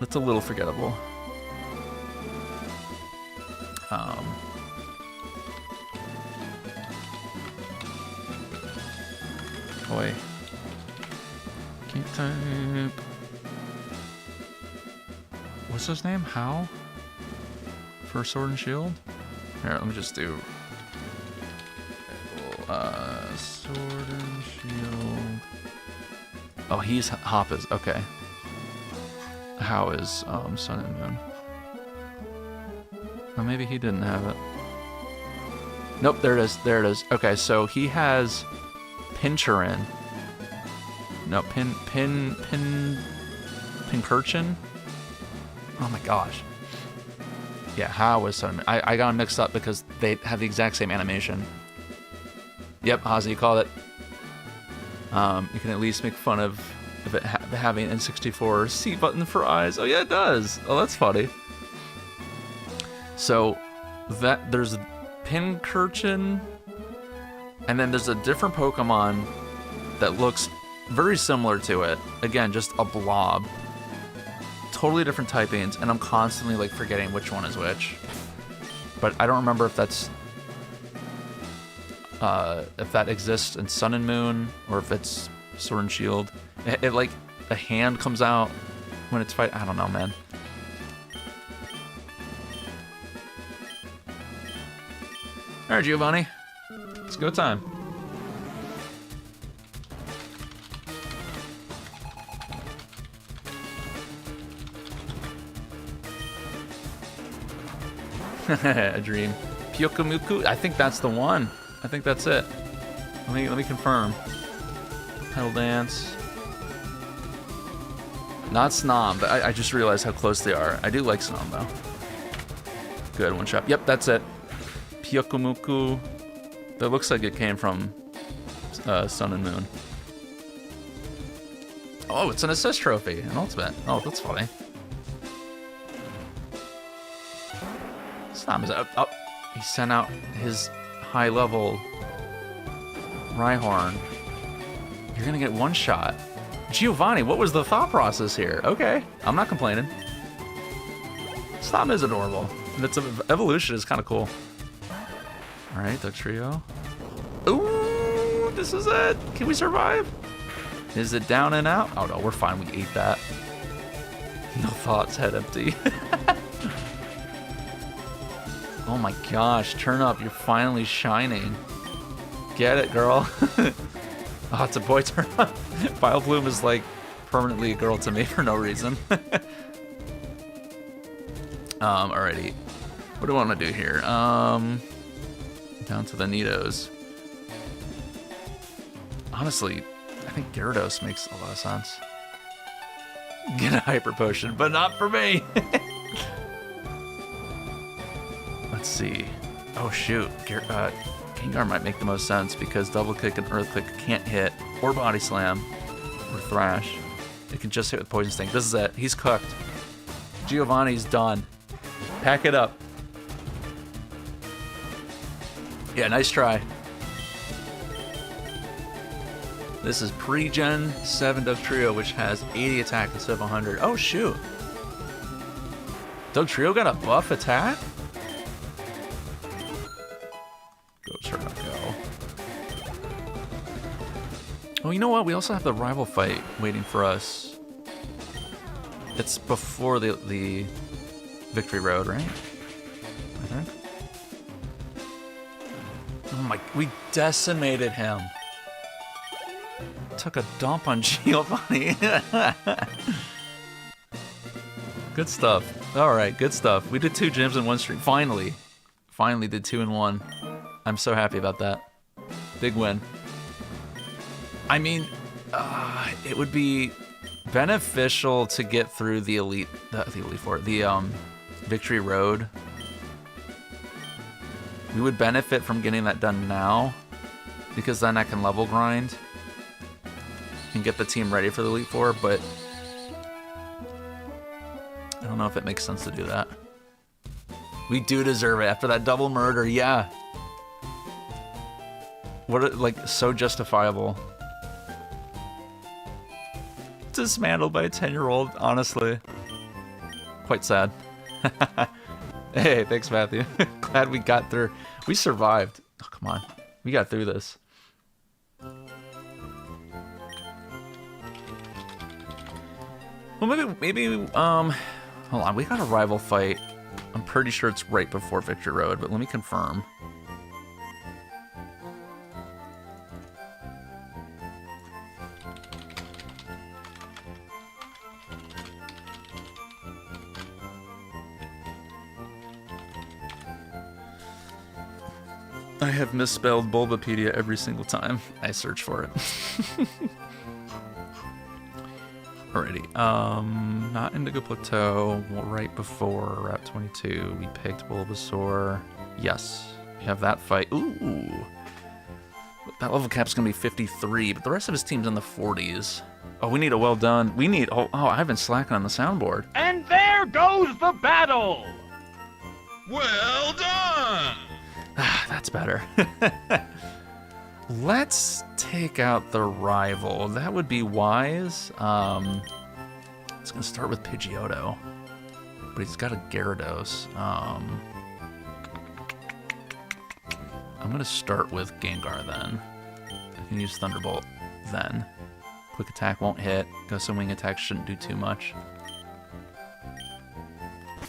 that's a little forgettable. Boy. Can't type... What's his name? How? For Sword and Shield? Here, let me just do... Sword and Shield... Oh, he's Hoppa's. Okay. How is Sun and Moon? Oh, maybe he didn't have it. Nope, there it is. There it is. Okay, so he has Pinchurin. No, Pincurchin? Oh my gosh. Yeah, how is Sun and Moon? I got them mixed up because they have the exact same animation. Yep, Hazy, you called it. You can at least make fun of it having an N64 C button for eyes. Oh yeah, it does. Oh, that's funny. So that there's Pincurchin, and then there's a different Pokemon that looks very similar to it. Again, just a blob. Totally different typings, and I'm constantly like forgetting which one is which. But I don't remember if that's if that exists in Sun and Moon, or if it's Sword and Shield. It like, a hand comes out when it's fight. I don't know, man. All right, Giovanni. It's go time. A dream. Pyokomuku? I think that's the one. I think that's it. Let me confirm. Pedal Dance. Not Snom, but I just realized how close they are. I do like Snom, though. Good, one shot. Yep, that's it. Pyokomuku. That looks like it came from Sun and Moon. Oh, it's an assist trophy. An ultimate. Oh, that's funny. Snom is up. Oh, he sent out his high-level Rhyhorn. You're gonna get one shot. Giovanni, what was the thought process here? Okay, I'm not complaining. Snom is adorable. And its evolution is kind of cool. All right, Duck Trio. Ooh, this is it. Can we survive? Is it down and out? Oh no, we're fine. We ate that. No thoughts, head empty. Oh my gosh, turn up. You're finally shining. Get it, girl. Oh, it's a boy turn on. Vileplume is like permanently a girl to me for no reason. Alrighty. What do I want to do here? Down to the Nidos. Honestly, I think Gyarados makes a lot of sense. Get a Hyper Potion, but not for me. Let's see. Oh shoot, Gengar might make the most sense because Double Kick and Earth Kick can't hit, or Body Slam, or Thrash. It can just hit with Poison Sting. This is it. He's cooked. Giovanni's done. Pack it up. Yeah, nice try. This is pre-Gen 7 Doug Trio, which has 80 attack instead of 100. Oh shoot. Doug Trio got a buff attack? Oh, you know what? We also have the rival fight waiting for us. It's before the Victory Road, right? I think. Oh my! We decimated him. Took a dump on Giovanni. Good stuff. All right, good stuff. We did 2 gyms in one stream. Finally did 2 in 1. I'm so happy about that. Big win. I mean, it would be beneficial to get through the Elite Four, the Victory Road. We would benefit from getting that done now, because then I can level grind and get the team ready for the Elite Four, but I don't know if it makes sense to do that. We do deserve it after that double murder, yeah. What, like, so justifiable. Dismantled by a 10-year-old, honestly. Quite sad. Hey, thanks, Matthew. Glad we got through. We survived. Oh, come on. We got through this. Well, maybe, hold on. We got a rival fight. I'm pretty sure it's right before Victory Road, but let me confirm. I have misspelled Bulbapedia every single time I search for it. Alrighty, not Indigo Plateau, right before Route 22, we picked Bulbasaur. Yes, we have that fight. Ooh, that level cap's gonna be 53, but the rest of his team's in the 40s. Oh, we need a well done. We need, oh, I've been slacking on the soundboard. And there goes the battle! Well done! That's better. Let's take out the rival. That would be wise. It's gonna start with Pidgeotto, but he's got a Gyarados. I'm gonna start with Gengar then. I can use Thunderbolt then. Quick attack won't hit. Ghost and Wing attack shouldn't do too much.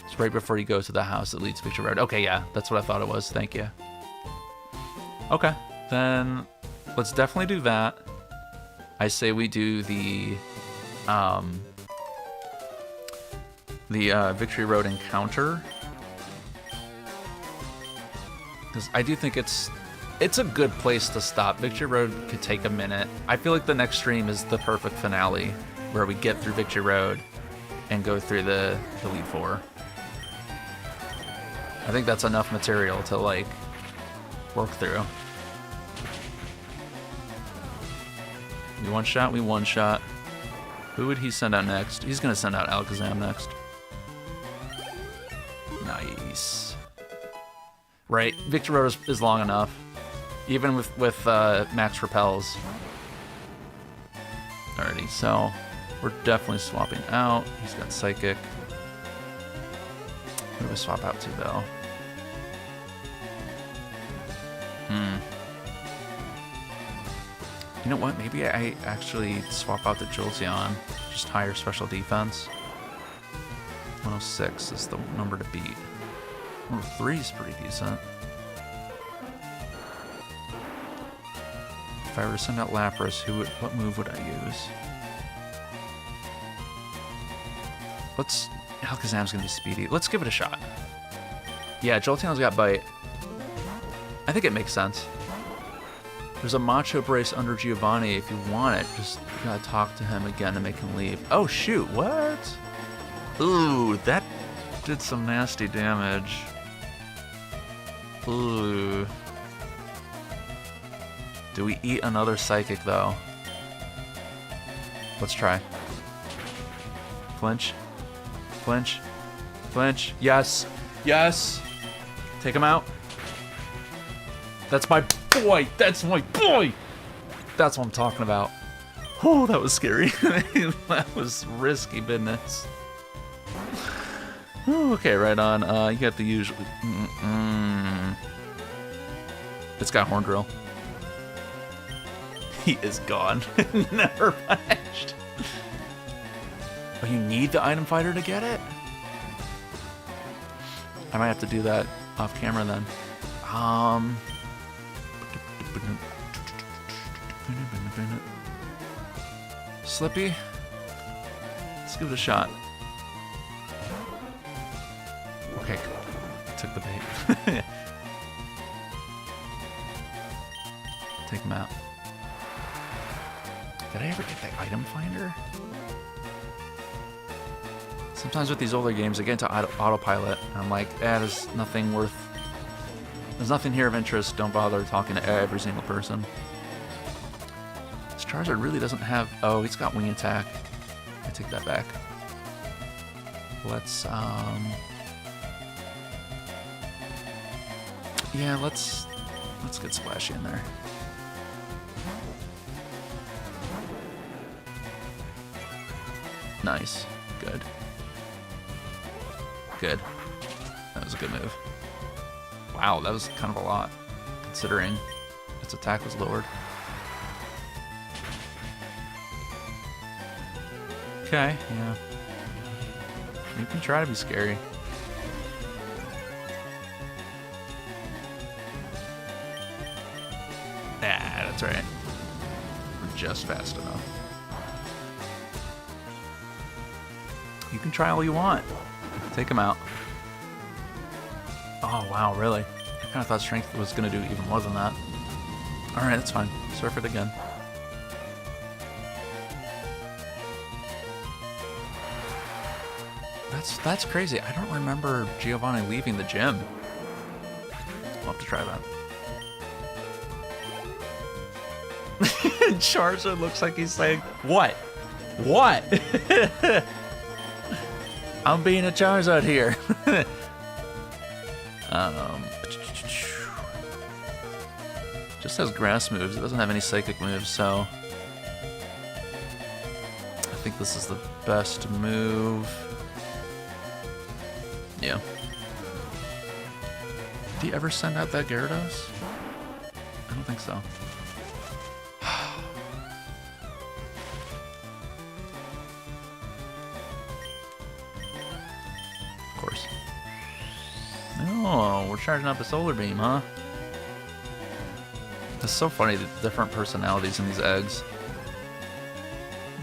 It's right before you go to the house that leads to Victory Road. Okay, yeah, that's what I thought it was. Thank you. Okay, then let's definitely do that. I say we do the Victory Road encounter, because I do think it's a good place to stop. Victory Road could take a minute. I feel like the next stream is the perfect finale, where we get through Victory Road and go through the Elite Four. I think that's enough material to, like, work through. We one-shot, we one-shot. Who would he send out next? He's gonna send out Alakazam next. Nice. Right, Victory Road is long enough. Even with max repels. Alrighty, so we're definitely swapping out. He's got Psychic. Who do we swap out to, though? You know what? Maybe I actually swap out the Jolteon. Just higher special defense. 106 is the number to beat. 103 is pretty decent. If I were to send out Lapras, what move would I use? Alakazam's gonna be speedy. Let's give it a shot. Yeah, Jolteon's got Bite. I think it makes sense. There's a Macho Brace under Giovanni if you want it. Just you gotta talk to him again to make him leave. Oh shoot, what? Ooh, that did some nasty damage. Ooh. Do we eat another Psychic though? Let's try. Flinch. Flinch. Flinch. Yes. Yes. Take him out. That's my boy. That's my boy. That's what I'm talking about. Oh, that was scary. That was risky business. Ooh, okay, right on. You got the usual. It's got Horn Drill. He is gone. Never punished. Oh, you need the item fighter to get it? I might have to do that off camera then. Slippy. Let's give it a shot. Okay, took the bait. Take him out. Did I ever get that item finder? Sometimes with these older games, I get into autopilot, and I'm like, there's nothing here of interest. Don't bother talking to every single person. This Charizard really doesn't have... Oh, he's got Wing Attack. I take that back. Let's, Yeah, let's get Splashy in there. Nice. Good. Good. That was a good move. Wow, that was kind of a lot, considering its attack was lowered. Okay, yeah. You can try to be scary. Ah, that's right. We're just fast enough. You can try all you want. Take him out. Oh, wow, really? I kind of thought strength was going to do even more than that. Alright, that's fine. Surf it again. That's crazy. I don't remember Giovanni leaving the gym. I'll have to try that. Charizard looks like he's saying, what? What? I'm being a Charizard here. Just has grass moves. It doesn't have any psychic moves, so I think this is the best move. Yeah. Did he ever send out that Gyarados? I don't think so. Of course. No, we're charging up a Solar Beam, huh? It's so funny, the different personalities in these eggs.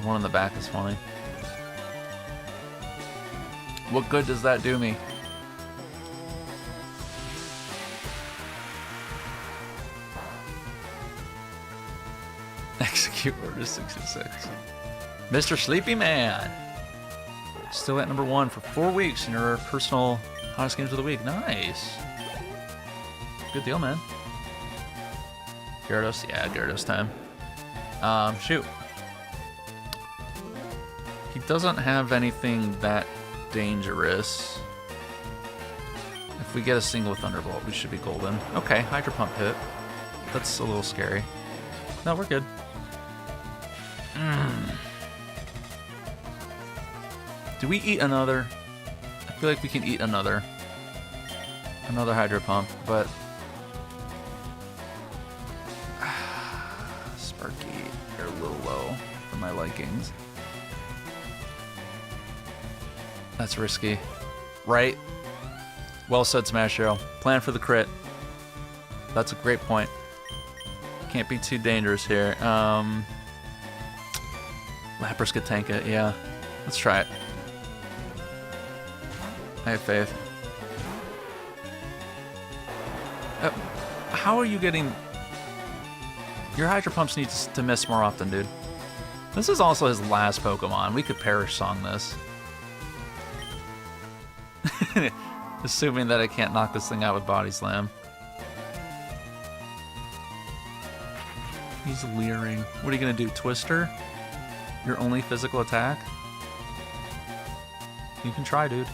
The one in the back is funny. What good does that do me? Execute Order 66. Mr. Sleepy Man! Still at number 1 for 4 weeks in your personal hottest games of the week. Nice! Good deal, man. Gyarados? Yeah, Gyarados time. Shoot. He doesn't have anything that dangerous. If we get a single Thunderbolt, we should be golden. Okay, Hydro Pump hit. That's a little scary. No, we're good. Do we eat another? I feel like we can eat another Hydro Pump, but Sparky, you're a little low for my likings. That's risky. Right? Well said, Smash Hero. Plan for the crit. That's a great point. Can't be too dangerous here. Lapras could tank it, yeah. Let's try it. I have faith. How are you getting... Your Hydro Pumps need to miss more often, dude. This is also his last Pokemon. We could Perish Song this. Assuming that I can't knock this thing out with Body Slam. He's leering. What are you gonna do, Twister? Your only physical attack? You can try, dude.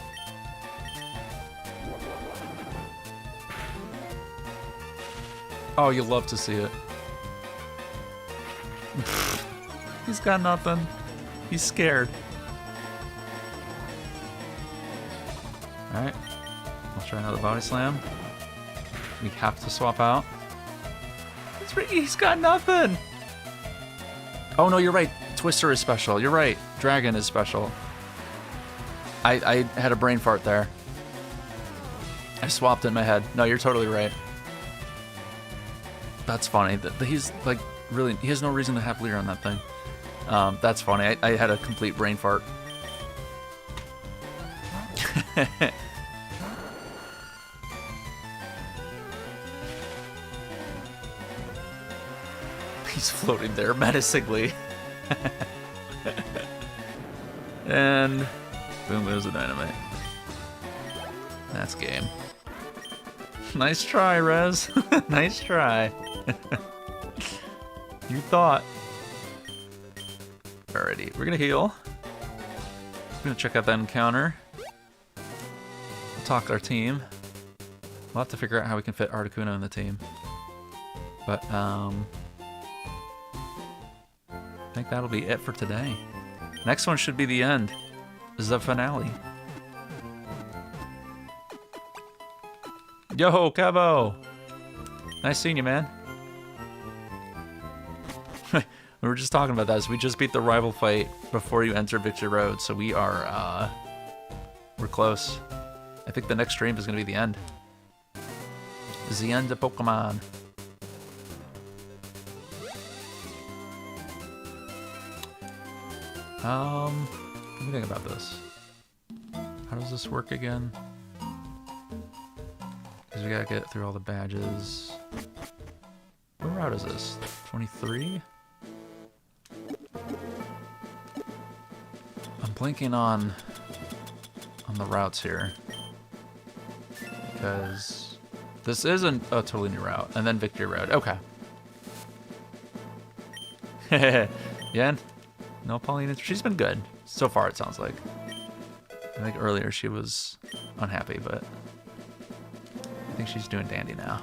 Oh, you'll love to see it. He's got nothing. He's scared. Alright. Let's try another Body Slam. We have to swap out. He's got nothing! Oh no, you're right. Twister is special. You're right. Dragon is special. I had a brain fart there. I swapped in my head. No, you're totally right. That's funny. He's like, really, he has no reason to have Leer on that thing. That's funny. I had a complete brain fart. He's floating there menacingly. And boom, there's a dynamite. That's game. Nice try, Rez. Nice try. You thought. Alrighty, we're gonna heal. We're gonna check out that encounter. Talk to our team. We'll have to figure out how we can fit RonaKurona in the team. But, I think that'll be it for today. Next one should be the end. This is the finale. Yo, Kevo! Nice seeing you, man. We were just talking about that. So we just beat the rival fight before you enter Victory Road. So we are, we're close. I think the next stream is going to be the end. The end of Pokemon. Let me think about this. How does this work again? Because we gotta get through all the badges. What route is this? 23? I'm blanking on the routes here. Because this isn't a totally new route. And then Victory Road. Okay. Yeah. No Pauline. She's been good. So far, it sounds like. I think earlier she was unhappy, but I think she's doing dandy now.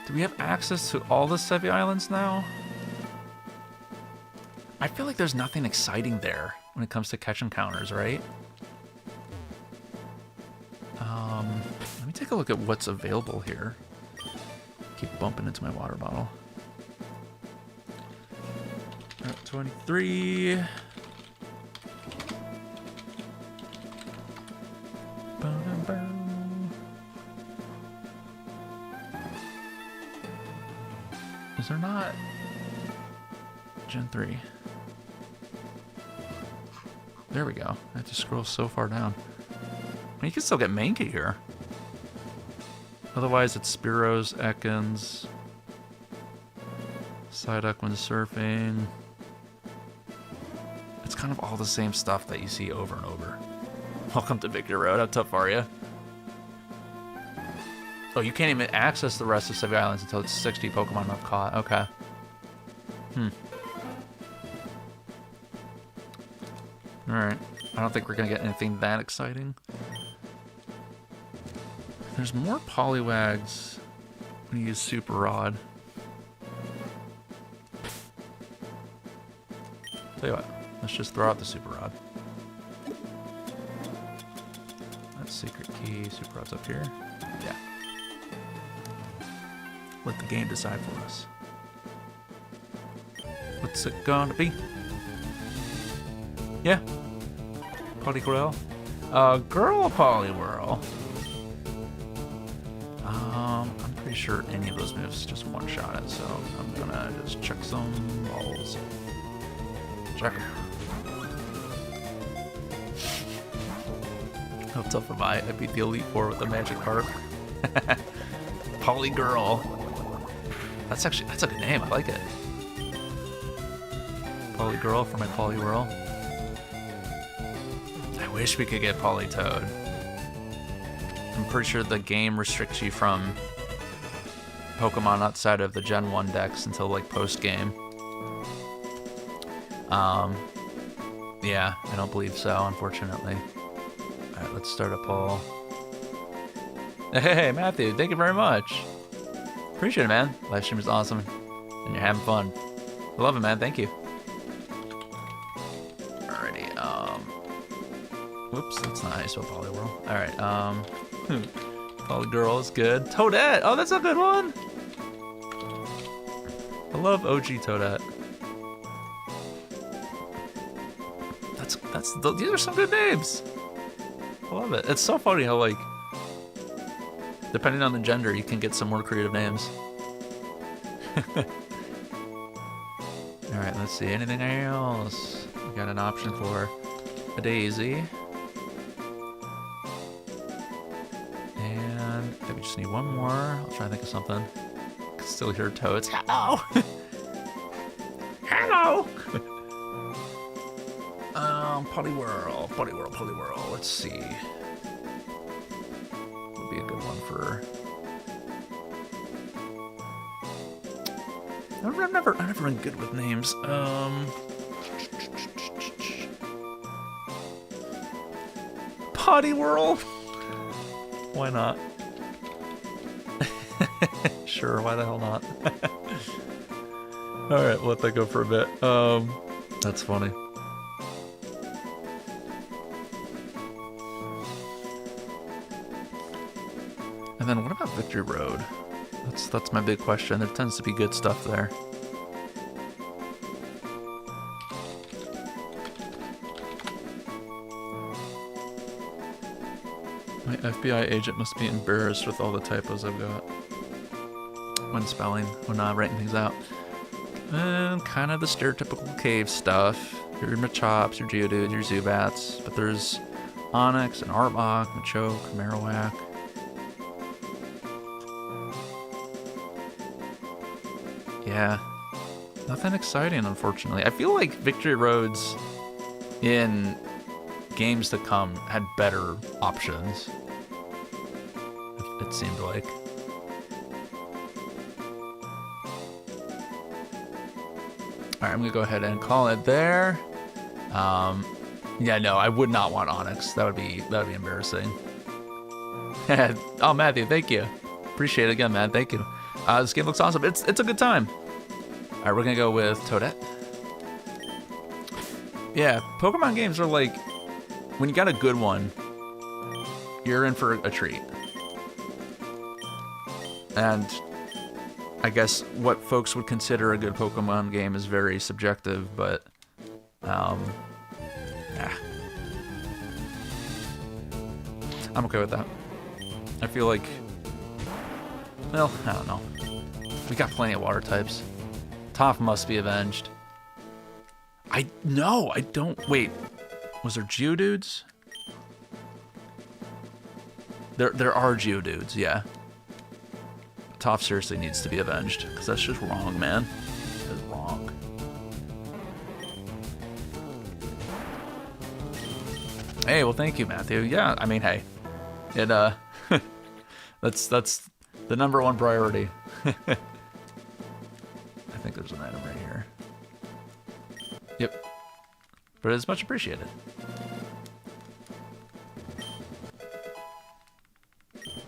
Do we have access to all the Sevi Islands now? I feel like there's nothing exciting there when it comes to catch encounters, right? Let me take a look at what's available here. Keep bumping into my water bottle. 23. Is there not Gen 3? There we go. I have to scroll so far down. I mean, you can still get Mankey here. Otherwise, it's Spiros, Ekans, Psyduck when surfing. It's kind of all the same stuff that you see over and over. Welcome to Victory Road. How tough are you? Oh, you can't even access the rest of Sevi Islands until it's 60 Pokemon not caught. Okay. Alright. I don't think we're going to get anything that exciting. There's more Poliwags when you use Super Rod. Tell you what. Let's just throw out the Super Rod. That's secret key. Super Rod's up here. Yeah. Let the game decide for us. What's it gonna be? Yeah. Poliwhirl. Girl Poliwhirl. I'm pretty sure any of those moves just one-shot it, so I'm gonna just check some balls. Check them. How tough am I? I beat the Elite Four with a Magic Carp. Polygirl. That's a good name. I like it. Polygirl for my Poliwhirl. I wish we could get Politoad. I'm pretty sure the game restricts you from Pokemon outside of the Gen 1 decks until like post-game. Yeah, I don't believe so, unfortunately. Alright, let's start a poll. Hey, Matthew, thank you very much. Appreciate it, man. Live stream is awesome, and you're having fun. I love it, man. Thank you. Alrighty, whoops, that's not how you spell Poliwhirl. Alright, Polygirl is good. Toadette! Oh, that's a good one! I love OG Toadette. These are some good names. I love it. It's so funny how, like, depending on the gender, you can get some more creative names. Alright, let's see. Anything else? We got an option for a Daisy. And I think we just need one more. I'll try to think of something. I can still hear Toads. Hello! Hello! Poliwhirl. Let's see. Would be a good one for. I've never been good with names. Putty Whirl? Why not? Sure, why the hell not? Alright, we'll let that go for a bit. That's funny. And then what about Victory Road? That's my big question. There tends to be good stuff there. My FBI agent must be embarrassed with all the typos I've got when spelling, when writing things out. And kind of the stereotypical cave stuff. Your Machops, your Geodudes, your Zubats. But there's Onyx and Arbok, Machoke, Marowak. Yeah, nothing exciting, unfortunately. I feel like Victory Roads in games to come had better options. It seemed like. Alright, I'm gonna go ahead and call it there. Yeah, no, I would not want Onyx. That would be embarrassing. Oh, Matthew, thank you. Appreciate it again, man. Thank you. This game looks awesome. It's a good time. Alright, we're gonna go with Toadette. Yeah, Pokemon games are like, when you got a good one, you're in for a treat. And I guess what folks would consider a good Pokemon game is very subjective, but yeah. I'm okay with that. I feel like, well, I don't know. We got plenty of water types. Toph must be avenged. I don't. Wait, was there Geodudes? There are Geodudes, yeah. Toph seriously needs to be avenged, because that's just wrong, man. That's wrong. Hey, well, thank you, Matthew. Yeah, I mean, hey, it that's the #1 priority. I think there's an item right here. Yep. But it's much appreciated.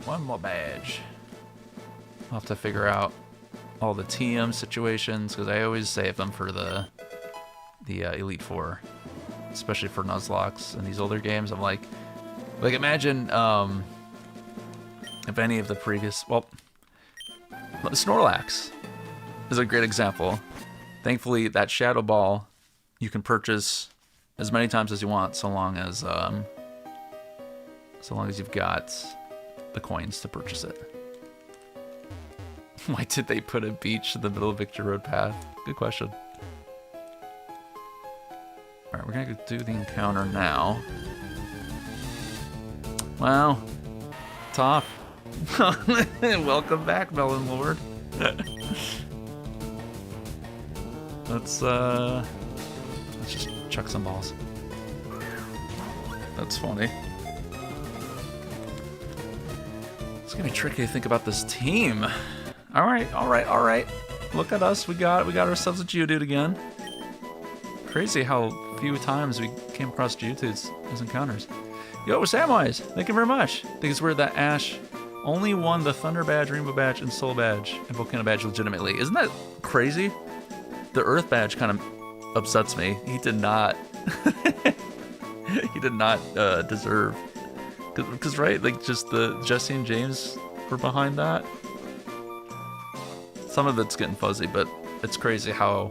One more badge. I'll have to figure out all the TM situations, because I always save them for the Elite Four, especially for Nuzlocks and these older games. I'm like imagine if any of the previous, well, Snorlax is a great example. Thankfully, that Shadow Ball you can purchase as many times as you want, so long as you've got the coins to purchase it. Why did they put a beach in the middle of Victory Road path? Good question. Alright, we're gonna go do the encounter now. Wow. Toph. Welcome back, Melon Lord. Let's just chuck some balls. That's funny. It's gonna be tricky to think about this team. All right. Look at us. We got ourselves a Geodude again. Crazy how few times we came across Geodudes as encounters. Yo, Samwise, thank you very much. I think it's weird that Ash only won the Thunder Badge, Rainbow Badge, and Soul Badge, and Volcano Badge legitimately. Isn't that crazy? The Earth Badge kind of upsets me. He did not. He did not deserve. Because right, like just the Jesse and James were behind that. Some of it's getting fuzzy, but it's crazy how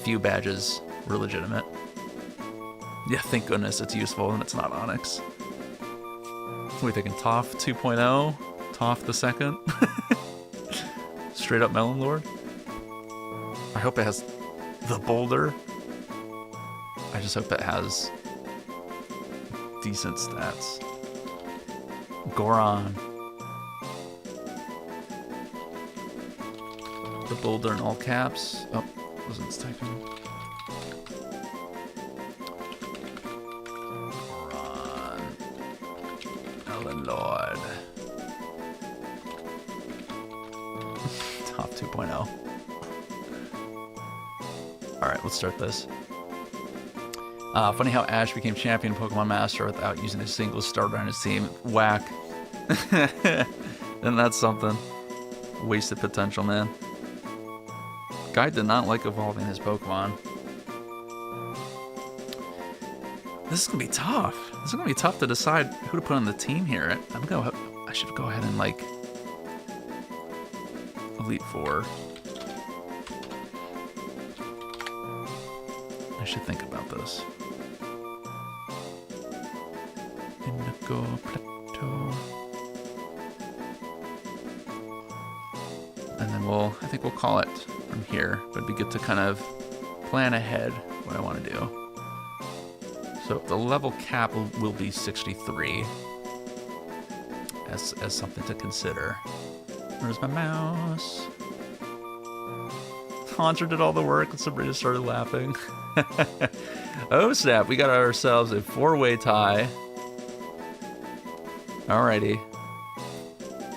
few badges were legitimate. Yeah, thank goodness it's useful and it's not Onyx. What are we thinking? Toph 2.0? Toph the second? Straight up Melon Lord? I hope it has the boulder. I just hope it has decent stats. Goron. The boulder in all caps. Oh, wasn't typing. Run. Melon Lord. Top 2.0. Alright, let's start this. Funny how Ash became champion Pokemon Master without using a single starter on his team. Whack. And that's something. Wasted potential, man. Guy did not like evolving his Pokemon. This is gonna be tough. This is gonna be tough to decide who to put on the team here. I should go ahead and like Elite Four. I should think about this. Indigo Plateau. And then I think we'll call it from here. But it'd be good to kind of plan ahead what I want to do. So the level cap will be 63 as something to consider. Where's my mouse? Haunter did all the work and Sabrina started laughing. Oh snap, we got ourselves a 4-way tie. Alrighty.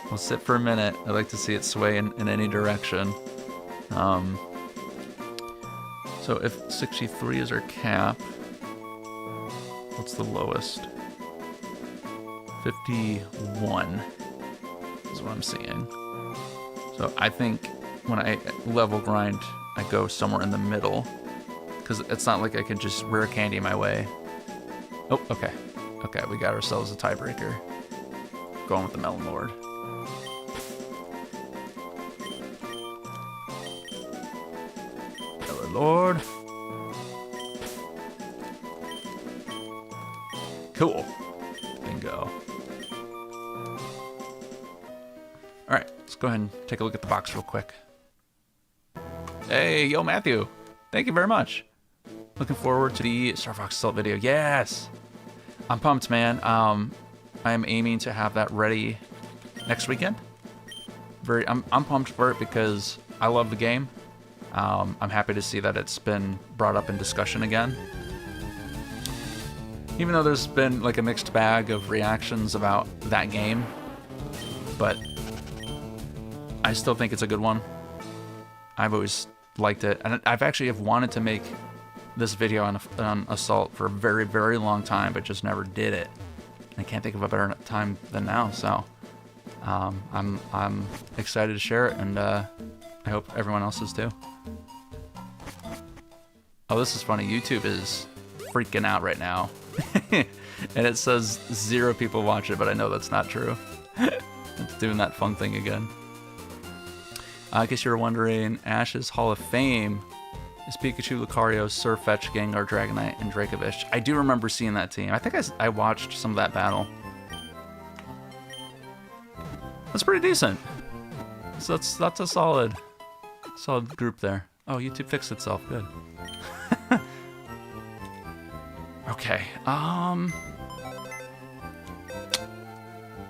We'll sit for a minute. I'd like to see it sway in any direction. So if 63 is our cap, what's the lowest? 51 is what I'm seeing. So I think when I level grind, I go somewhere in the middle. Because it's not like I can just rare candy my way. Oh, okay. Okay, we got ourselves a tiebreaker. Going with the Melon Lord. Melon Lord. Cool. Bingo. Alright, let's go ahead and take a look at the box real quick. Hey, yo, Matthew. Thank you very much. Looking forward to the Star Fox Assault video. Yes! I'm pumped, man. I am aiming to have that ready next weekend. I'm pumped for it because I love the game. I'm happy to see that it's been brought up in discussion again. Even though there's been like a mixed bag of reactions about that game, but I still think it's a good one. I've always liked it, and I've actually wanted to make this video on Assault for a very, very long time, but just never did it. I can't think of a better time than now, so I'm excited to share it, and I hope everyone else is too. Oh, this is funny. YouTube is freaking out right now. And it says 0 people watch it, but I know that's not true. It's doing that fun thing again. I guess you were wondering, Ash's Hall of Fame is Pikachu, Lucario, Sirfetch, Gengar, Dragonite, and Dracovish. I do remember seeing that team. I think I watched some of that battle. That's pretty decent. So that's a solid group there. Oh, YouTube fixed itself. Good. Okay.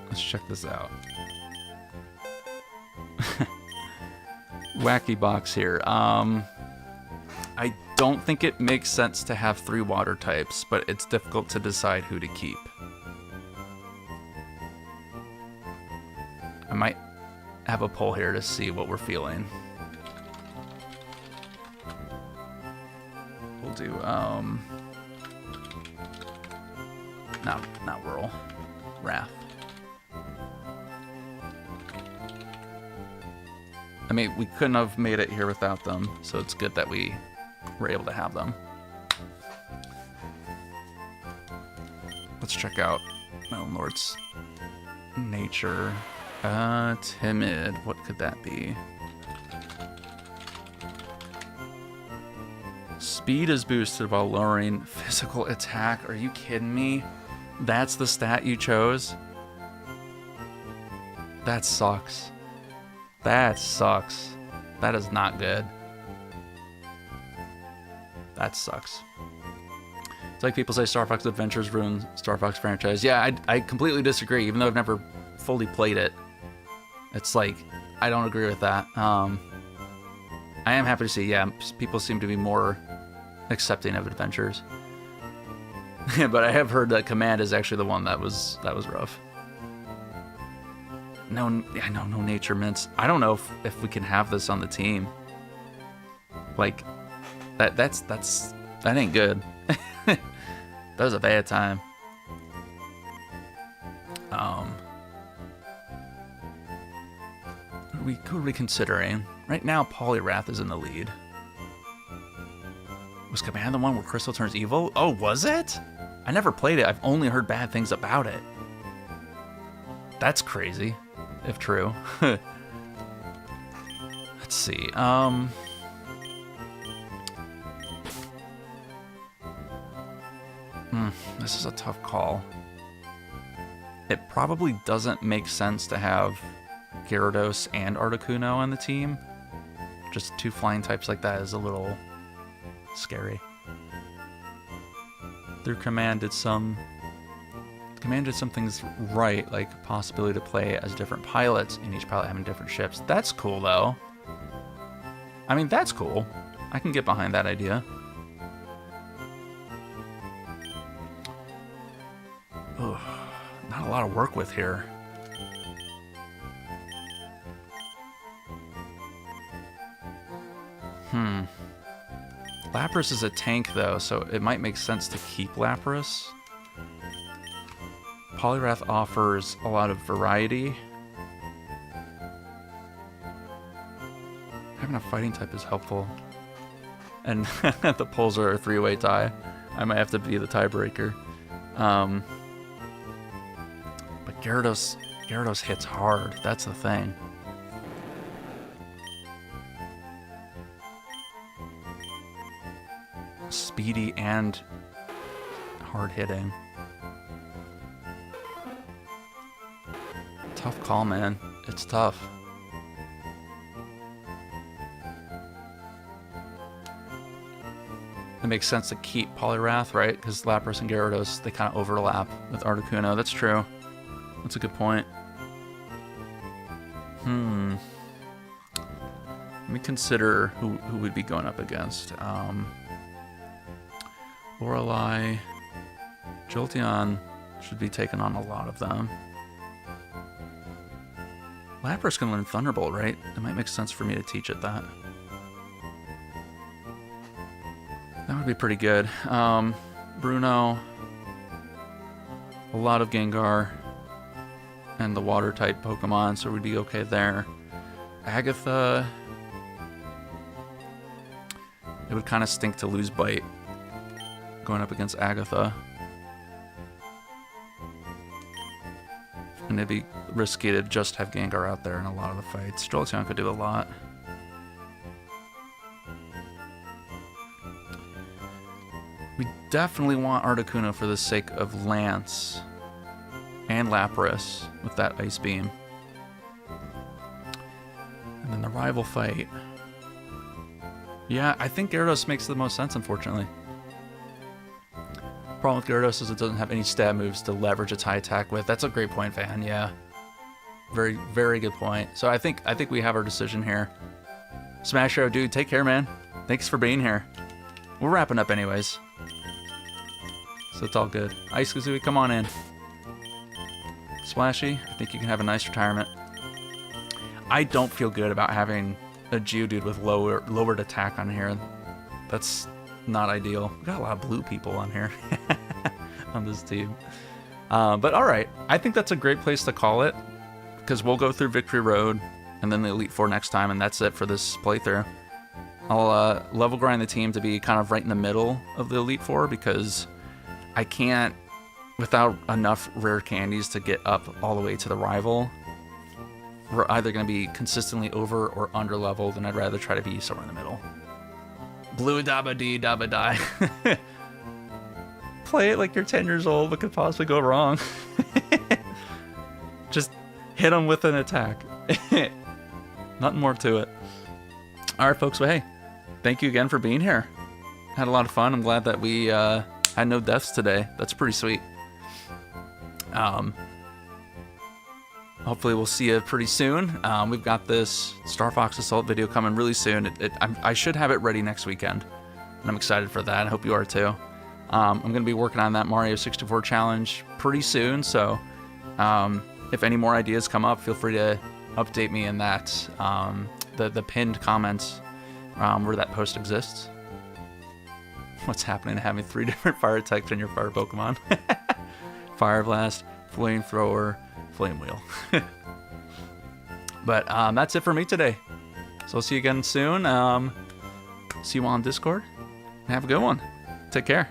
Let's check this out. Wacky box here. I don't think it makes sense to have 3 water types, but it's difficult to decide who to keep. I might have a poll here to see what we're feeling. We'll do, not Whirl. Wrath. I mean, we couldn't have made it here without them, so it's good that we were able to have them. Let's check out Melon Lord's nature. Timid. What could that be? Speed is boosted while lowering physical attack. Are you kidding me? That's the stat you chose? That sucks. That sucks. That is not good. That sucks. It's like people say Star Fox Adventures ruined Star Fox franchise. Yeah, I completely disagree, even though I've never fully played it. It's like, I don't agree with that. I am happy to see, yeah, people seem to be more accepting of Adventures. But I have heard that Command is actually the one that was rough. No nature mints. I don't know if we can have this on the team. Like, that ain't good. That was a bad time. Who are we considering? Right now, Poliwrath is in the lead. Was Command the one where Crystal turns evil? Oh, was it? I never played it. I've only heard bad things about it. That's crazy, if true. Let's see. This is a tough call. It probably doesn't make sense to have Gyarados and Articuno on the team. Just 2 flying types like that is a little scary. Their command did some things right, like possibility to play as different pilots and each pilot having different ships. That's cool though. I mean, that's cool. I can get behind that idea. Ugh, not a lot of work with here. Lapras is a tank though, so it might make sense to keep Lapras. Poliwrath offers a lot of variety. Having a fighting type is helpful. And the polls are a 3-way tie. I might have to be the tiebreaker. But Gyarados hits hard. That's the thing. Speedy and hard hitting. Tough call, man. It's tough. It makes sense to keep Poliwrath, right? Because Lapras and Gyarados, they kind of overlap with Articuno. That's true. That's a good point. Let me consider who we'd be going up against. Lorelei, Jolteon should be taking on a lot of them. Lapras can learn Thunderbolt, right? It might make sense for me to teach it that. That would be pretty good. Bruno, a lot of Gengar, and the water type Pokemon, so we'd be okay there. Agatha, it would kind of stink to lose Bite going up against Agatha. And it'd be risky to just have Gengar out there in a lot of the fights. Jolteon could do a lot. We definitely want Articuno for the sake of Lance and Lapras with that Ice Beam. And then the rival fight. Yeah, I think Gyarados makes the most sense, unfortunately. Problem with Gyarados is it doesn't have any stab moves to leverage its high attack with. That's a great point, Van. Yeah, very, very good point. So I think we have our decision here. Smash Arrow, dude, take care, man. Thanks for being here. We're wrapping up anyways, so it's all good. Ice Kazooie, come on in. Splashy, I think you can have a nice retirement. I don't feel good about having a Geodude with lowered attack on here. That's not ideal. We got a lot of blue people on here on this team. But all right, I think that's a great place to call it, because we'll go through Victory Road and then the Elite Four next time, and that's it for this playthrough. I'll level grind the team to be kind of right in the middle of the Elite Four, because I can't, without enough rare candies to get up all the way to the rival, we're either going to be consistently over or under leveled, and I'd rather try to be somewhere in the middle. Blue dabba dee dabba die. Play it like you're 10 years old. What could possibly go wrong? Just hit them with an attack. Nothing more to it. All right, folks. Well, hey, thank you again for being here. Had a lot of fun. I'm glad that we had no deaths today. That's pretty sweet. Hopefully we'll see you pretty soon. We've got this Star Fox Assault video coming really soon. I should have it ready next weekend, and I'm excited for that. I hope you are too. I'm going to be working on that Mario 64 challenge pretty soon, so if any more ideas come up, feel free to update me in that, the pinned comments where that post exists. What's happening to having 3 different fire types in your fire Pokemon? Fire Blast, Flamethrower, Flame Wheel. But that's it for me today. So I'll see you again soon. See you on Discord. Have a good one. Take care.